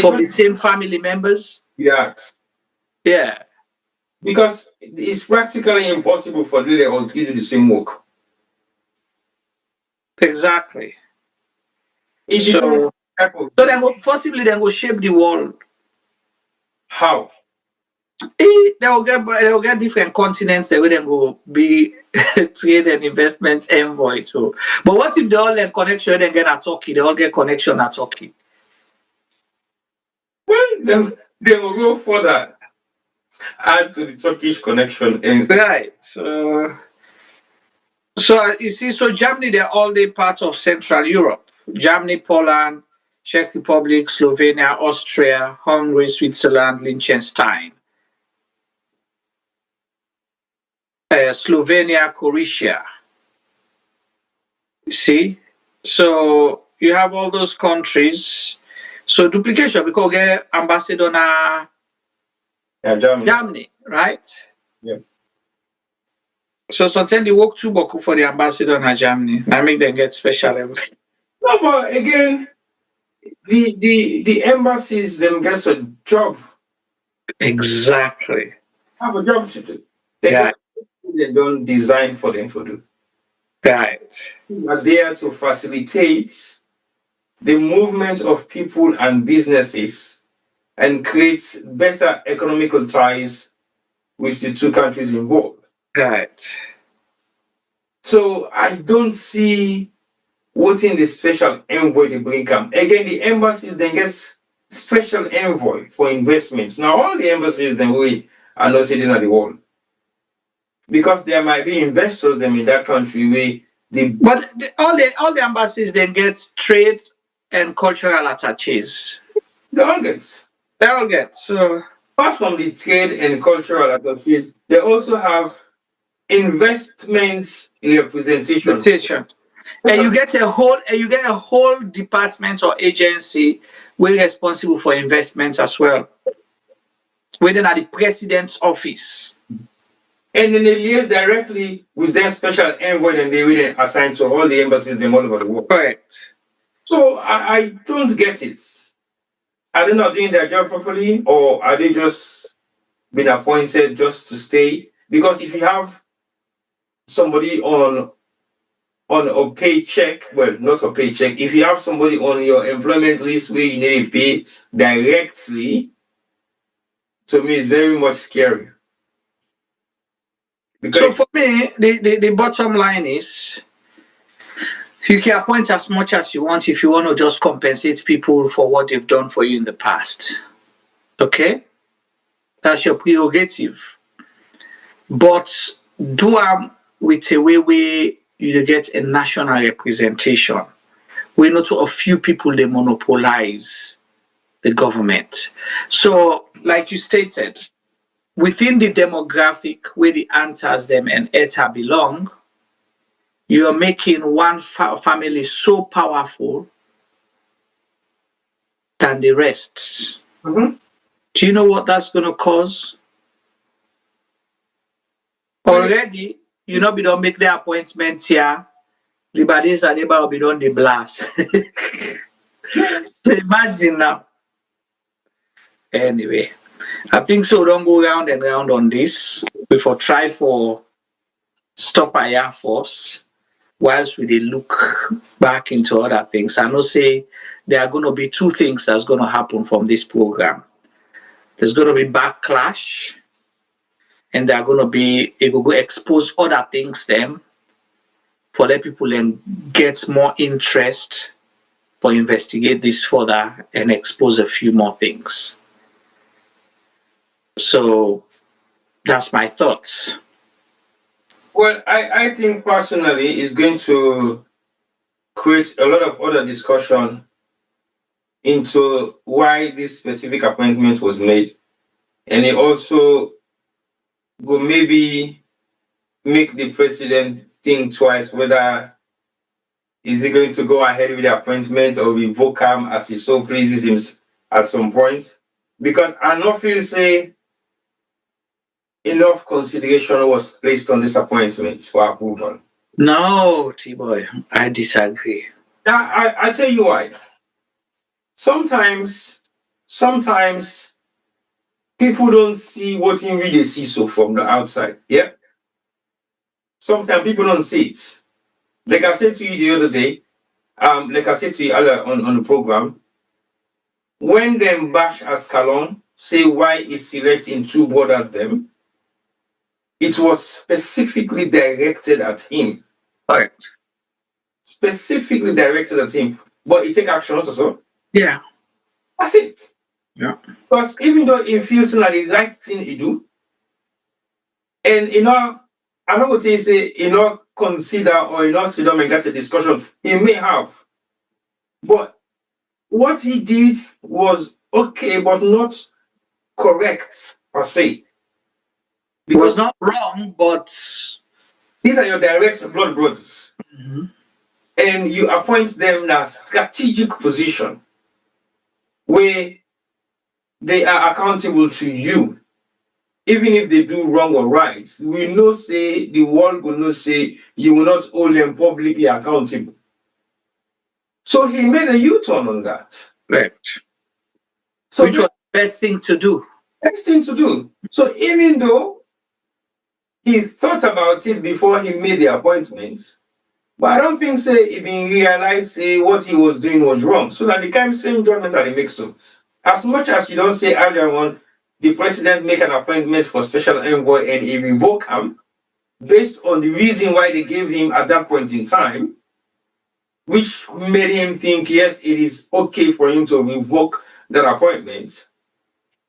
From the same family members? Yes. Yeah. Because it's practically impossible for them all to do the same work. Exactly. So then possibly they will shape the world. How? They'll get different continents where they will be trade and investment envoy too. But what if they all get connection and get at Turkey? They all get connection at Turkey. Well, they will go further, add to the Turkish connection. And Right. So you see, so Germany, they're all day part of Central Europe. Germany, Poland, Czech Republic, Slovenia, Austria, Hungary, Switzerland, Liechtenstein, Slovenia, Croatia. See? So you have all those countries. So duplication, because we get ambassador na Germany, right? Yeah. So sometimes they work too much for the ambassador na Germany. I make them get special. No, but again, the embassies them gets a job. Exactly. Have a job to do. They don't design for them to do. Right. They are there to facilitate the movement of people and businesses and create better economical ties with the two countries involved. Right. So I don't see what in the special envoy they bring come. Again, the embassies then gets special envoy for investments. Now all the embassies then we are not sitting at the world. Because there might be investors them in that country where but all the embassies then get trade and cultural attaches. They all get. They all get. So apart from the trade and cultural attaches, they also have investments representation. And you get a whole department or agency we're responsible for investments as well. Within at the president's office. And then they liaise directly with their special envoy and they will assign to all the embassies all over the world. Correct. So I don't get it. Are they not doing their job properly, or are they just been appointed just to stay? Because if you have somebody on a paycheck, well, not a paycheck, if you have somebody on your employment list where you need to pay directly, to me it's very much scary. Because so for me, the bottom line is you can appoint as much as you want if you want to just compensate people for what they've done for you in the past. Okay? That's your prerogative. But do with a way you get a national representation. We know to a few people they monopolize the government. So, like you stated, within the demographic where the Antars them and Eter belong, you are making one family so powerful than the rest. Mm-hmm. Do you know what that's going to cause? Already, you know, we don't make the appointments here. Liberties are able to be on the blast. So imagine now. Anyway, I think so. Don't go round and round on this. Before try for stop our Air Force whilst we look back into other things. I know say there are going to be two things that's going to happen from this program. There's going to be backlash, and they're going to be able to expose other things them for let people and get more interest for investigate this further and expose a few more things. So that's my thoughts. Well, I think personally it's going to create a lot of other discussion into why this specific appointment was made. And it also will maybe make the president think twice whether is he going to go ahead with the appointment or revoke him as he so pleases him at some point. Because I don't feel say enough consideration was placed on this appointment for approval. No, T-Boy, I disagree. I tell you why. Sometimes people don't see what you really see so from the outside. Yeah. Sometimes people don't see it. Like I said to you the other day, like I said to you earlier on the program, when them bash at Kalon, say why is selecting two brothers them, it was specifically directed at him. Right. Specifically directed at him. But he take action also. Yeah. That's it. Yeah. Because even though he feels like the right thing he do, and I'm not going to say consider or sit down and get a discussion. He may have, but what he did was okay, but not correct per se. It was not wrong, but these are your direct blood brothers, and you appoint them in a strategic position where they are accountable to you. Even if they do wrong or right, we know say the world will not say you will not hold them publicly accountable. So he made a U-turn on that. Right. So which was the best thing to do. Best thing to do. So even though he thought about it before he made the appointments, but I don't think say he been realize say what he was doing was wrong. So that the kind of same judgment that he makes so. As much as you don't say earlier on, the president make an appointment for special envoy and he revoke him based on the reason why they gave him at that point in time, which made him think, yes, it is okay for him to revoke that appointment.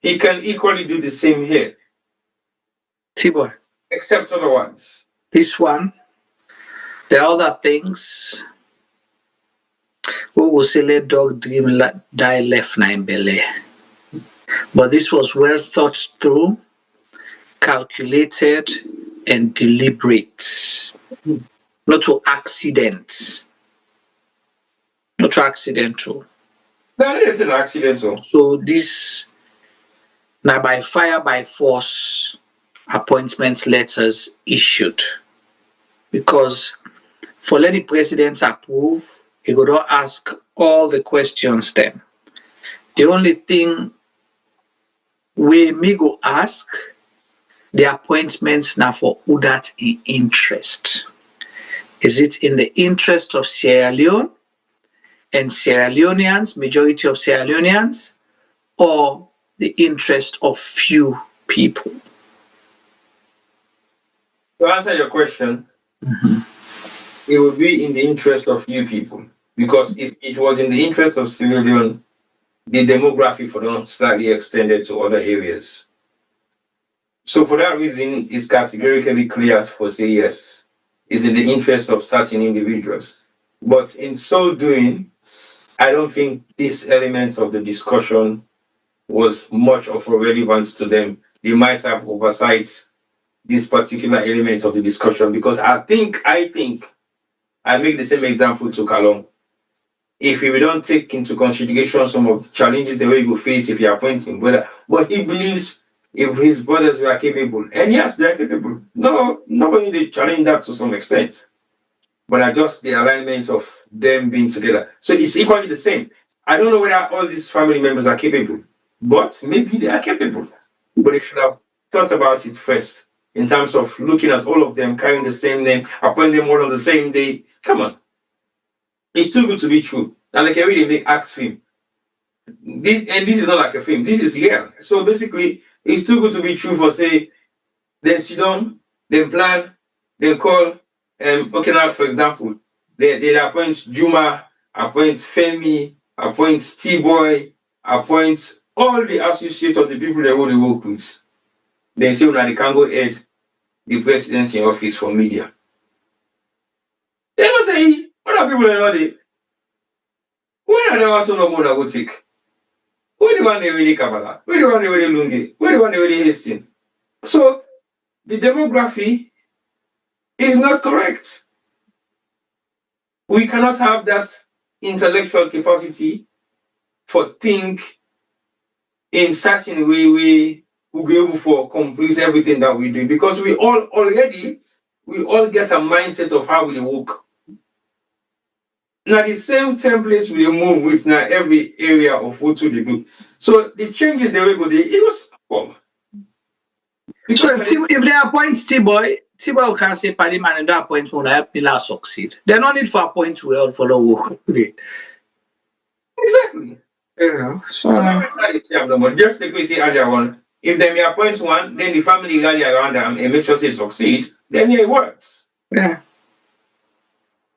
He can equally do the same here. T-boy. Except otherwise. This one, the other things, we will say let dog dream die left nine belly. But this was well thought through, calculated, and deliberate. Not to accidents. Not to accidental. That is an accidental. So this now by fire by force appointment letters issued. Because for let the president approve, he would not ask all the questions then. The only thing we me go ask the appointments now for who that in interest. Is it in the interest of Sierra Leone and Sierra Leoneans, majority of Sierra Leoneans, or the interest of few people? To answer your question, it would be in the interest of few people. Because if it was in the interest of Sierra Leone, the demography for them slightly extended to other areas. So for that reason, it's categorically clear for say yes, it's in the interest of certain individuals. But in so doing, I don't think this element of the discussion was much of a relevance to them. They might have oversight this particular element of the discussion because I think I make the same example to Kalong. If we don't take into consideration some of the challenges the way you face if you appoint him, but he believes if his brothers were capable, and yes, they are capable. No, nobody they challenge that to some extent. But I just the alignment of them being together. So it's equally the same. I don't know whether all these family members are capable, but maybe they are capable. But they should have thought about it first in terms of looking at all of them carrying the same name, appointing them all on the same day. Come on. It's too good to be true. And like I really make act film. This is not like a film. This is real. So basically, it's too good to be true for say, they sit down, they plan, they call, okay now for example, they appoint Juma, appoint Femi, appoint T-Boy, appoint all the associates of the people they want to work with. They say that they can go ahead the president in office for media. They go say, what are people in all when are they also no more go take? Who the one they really Kabbalah? Who the one they really Lungi? Who the one they really Hasting? So the demography is not correct. We cannot have that intellectual capacity for think in certain way we will be able to complete everything that we do because we all get a mindset of how we work. Now the same templates we move with now every area of what we do. So the changes the way go there, it was well. So if they appoint T-Boy can say Paddy man and that appoint when I pillar succeed. They no need for appoint well for the work. Exactly. Yeah. So just like we say earlier on, if they may appoint one, then the family rally around them and make sure they succeed, then it works. Yeah.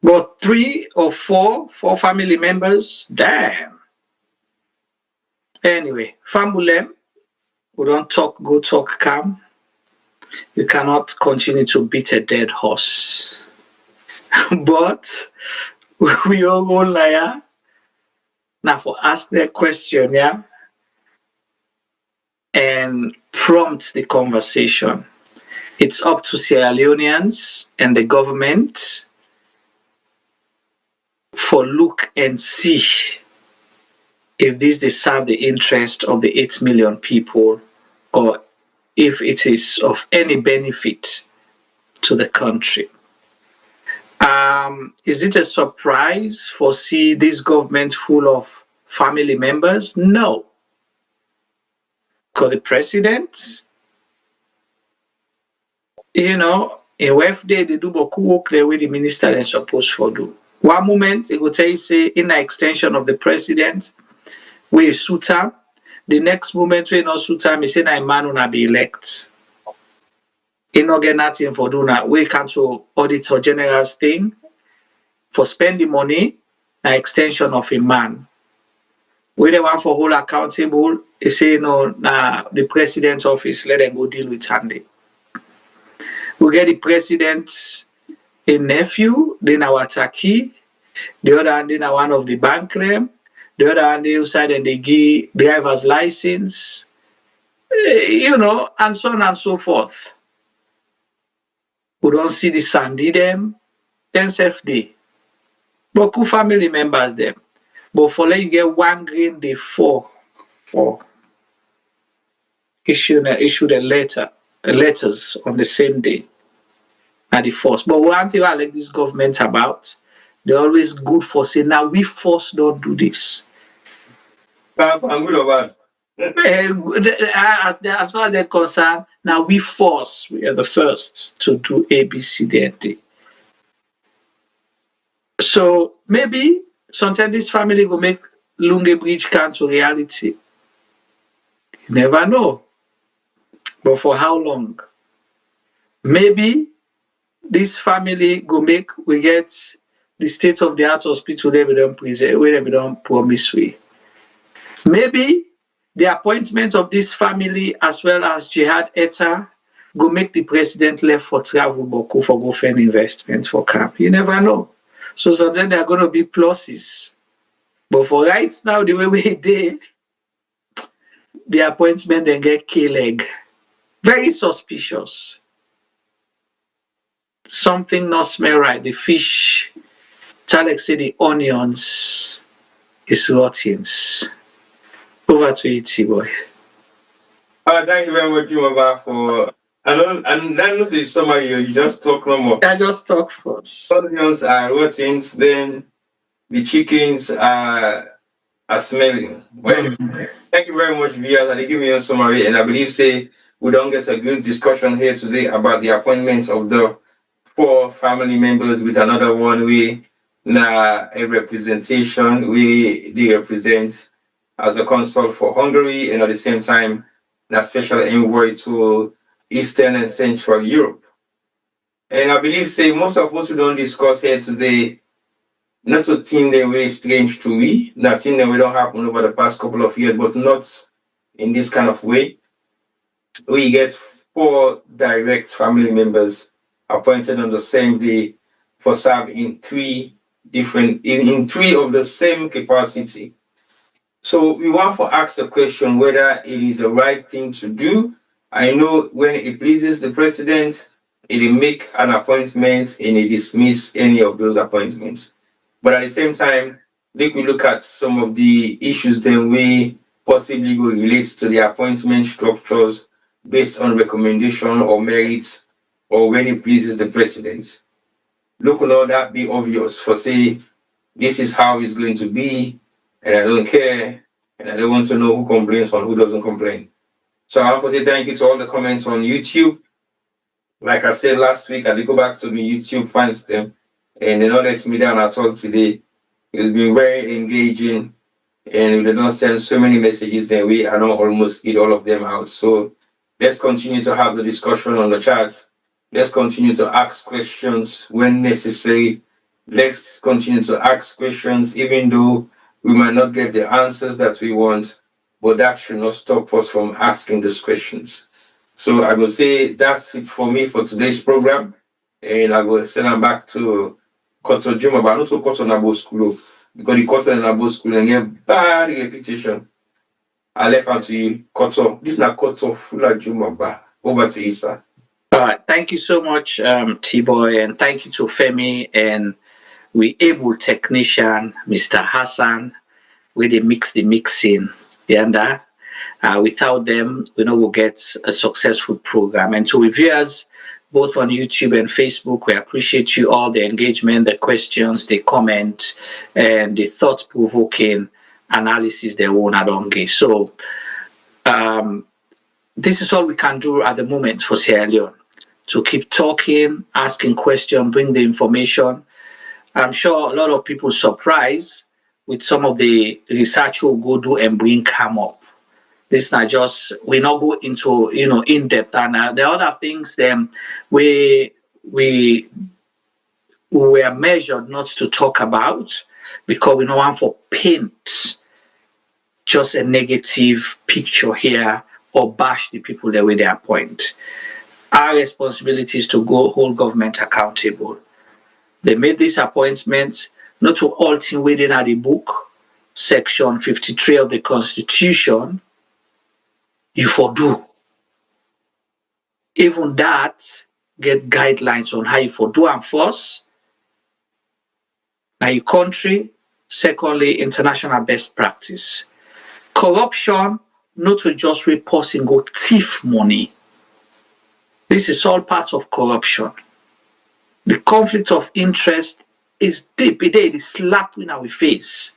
But 3 or 4 family members, damn. Anyway, Fambulem, we don't talk, go talk calm. You cannot continue to beat a dead horse. But we all go liar. Now for ask that question, yeah, and prompt the conversation. It's up to Sierra Leoneans and the government for look and see if this they serve the interest of the 8 million people or if it is of any benefit to the country. Is it a surprise for see this government full of family members? No. Because the president, you know, in WF day, they do boku work the way the minister is supposed to do. One moment, it will tell you, say, in an extension of the president, we suit him. The next moment, we not suit him, he say, na man will not be elect. He not get nothing for doing that. We come to Auditor General's thing for spending money, an extension of a man. We the one for hold accountable, he say, no, nah, the president's office, let them go deal with Sunday. We get the president's a nephew, then our Taki, the other hand, then one of the bank them, the other hand, the side, and they give driver's license, you know, and so on and so forth. We don't see the Sandy them, 10th day. But who family members them. But for let you get 1 grain, they for issue the letters on the same day at the force. But one thing I like this government about, they're always good for saying, now we force don't do this. I'm good or bad? As far as they're concerned, now we force, we are the first to do A, B, C, D, and D. So maybe sometimes this family will make Lunge Bridge come to reality. You never know. But for how long? Maybe this family go make we get the state of the art hospital where we don't present, where we don't promise we. Maybe the appointment of this family as well as Jihad Eter go make the president left for travel boku for go find investment for camp. You never know. So sometimes there are going to be pluses. But for right now, the way we did, the appointment then get K-leg. Very suspicious. Something not smell right. The fish, Talek say the onions is rotten. Over to you, T-boy. Thank you very much, Jumaba, for... And then notice somebody you just talk no more. I just talk first. Onions are rotten, then the chickens are smelling. Well, thank you very much, viewers. And they give me a summary, and I believe say we don't get a good discussion here today about the appointments of the 4 family members with another one. We now a representation. They represent as a consul for Hungary, and at the same time, the special envoy to Eastern and Central Europe. And I believe say most of what we don't discuss here today, not to think the way strange to me, nothing that we don't happen over the past couple of years, but not in this kind of way. We get 4 direct family members appointed on the same day for serve in 3 different in 3 of the same capacity. So we want to ask the question whether it is the right thing to do. I know when it pleases the president, it will make an appointment and it dismiss any of those appointments. But at the same time, let me look at some of the issues then we possibly will relate to the appointment structures based on recommendation or merits or when it pleases the president. Look, will that be obvious for say, this is how it's going to be, and I don't care, and I don't want to know who complains or who doesn't complain. So I want to say thank you to all the comments on YouTube. Like I said last week, I did go back to my YouTube fans them, and they don't let me down at all today. It's been very engaging, and they don't send so many messages that we I don't almost get all of them out. So let's continue to have the discussion on the chats. Let's continue to ask questions when necessary. Let's continue to ask questions even though we might not get the answers that we want. but that should not stop us from asking those questions. So I will say that's it for me for today's program. And I will send them back to Koto Juma, but not to Koto Nabo School, because the Koto Nabo School and get bad reputation. I left out to you, Koto. This is not Koto Fula Juma Ba. Over to you, sir. All right. Thank you so much, T-Boy, and thank you to Femi and we able technician, Mr. Hassan, where they mix the mixing. And without them, we know we'll get a successful program. And to viewers, both on YouTube and Facebook, we appreciate you all, the engagement, the questions, the comments, and the thought-provoking analysis they won't adonge. So this is all we can do at the moment for Sierra Leone. To keep talking, asking questions, bring the information. I'm sure a lot of people surprised with some of the research we'll go do and bring come up. This is not just, we not go into, in depth. And the other things then we were measured not to talk about because we don't want to paint just a negative picture here or bash the people the way they appoint. Our responsibility is to go hold government accountable. They made these appointments not to all things within the book, section 53 of the Constitution, you for do. Even that get guidelines on how you for do and first. Now your country, secondly, international best practice. Corruption, not to just report and go thief money. This is all part of corruption. The conflict of interest is deep. It is slap in our face.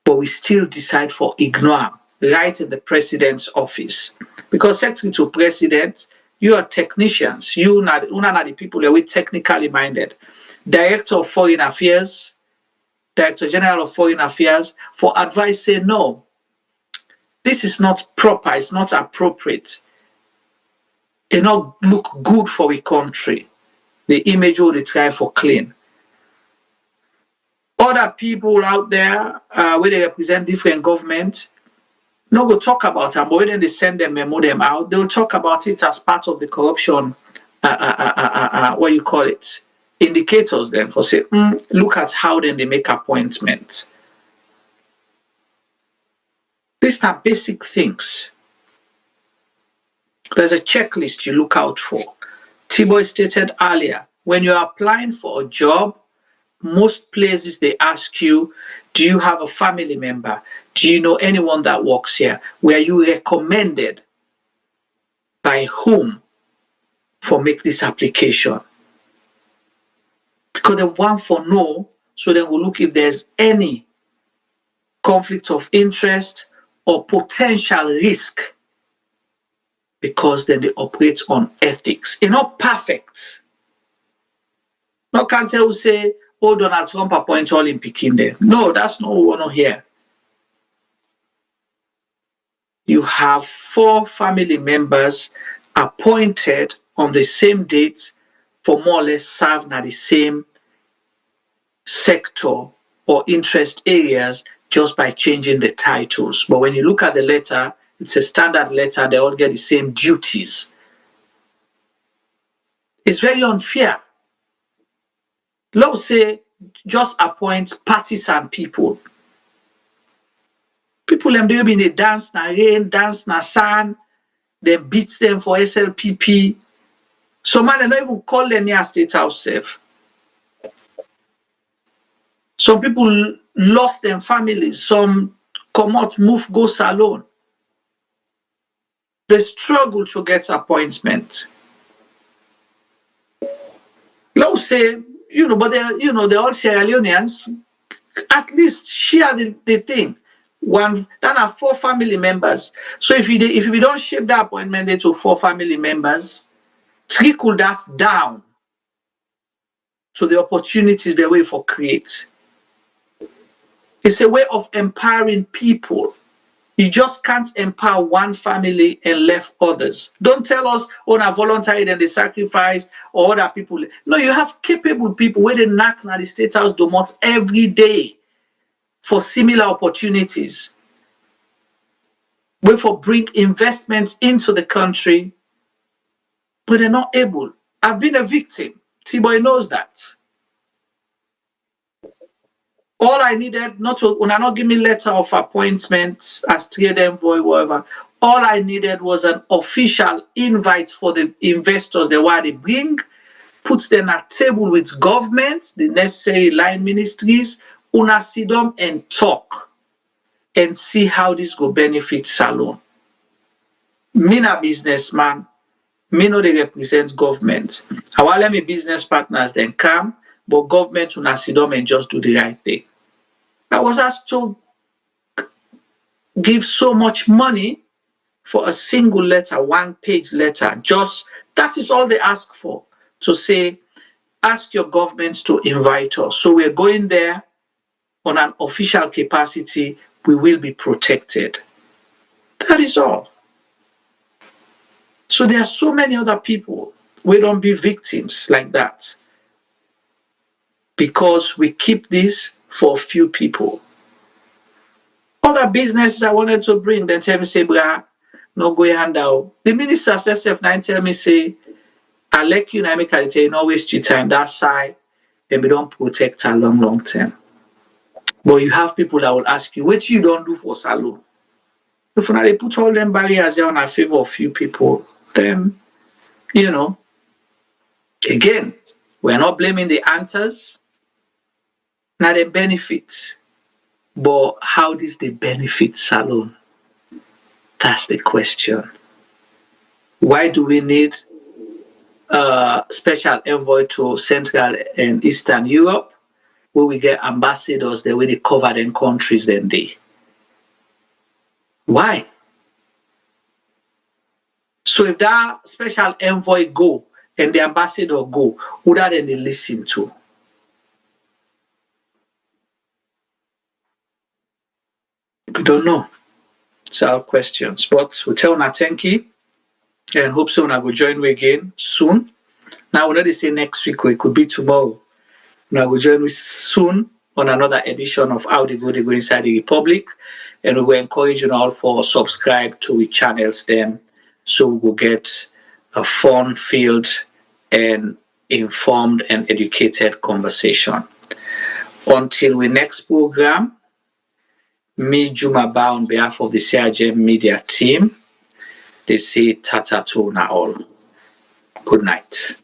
But we still decide for ignore right in the president's office. Because secretary to president, you are technicians. You are the people that are technically minded. Director of Foreign Affairs, Director General of Foreign Affairs, for advice say no. This is not proper, it's not appropriate. It not look good for a country. The image will they try for clean. Other people out there where they represent different governments, no go talk about them, but when they send them memo them out, they'll talk about it as part of the corruption, what you call it, indicators then for say, look at how then they make appointments. These are basic things. There's a checklist you look out for. T-Boy stated earlier, when you're applying for a job, most places they ask you, do you have a family member? Do you know anyone that works here? Were you recommended by whom for make this application? Because they want for no, so then we'll look if there's any conflict of interest or potential risk, because then they operate on ethics. It's not perfect. No can't tell you say, oh, Donald Trump appoint all in Peking there. No, that's not what we want to hear. You have 4 family members appointed on the same date for more or less serve at the same sector or interest areas just by changing the titles. But when you look at the letter, it's a standard letter, they all get the same duties. It's very unfair. Let's say just appoint parties and people. People them they be in a dance na rain, dance na sun, they beat them for SLPP. Some man they don't even call them near State House safe. Some people lost their families, some come out, move, go salon. They struggle to get appointment. Let's say, but they're all Sierra Leoneans, at least share the thing. Then have 4 family members. So if we don't shape the appointment into 4 family members, trickle that down to the opportunities they way for create. It's a way of empowering people. You just can't empower one family and left others. Don't tell us, na voluntary then they sacrifice or other people. No, you have capable people where they knock at the State House domot every day for similar opportunities. we for bring investments into the country, but they're not able. I've been a victim. T-Boy knows that. All I needed, when I not give me letter of appointment as trade envoy, whatever, all I needed was an official invite for the investors they want to bring, put them at table with government, the necessary line ministries, una sit down and talk and see how this go benefit Salone. Me na businessman, me no they represent government. I want let me business partners then come, but government una sit down and just do the right thing. I was asked to give so much money for a single letter, 1-page letter. Just that is all they ask for, to say, ask your governments to invite us. So we're going there on an official capacity. We will be protected. That is all. So there are so many other people. We don't be victims like that, because we keep this for a few people. Other businesses I wanted to bring, then tell me, say, brah, no go hand out. The minister SF9 tell me, say, I like you, I make I tell you, no waste your time. That side, and we don't protect a long term. But you have people that will ask you, what you don't do for Salone? If they put all them barriers there in favor of few people, then, you know, again, we're not blaming the Antars, not the benefits. But how does they benefit Salone? That's the question. Why do we need a special envoy to Central and Eastern Europe, where we get ambassadors there, where they cover them countries then they? Why? So if that special envoy go and the ambassador go, who that then they listen to? We don't know. It's our questions. But we tell una thank you and hope so I will join me again soon. Now we know they say next week, or it could be tomorrow. Now we will join me soon on another edition of How They Go Inside the Republic. And we will encourage you all for subscribe to the channels then, so we will get a fun-filled and informed and educated conversation. Until we next program, me, Juma Ba, on behalf of the CRJ Media team, they say tata to na all. Good night.